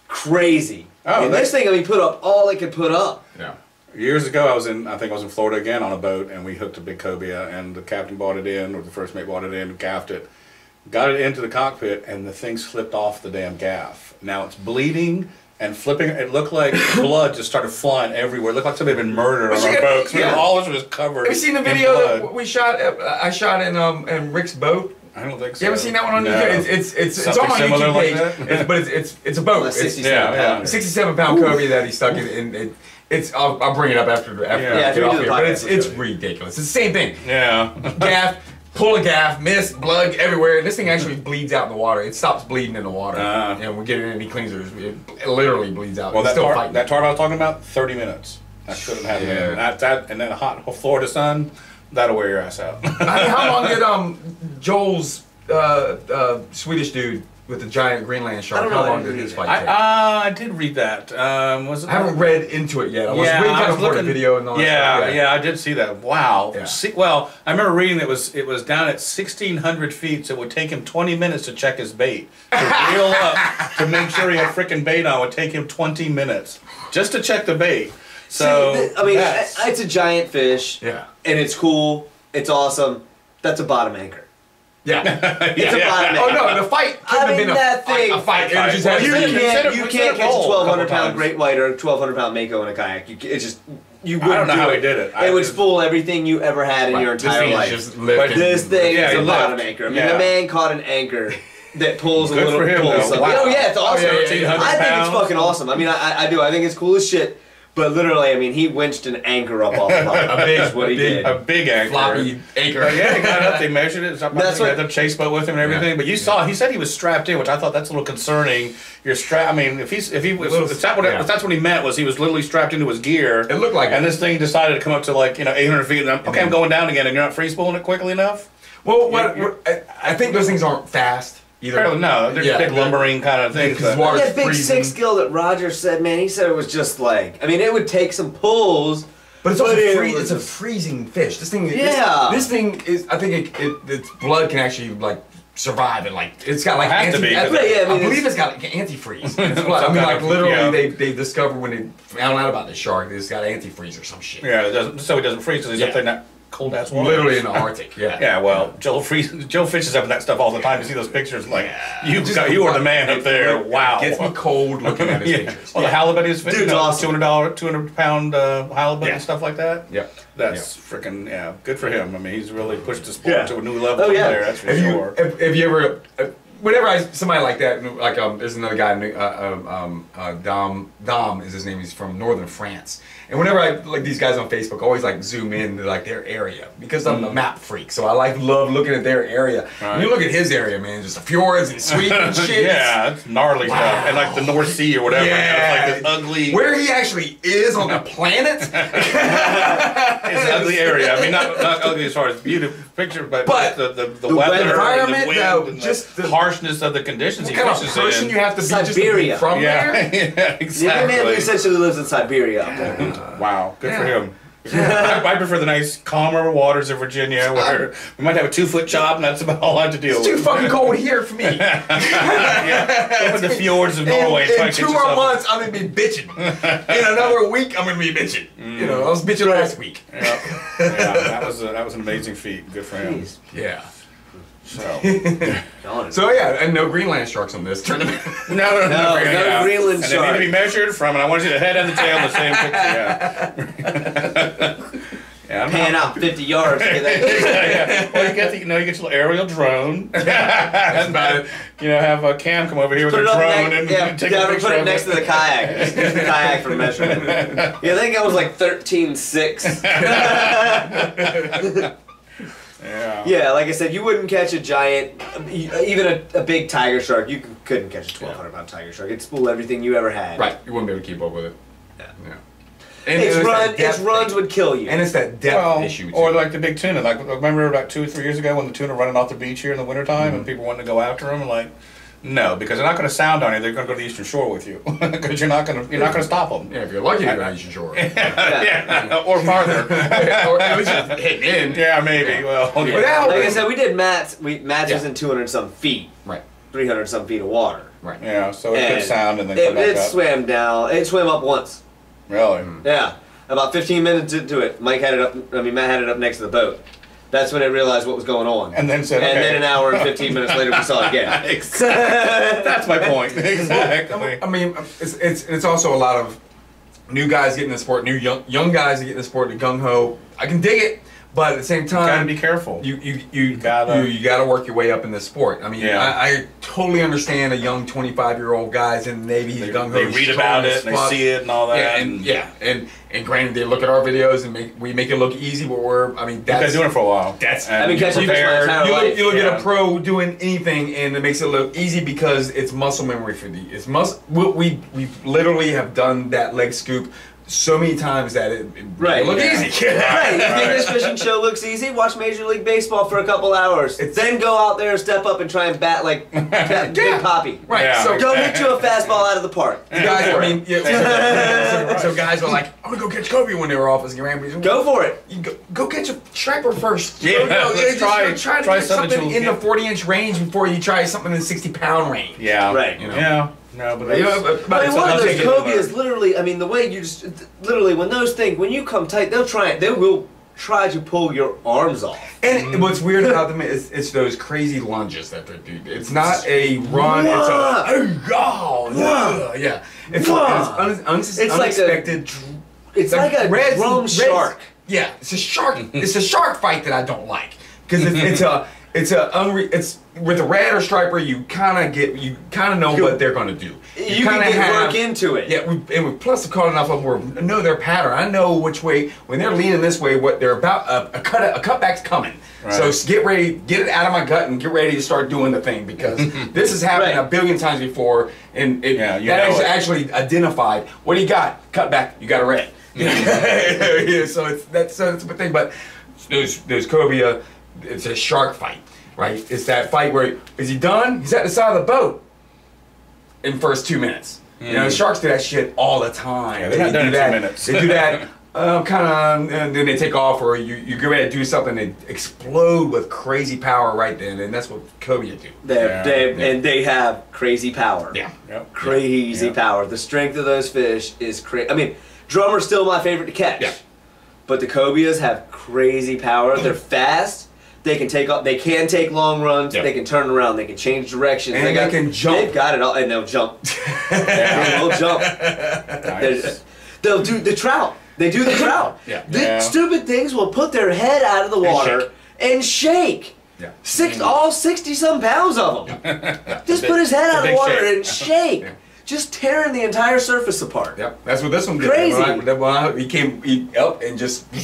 crazy. And this thing, I mean, put up all it could put up. Yeah. Years ago, I think I was in Florida again on a boat, and we hooked a big cobia, and the captain brought it in, or the first mate brought it in, and gaffed it. Got it into the cockpit, and the thing slipped off the damn gaff. Now it's bleeding and flipping. It looked like blood just started flying everywhere. It looked like somebody had been murdered on our boat. All of it was covered. Have you seen the video that we shot? I shot in Rick's boat. I don't think so. You haven't seen that one on YouTube? It's on my YouTube page, but it's a boat. It's 67-pound Kobe that he stuck in. I'll bring it up after we get off here. But it's ridiculous. It's the same thing. Yeah. Gaff. Pull a gaff, miss, blood everywhere, and this thing actually bleeds out in the water. It stops bleeding in the water. We get it in, he cleans it literally bleeds out. Well, that tarp I was talking about, 30 minutes. That couldn't happen. Yeah. And then a hot Florida sun, that'll wear your ass out. How long did Joel's Swedish dude with the giant Greenland shark, how long did his fight take? I did read that. I haven't read into it yet. I was looking at the video and all that stuff. Yeah, I did see that. Wow. Yeah. Well, I remember reading it was down at 1,600 feet, so it would take him 20 minutes to check his bait. To reel up, to make sure he had frickin' bait on, would take him 20 minutes. Just to check the bait. So, I mean, it's a giant fish. Yeah. And it's cool. It's awesome. That's a bottom anchor. Yeah. It's a bottom anchor. Oh, no, the fight couldn't have been a fight. You can't catch a 1,200-pound great white or a 1,200-pound mako in a kayak. You wouldn't. I don't know how he did it. It would spool everything you ever had in your entire life. This thing is a bottom anchor. I mean, the man caught an anchor that pulls a little. Oh yeah, it's awesome. I think it's fucking awesome. I mean, I do. I think it's cool as shit. But literally, I mean, he winched an anchor up off the bottom. A big anchor. Floppy anchor. Yeah, he got up, they measured it. That's what, had the chase boat with him and everything. Yeah. But you saw, he said he was strapped in, which I thought that's a little concerning. You're strapped, I mean, if that's what he meant, was he was literally strapped into his gear. It looked like and this thing decided to come up to 800 feet, and I'm going down again, and you're not free spooling it quickly enough? Well, I think those things aren't fast. Either. No, they're big lumbering kind of things. That big freezing. 6 gill that Roger said, man, he said it was just like, I mean, it would take some pulls. But it's also it's a freezing fish. This thing, this thing is, I think its blood can actually survive and it's got I believe it's got antifreeze. I mean, literally, they discovered when they found out about this shark, it's got antifreeze or some shit. Yeah, it doesn't freeze because he's up there in that cold ass water. Literally in the Arctic. Yeah. Yeah. Well, Joe fishes up in that stuff all the time. You see those pictures, you are the man up there. Wow. It gets me cold looking at his pictures. Well, the halibut is fishing. Awesome. $200-pound halibut and stuff like that. Yeah. That's freaking good for him. I mean, he's really pushed the sport to a new level up there. That's for sure. Have you ever? Whenever somebody like that, there's another guy, Dom is his name. He's from northern France. And whenever I these guys on Facebook, I always zoom in to their area because I'm a map freak. So I love looking at their area. Right. And you look at his area, man, just the fjords and sweet and shit. It's gnarly stuff, and the North Sea or whatever. Yeah. It's this ugly. Where he actually is on the planet. It's an ugly area. I mean, not ugly as far as beautiful picture, but the weather, environment, and the wind, and the harshness of the conditions. What kind of person you have to be Siberia. Just to be from there? Yeah, exactly. The man essentially lives in Siberia. Wow, good for him. I prefer the nice, calmer waters of Virginia where we might have a 2-foot chop and that's about all I have to deal It's with. too fucking cold here for me. Over the fjords of Norway. In 2 more months, I'm gonna be bitching. In another week, I'm gonna be bitching. You know, I was bitching last week. Yeah, that was an amazing feat. Good for him. Jeez. Yeah. So, So yeah, and no Greenland sharks on this tournament. no Greenland and they need shark. to be measured from, and I want to see the head and the tail in the same picture. Yeah. Pan out 50 yards to get that. Well, you get your little aerial drone. And then, have a Cam come over here with a drone and take a picture put it of next to the kayak. Just use the kayak for measurement. Yeah, I think that was like 13.6. Yeah, like I said, you wouldn't catch a giant, even a big tiger shark. You couldn't catch a 1,200-pound tiger shark. It'd spool everything you ever had. Right, you wouldn't be able to keep up with it. Yeah. And Its runs would kill you. And it's that depth issue too. Or like the big tuna. Like remember about 2 or 3 years ago when the tuna running off the beach here in the wintertime and people wanting to go after them, like no, because they're not going to sound on you. They're going to go to the Eastern Shore with you because you're not going to stop them. Yeah, if you're lucky, you're on Eastern Shore. Or farther. Or at least hitting in. Yeah, maybe. Well, like I said, we did mats. Mats was in 200-some feet. Right. 300-some feet of water. Right. Yeah, so it could sound and then come back it up. swam down. It swam up once. Really? Yeah. About 15 minutes into it, Matt had it up next to the boat. That's when it realized what was going on. And then said, and okay. then an hour and 15 minutes later, we saw it again. That's my point. Exactly. I mean, it's also a lot of new guys getting in the sport, new young guys getting in the sport, the gung ho. I can dig it, but at the same time, You gotta be careful. You gotta work your way up in this sport. I mean, I totally understand a young 25-year-old guy's in the Navy. He's gung ho. They read about it, and they see it, and all that. And granted, they look at our videos and we make it look easy, but you've been doing it for a while. I've been catching fish my entire life. You look at a pro doing anything, and it makes it look easy because it's muscle memory for the. We literally have done that leg scoop so many times that it look easy. Right. You think this fishing show looks easy? Watch Major League Baseball for a couple hours. Then go out there, step up, and try and bat like Big Poppy. Right. Yeah. So Don't hit you a fastball out of the park. guys, I mean, so guys are like, I'm gonna go catch Kobe when they were off as Grand. Go for it. You go catch a striper first. Yeah, try to try get something something in the 40-inch range before you try something in the 60-pound range. Yeah. Right. You know? Yeah. No, but I mean, one of those cobias, learn. literally, I mean, the way you just, literally, when those things, when you come tight, they will try to pull your arms off. And what's weird about them is it's those crazy lunges that they do. It's not a run. It's yeah. It's unexpected. It's like a drum shark. Yeah, it's a shark. It's a shark fight that I don't like because it's with a red or striper. You kind of know what they're gonna do. You can get work into it. Yeah, plus I've caught enough of them where I know their pattern. I know which way when they're leaning this way, what they're about. A cutback's coming. Right. So get ready, get it out of my gut, and get ready to start doing the thing because this has happened a billion times before, and that is actually identified. What do you got? Cutback. You got a red. So that's a thing. But those cobia, it's a shark fight, right? It's that fight where is he done? He's at the side of the boat in the first 2 minutes. You know, sharks do that shit all the time. Yeah, they're not done in 2 minutes. They do that kind of, and then they take off, or you get ready to do something, they explode with crazy power right then, and that's what cobia do. And they have crazy power. Yeah. Yep. Crazy power. The strength of those fish is crazy. I mean, drummer's still my favorite to catch. Yeah. But the cobias have crazy power. They're fast. They can take off. They can take long runs. Yep. They can turn around. They can change directions. And they can jump. They've got it all, and they'll jump. They'll jump. Nice. They'll do the trout. They do the trout. The stupid things will put their head out of the water and shake. Yeah. All 60-some pounds of them. Just put his head out of the water and shake. Just tearing the entire surface apart. Yep, that's what this one did. Crazy. He came up and just, I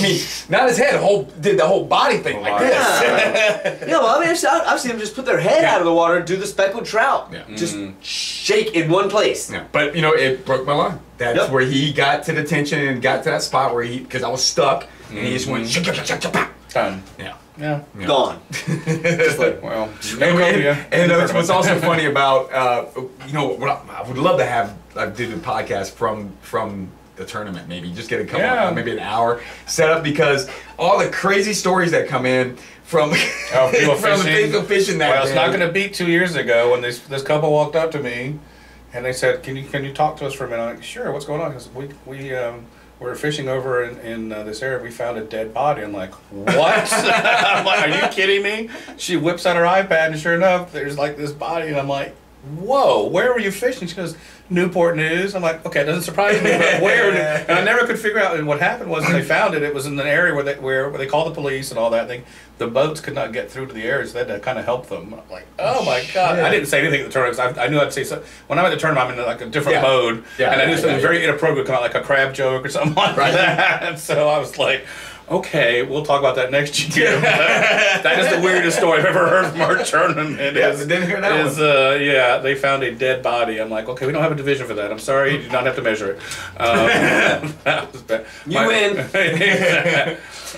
mean, not his head, did the whole body thing like this. Yeah, well, I mean, I've seen them just put their head out of the water and do the speckled trout. Yeah. Just shake in one place. Yeah. But, you know, it broke my line. That's where he got to the tension and got to that spot where because I was stuck, and he just went, Done. Yeah. Yeah. Gone. Just like, well, and what's also funny about, you know, what I would love to have, I did a podcast from the tournament. Maybe just get a couple, maybe an hour set up, because all the crazy stories that come in from people from fishing. the fishing that Well, day. it's not going to beat 2 years ago when this couple walked up to me, and they said, "Can you talk to us for a minute?" I'm like, "Sure. What's going on?" Because we're fishing over in this area. We found a dead body. I'm like, "What?" I'm like, "Are you kidding me?" She whips out her iPad, and sure enough, there's like this body, and I'm like, "Whoa, where were you fishing?" She goes, "Newport News." I'm like, "Okay, it doesn't surprise me, but where?" And I never could figure out. And what happened was, when they found it, it was in an area where they called the police and all that. The boats could not get through to the area, so they had to kind of help them. I'm like, "Oh my god!" I didn't say anything at the tournament, 'cause I knew I'd say something. When I'm at the tournament, I'm in like a different mode, and I knew something very inappropriate, kind of like a crab joke or something like that. And so I was like, "Okay, we'll talk about that next year." That is the weirdest story I've ever heard from our tournament. Didn't hear that one. They found a dead body. I'm like, "Okay, we don't have a division for that. I'm sorry, you do not have to measure it." That was bad. You win.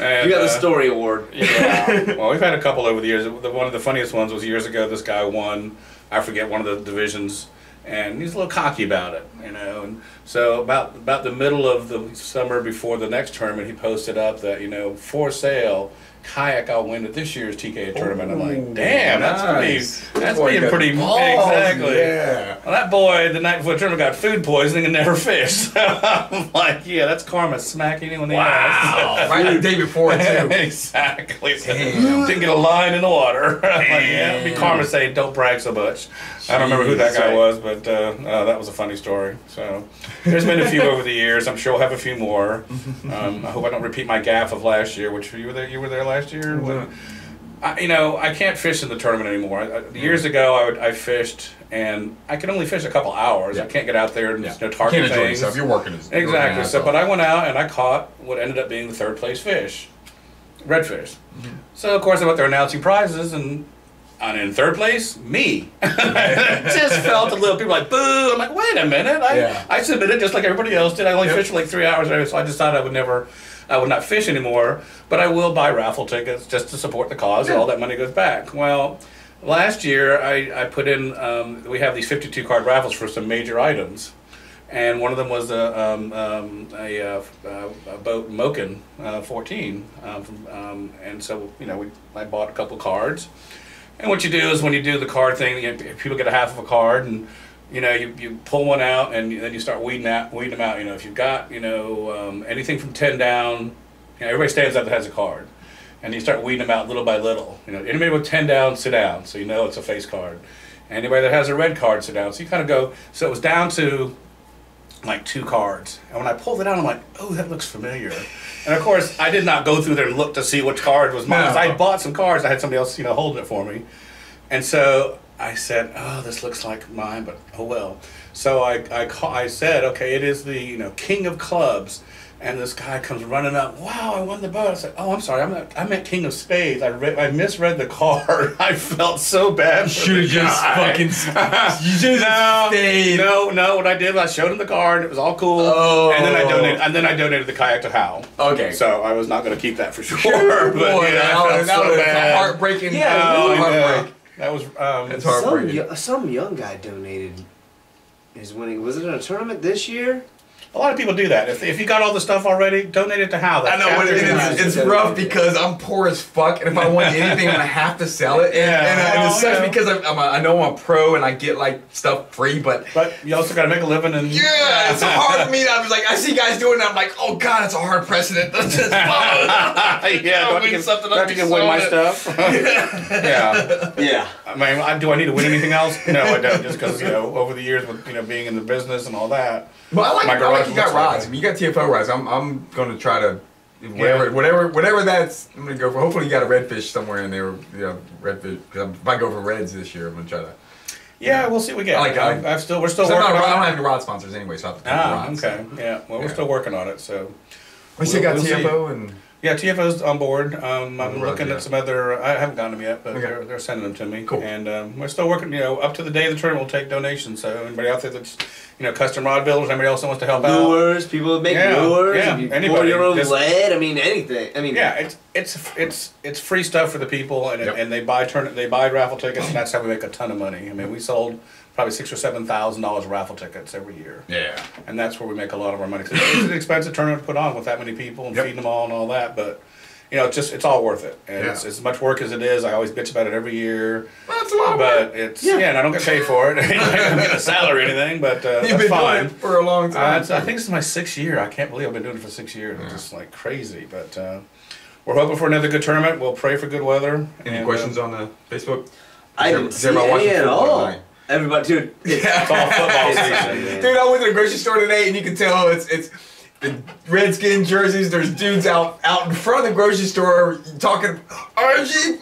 And, you got the story award. Yeah. Well, we've had a couple over the years. One of the funniest ones was years ago. This guy won, I forget, one of the divisions, and he's a little cocky about it, you know. And so about the middle of the summer before the next tournament, he posted up that, for sale, kayak I'll win at this year's TK tournament. I'm like, damn, nice. that's being pretty exactly. Yeah. Well, that boy the night before the tournament got food poisoning and never fished. So I'm like, yeah, that's karma smacking you in the ass. Right the day before too. Exactly. So, didn't get a line in the water. I'm like, yeah, it'd be karma saying don't brag so much. I don't remember who that guy was, but that was a funny story. So there's been a few over the years. I'm sure we'll have a few more. I hope I don't repeat my gaffe of last year, which you were there last year? When, I can't fish in the tournament anymore. Years ago, I fished, and I could only fish a couple hours. I can't get out there and target can't enjoy things. yourself. You're working. Exactly. So, but I went out and I caught what ended up being the third place fish, redfish. So of course I went there announcing prizes, and in third place, me. Just felt a little, people like, boo. I'm like, wait a minute. I submitted just like everybody else did. I only fished for like 3 hours, so I decided I would not fish anymore, but I will buy raffle tickets just to support the cause, and all that money goes back. Well, last year I put in, we have these 52 card raffles for some major items, and one of them was a boat Moken 14, and so I bought a couple cards. And what you do is, when you do the card thing, people get a half of a card, and you pull one out, and then you start weeding them out. If you've got anything from 10 down, everybody stands up that has a card, and you start weeding them out little by little. Anybody with 10 down, sit down, so it's a face card. Anybody that has a red card, sit down. So you kind of go. So it was down to like 2 cards, and when I pulled it out, I'm like, oh, that looks familiar. And of course, I did not go through there and look to see which card was mine. I bought some cards. I had somebody else, holding it for me. And so I said, oh, this looks like mine, but oh well. So I said, okay, it is the, King of Clubs. And this guy comes running up, wow, I won the boat. I said, oh, I'm sorry, I meant King of Spades. I misread the card. I felt so bad for the guy. You should have stayed. No, what I did was I showed him the card, it was all cool. Oh. And then I donated the kayak to Hal. Okay. So I was not going to keep that for sure. Boy, but that was a heartbreaking. Heartbreak. That was it's heartbreaking. Some young guy donated his winning. Was it in a tournament this year? A lot of people do that. If you got all the stuff already, donate it to Hal. I know, but it's rough because I'm poor as fuck, and if I want anything, I'm gonna have to sell it. And it sucks because I know I'm a pro and I get like stuff free, but you also gotta make a living. And it's hard for me. I was like, I see guys doing it. I'm like, oh god, it's a hard precedent. Let's just follow. Do I have to give away my stuff? Yeah. I mean, do I need to win anything else? No, I don't. Just because over the years with being in the business and all that. Well, I like you got rods. I mean, you got TFO rods. I'm going to try to whatever that's. I'm going to go for. Hopefully, you got a redfish somewhere in there. Redfish. Because if I go for reds this year, I'm going to try to. Yeah, we'll see what we get. We're still working on it. I don't have any rod sponsors anyway, so I have to rods. Okay. Yeah. Well, we're still working on it. So. We still got TFO and. Yeah, TFO's on board. I'm looking at some other. I haven't gotten them yet, but they're sending them to me. Cool. And we're still working. Up to the day of the tournament, we'll take donations. So anybody out there that's custom rod builders, anybody else that wants to help out. Lures, people that make lures. Yeah, if you anybody. pour your own lead. I mean, anything. I mean, it's free stuff for the people, and they buy raffle tickets, and that's how we make a ton of money. I mean, we sold probably $6,000 or $7,000 raffle tickets every year. Yeah. And that's where we make a lot of our money. 'Cause it's an expensive tournament to put on with that many people and feeding them all and all that, but you know, it's all worth it. And it's as much work as it is. I always bitch about it every year. Well, that's a lot of work. But it's, and I don't get paid for it. I don't get a salary or anything, but You've that's been fine. doing it for a long time. I think this is my 6th year. I can't believe I've been doing it for 6 years. It's just like crazy. But we're hoping for another good tournament. We'll pray for good weather. Any questions on the Facebook? I didn't see any at all. Everybody, dude, it's all football season. Dude, I went to the grocery store today, and you can tell it's the Redskin jerseys. There's dudes out in front of the grocery store talking RG.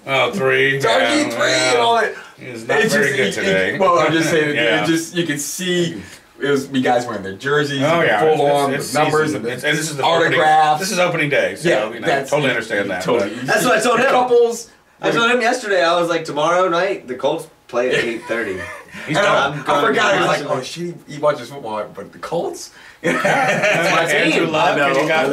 Oh, 3. RG3 and all that. He's not very good today. Well, I'm just saying, it just you can see. It was me guys wearing their jerseys, full on numbers, and this is the autographs. This is opening day, so yeah, you know, totally understand that. Totally. That's what I told him. Couples. I told him yesterday. I was like, tomorrow night the Colts play at 8:30. I forgot. He was like, oh shit, he watches football, but the Colts. That's my team. Andrew Luck, and you got,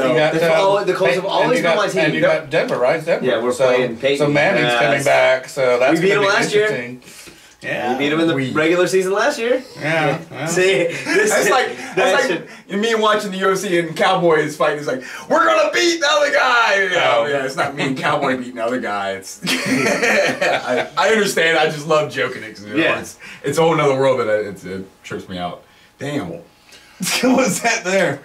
the Colts have always been my team. And you got Denver, right? Denver. Yeah, we're playing Peyton. So Manning's coming back, so that's we beat him gonna be last year. interesting. Yeah, we beat him in the regular season last year. Yeah. Well. See, it's like me watching the UFC and Cowboys fight. It's like, we're gonna beat the other guy. Yeah, it's not me and Cowboy beating the other guy. It's I understand. I just love joking it. It's a whole nother world that it trips me out. Damn, what's that there?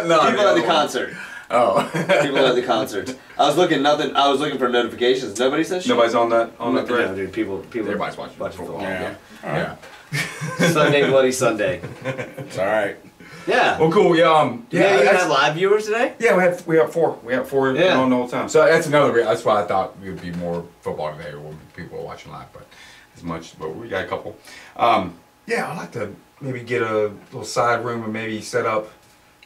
No, people at the concert. Oh, people at the concert. I was looking for notifications. Nobody said shit. Nobody's on that thread. No, dude. People. Everybody's watching football. Yeah. Sunday, Bloody Sunday. It's all right. Yeah. Well, cool. Yeah. You had live viewers today? Yeah, we have 4. We have 4 on the whole time. So that's another. That's why I thought it would be more football today, when people are watching live, but we got a couple. Yeah, I'd like to maybe get a little side room and maybe set up.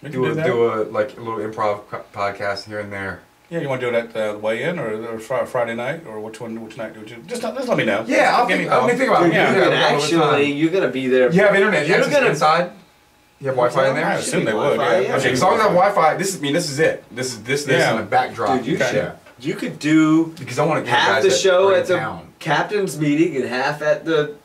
Do a little improv podcast here and there. Yeah, you want to do it at the weigh-in or Friday night, or which night would you? Just let me know. Yeah, I'll think about it. Actually, you're gonna be there. You have internet. You're gonna inside. You have Wi-Fi in there. I assume they would. Yeah. Okay, as long as I have Wi-Fi, this is it. This and the backdrop. Dude, you could do because I want to half the show at the captain's meeting and half at the.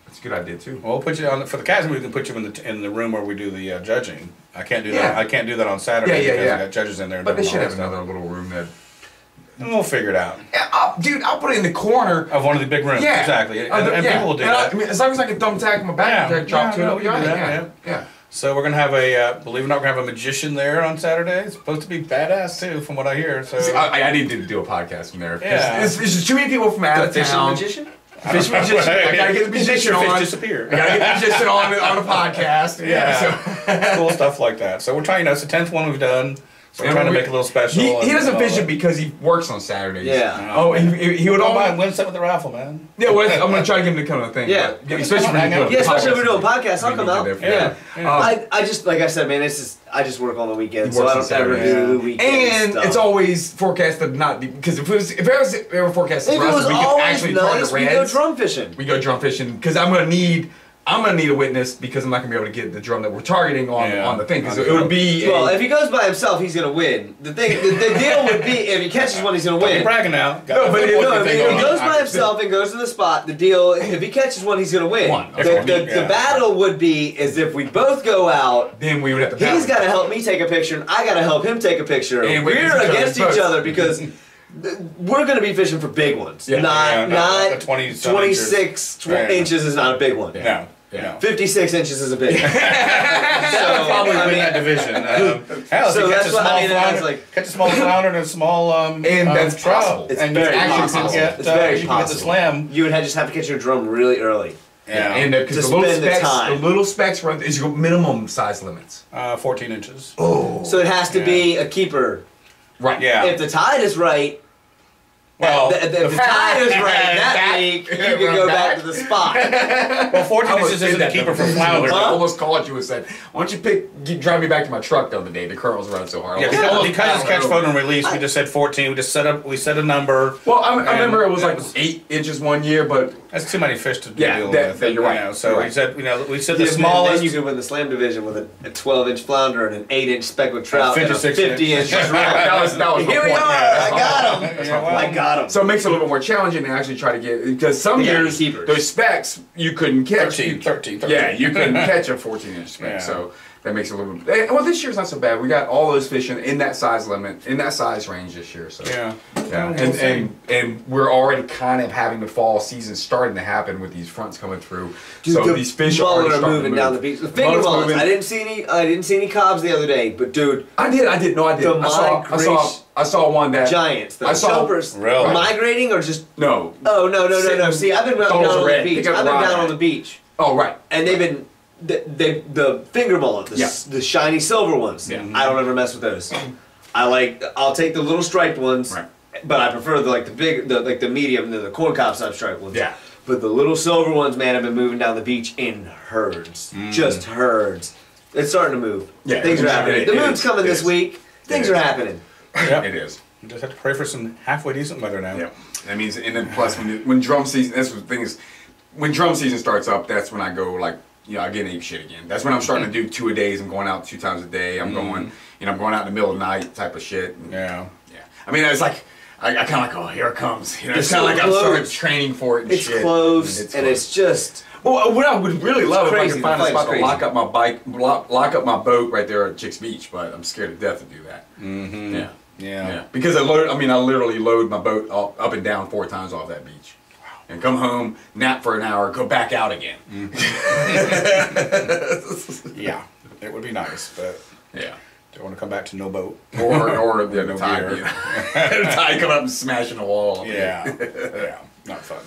That's a good idea too. Well, we'll put you for the captain. We can put you in the room where we do the judging. I can't do that. I can't do that on Saturday because I got judges in there. But they should have another little room that. And we'll figure it out. Yeah, I'll put it in the corner of one of the big rooms. Yeah, exactly. And people will do that. I mean, as long as I can thumbtack my back, drop to it. Yeah. So we're gonna have believe it or not, we're gonna have a magician there on Saturday. It's supposed to be badass too, from what I hear. So see, I need to do a podcast from there. Yeah, there's just too many people from out of town. Magician? Fish magician. I gotta get the magician on. Fish disappear. I gotta get the magician on a podcast. Yeah. Cool stuff like that. So we're trying. It's the 10th one we've done. So we're trying to make it a little special. He doesn't fish it because he works on Saturdays. Yeah. Oh, he would all win something with the raffle, man. Yeah, well, I'm gonna try to get him to come to the thing. Yeah. Especially especially if we're doing podcasts. I'll come out. Yeah. I just like I said, man. I just work on the weekends, so I don't ever do weekend stuff. And it's always forecasted not because if it was ever forecasted for us, we could actually target reds. We go drum fishing. We go drum fishing because I'm gonna need a witness because I'm not gonna be able to get the drum that we're targeting on the thing because it would be. Well, if he goes by himself, he's gonna win. The deal would be if he catches one, he's gonna win. Bragging now. If he goes by himself and goes to the spot, the deal if he catches one, he's gonna win. The battle would be is if we both go out. Then we would have to. He's gotta help me take a picture, and I gotta help him take a picture. And we're against each other because. We're going to be fishing for big ones. Not 26 inches is not a big one. No. 56 inches is a big one. So probably win that division. Hell, so if you catch a small flounder and a small and that's possible. It's very possible. It's very possible. Get the slam. You would just have to catch your drum really early. Yeah, and because the little specs run is your minimum size limits. 14 inches. Oh. So it has to be a keeper. Right. Yeah. If the tide is right. Well, if the tide is right that week, you can go back to the spot. Well, 14 inches isn't a keeper for flounder. I almost called you and said, "Why don't you drive me back to my truck the other day? The curl was running so hard." Yeah, because it's catch, float, and release. We just said 14. We set a number. Well, I remember it was like 8 inches one year, but That's too many fish to Yeah, deal that- with. that- you're right. You know, so You're we right. said, we said Yeah, the then smallest. you could win the slam division with a 12-inch flounder and an 8-inch speckled trout and a 56-inch. 50-inch shrimp. that was my Here we point. are. I got him. Yeah, well, I got him. So it makes it a little bit more challenging to actually try to get, because some Yeah, years keepers. those specs you couldn't catch. 13. Yeah, you couldn't catch a 14-inch spec. Yeah. So that makes it a little bit. Well, this year's not so bad. We got all those fish in that size limit, in that size range this year. So Yeah. yeah. We'll see. And we're already kind of having the fall season starting to happen with these fronts coming through. Dude, so the these fish mullet are are moving down the beach. The finger Mullet's mullets. moving. I didn't see any cobs the other day, but dude, I did. No, I did. The I saw one that giants, the I saw- jumpers, Really? migrating or just. No. Oh no! Sitting- See, I've been down Those on the red. beach. Pick up I've been rod down at on it. the beach, Oh right. and they've been the finger mullet, the shiny silver ones. Yeah. I don't ever mess with those. I'll take the little striped ones, Right. but I prefer the big, the medium, the corn cob type striped ones. Yeah. But the little silver ones, man, have been moving down the beach in herds, just herds. It's starting to move. Yeah, Things are it- happening. it The moon's is. coming It this is. week. Things It are is. happening. Yep. It is. You just have to pray for some halfway decent weather now. Yeah, that means, and then plus when drum season, that's the thing is, when drum season starts up, that's when I go like, I get ape shit again. That's when I'm starting to do 2 a days. I'm going out 2 times a day. I'm going, I'm going out in the middle of the night type of shit. And, Yeah. yeah. I mean, it's like I kind of like, oh, here it comes. It's It's kind of so like I'm started close. training for it. And It's shit. closed, and it's just. Well, what I would really love if I crazy. could find The a spot flight's to lock up my bike, lock up my boat right there at Chicks Beach, but I'm scared to death to do that. Mm-hmm. Yeah. Yeah. Yeah, because I literally load my boat up and down 4 times off that beach. Wow. And come home, nap for an hour, go back out again. Yeah. It would be nice, but Yeah. don't want to come back to no boat. Or the No tide, gear. the tide come up and smashing the wall. Yeah. Yeah. Not fun.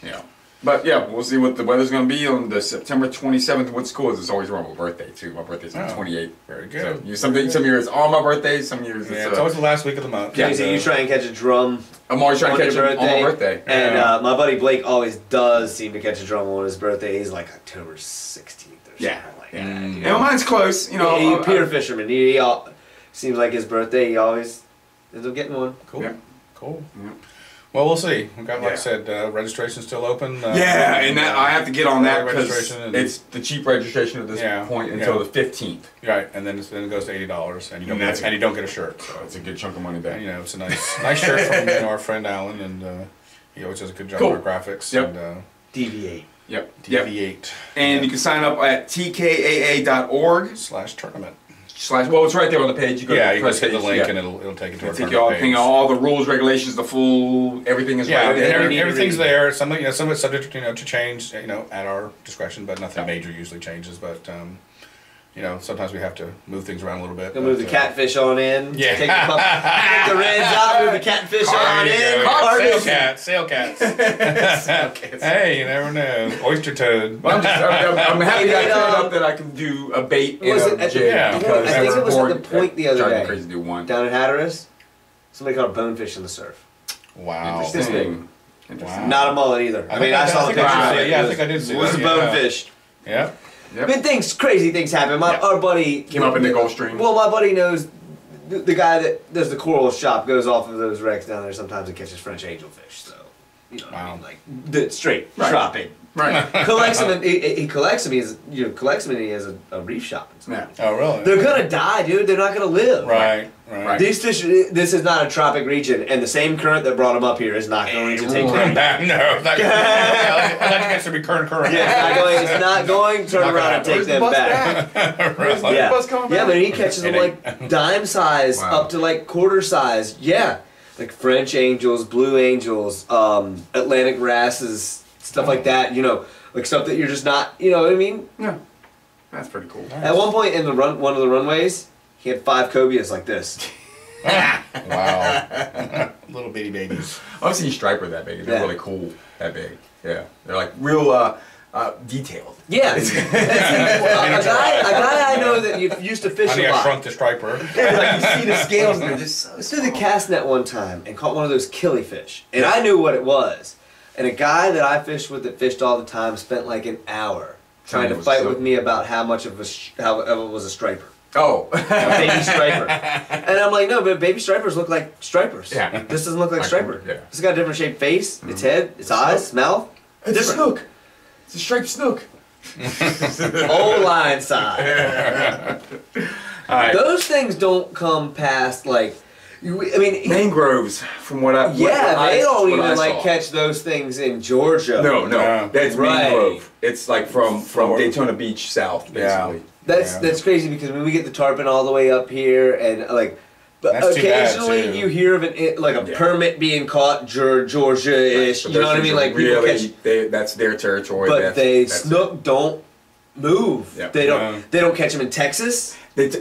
Yeah. But yeah, we'll see what the weather's going to be on the September 27th. What's cool is it's always around my birthday too. My birthday's on the 28th. Very good. So some years on my birthday, some years Yeah, it's always the last week of the month. Yeah. Crazy, you try and catch a drum I'm always trying on to catch your it on my birthday. And Yeah. my buddy Blake always does seem to catch a drum on his birthday. He's like October 16th or something Yeah. like Yeah. that. dude. And mine's close, He's a pier fisherman. He seems like his birthday, he always ends up getting one. Cool. Yeah. Cool. Yeah. Well, we'll see. We've got, like I Yeah. said, registration's still open. Yeah, and that, I have to get on that because registration and- it's the cheap registration at this Yeah, point until yeah. the 15th. Right, and then it goes to $80, and you don't And that's- get, and you don't get a shirt. So So it's a good chunk of money back. and, it's a nice shirt from our friend Alan, and he always does a good job Cool. with our graphics. Yep. And Deviate. Yep. Yep. Deviate And you can sign up at tkaa.org/. /tournament. Well, it's right there on the page. You go Yeah, to you the just hit the page, link, yeah. and it'll take you to our Take you all, tournament page. all the rules, regulations, the full everything is Yeah, right and there. everything's there. Some of it's subject to change, at our discretion, but nothing major usually changes. But sometimes we have to move things around a little bit. Gonna move the but, catfish on in. Yeah. Take the reds out, move the catfish on in. Sail cats. Hey, you never know. Oyster toad. I'm happy I Hey, cleared up that I can do a bait in Was a it at the- jig. Yeah. because I think they it was were at the bored. point the other Driving me day. crazy to do one. Down in Hatteras, somebody caught a bonefish in the surf. Wow. This big. Interesting. Wow. Not a mullet either. I mean, I saw the think picture. I of did. it. Yeah, I It think I did see It was that, a yeah. bonefish. Yeah. Yep. I mean, crazy things happen. Our buddy. Came up in the Gulf Stream. Well, my buddy knows the guy that does the coral shop goes off of those wrecks down there sometimes and catches French angelfish. So, what I mean, like the straight Right. dropping. Right. Collects them and he collects them. Collects them and he has a reef shop. Yeah. Oh, really? They're gonna die, dude. They're not gonna live. Right. These fish. This is not a tropic region, and the same current that brought them up here is not going to take them. No. I'd like to get some current. Yeah, it's not going to turn Not gonna around and happen. take them back. Where's the Yeah, bus coming yeah, back? but he catches them like dime size Wow. up to like quarter size. Yeah, like French angels, blue angels, Atlantic wrasses, stuff like that. Like stuff that you're just not. You know what I mean? Yeah. That's pretty cool. At one point in one of the runways, he had 5 cobias like this. Wow. Little bitty babies. I've seen striper that big. They're Yeah. really cool that big. Yeah. They're like real detailed. Yeah, a guy I know that used to fish Honey, a I lot. shrunk the striper. Like you see the scales and they're just so Threw the cast net one time and caught one of those killifish, and I knew what it was. And a guy that I fished with that fished all the time spent like an hour trying to fight with me about how much of how it was a striper, Oh. a baby striper. And I'm like, no, but baby stripers look like stripers. Yeah. This doesn't look like striper. Yeah. It's got a different shaped face, its head, its eyes, its mouth. It's a snook. It's a striped snook. Old line side. All right. Those things don't come past like. I mean, Mangroves, from what I they don't even saw. catch those things in Georgia. No, that's Right. mangrove. It's like from Daytona Beach south, basically. That's crazy because when we get the tarpon all the way up here and like. But That's too bad, occasionally too. you hear of a permit being caught Georgia-ish. But You know what I those mean? things Like are people really, catch, that's their territory. but snook don't move. Yeah. They don't catch them in Texas.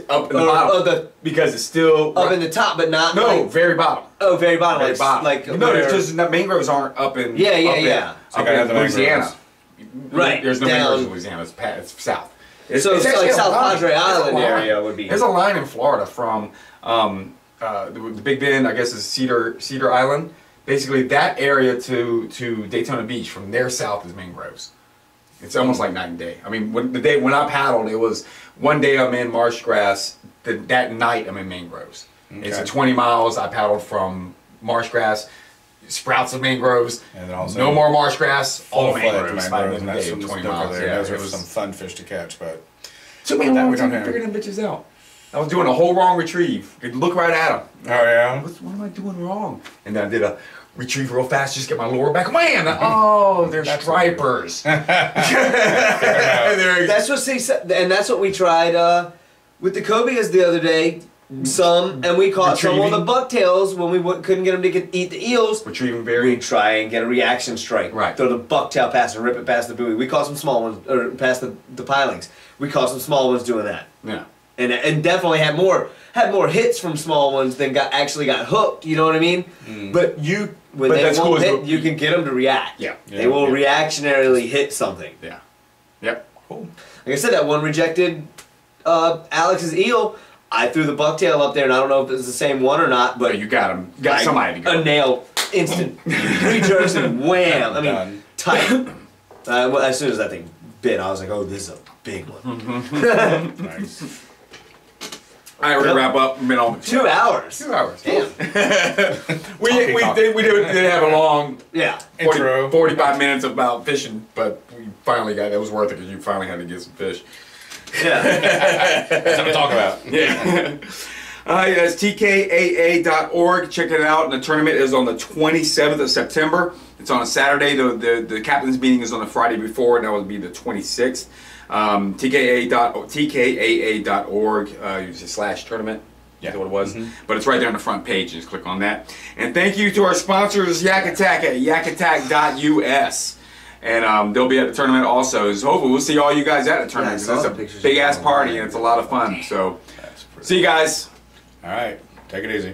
Up in the bottom because it's still Up in the top, but not very bottom. Oh, very bottom. Very bottom. Like no, it's just mangroves aren't up in So up you in gotta have the Louisiana. Right, There's no down. mangroves in Louisiana. It's south. It's So it's actually like a South line. Padre There's a Island line. area would be. There's a line in Florida from the Big Bend, I guess, is Cedar Island. Basically, that area to Daytona Beach, from there south is mangroves. It's almost like night and day. I mean, when I paddled, it was one day I'm in marsh grass. That night I'm in mangroves. Okay. It's a 20 miles. I paddled from marsh grass, sprouts of mangroves, And then also no more marsh grass, all full-fledged mangroves by the end of the that's day, some 20 stuff miles. there. Yeah, Those it are was some fun fish to catch, but took me a that long we time don't to have. figure them bitches out. I was doing a whole wrong retrieve. You could look right at them. oh yeah. What am I doing wrong? And then I did a retrieve real fast, just get my lure back. Wham! Oh, they're stripers. That's what we tried with the cobias the other day. And we caught some of the bucktails when we couldn't get them to eat the eels. Retrieving We very. try and get a reaction strike. Right. Throw the bucktail past and rip it past the buoy. We caught some small ones, or past the pilings. We caught some small ones doing that. Yeah. And definitely had more hits from small ones than actually got hooked. You know what I mean? But when they that's won't cool, hit, you can get them to react. Yeah. They will reactionarily hit something. Yeah. Yep. Cool. Like I said, that one rejected Alex's eel. I threw the bucktail up there, and I don't know if it was the same one or not, but But you got him. You got somebody to go. a nail, instant, 3 jerks and wham! I mean, Done. tight. As soon as that thing bit, I was like, "Oh, this is a big one." Nice. All right, we're gonna wrap up. We've been on 2 hours. 2 hours. Damn. We did have a long Yeah. 45 minutes about fishing, but we finally got it was worth it because you finally had to get some fish. Yeah. Something to talk about. Yeah. That's tkaa.org. Check it out. And the tournament is on the 27th of September. It's on a Saturday. The captain's meeting is on the Friday before, and that would be the 26th. tkaa.org. Use /tournament. Yeah. That's what it was. But it's right there on the front page. Just click on that. And thank you to our sponsors, Yak Attack at yakattack.us. And they'll be at the tournament also. So hopefully we'll see all you guys at the tournament. Yeah, I saw the It's a pictures big ass you party got. and it's a lot of fun. So That's pretty. see you guys. All right. Take it easy.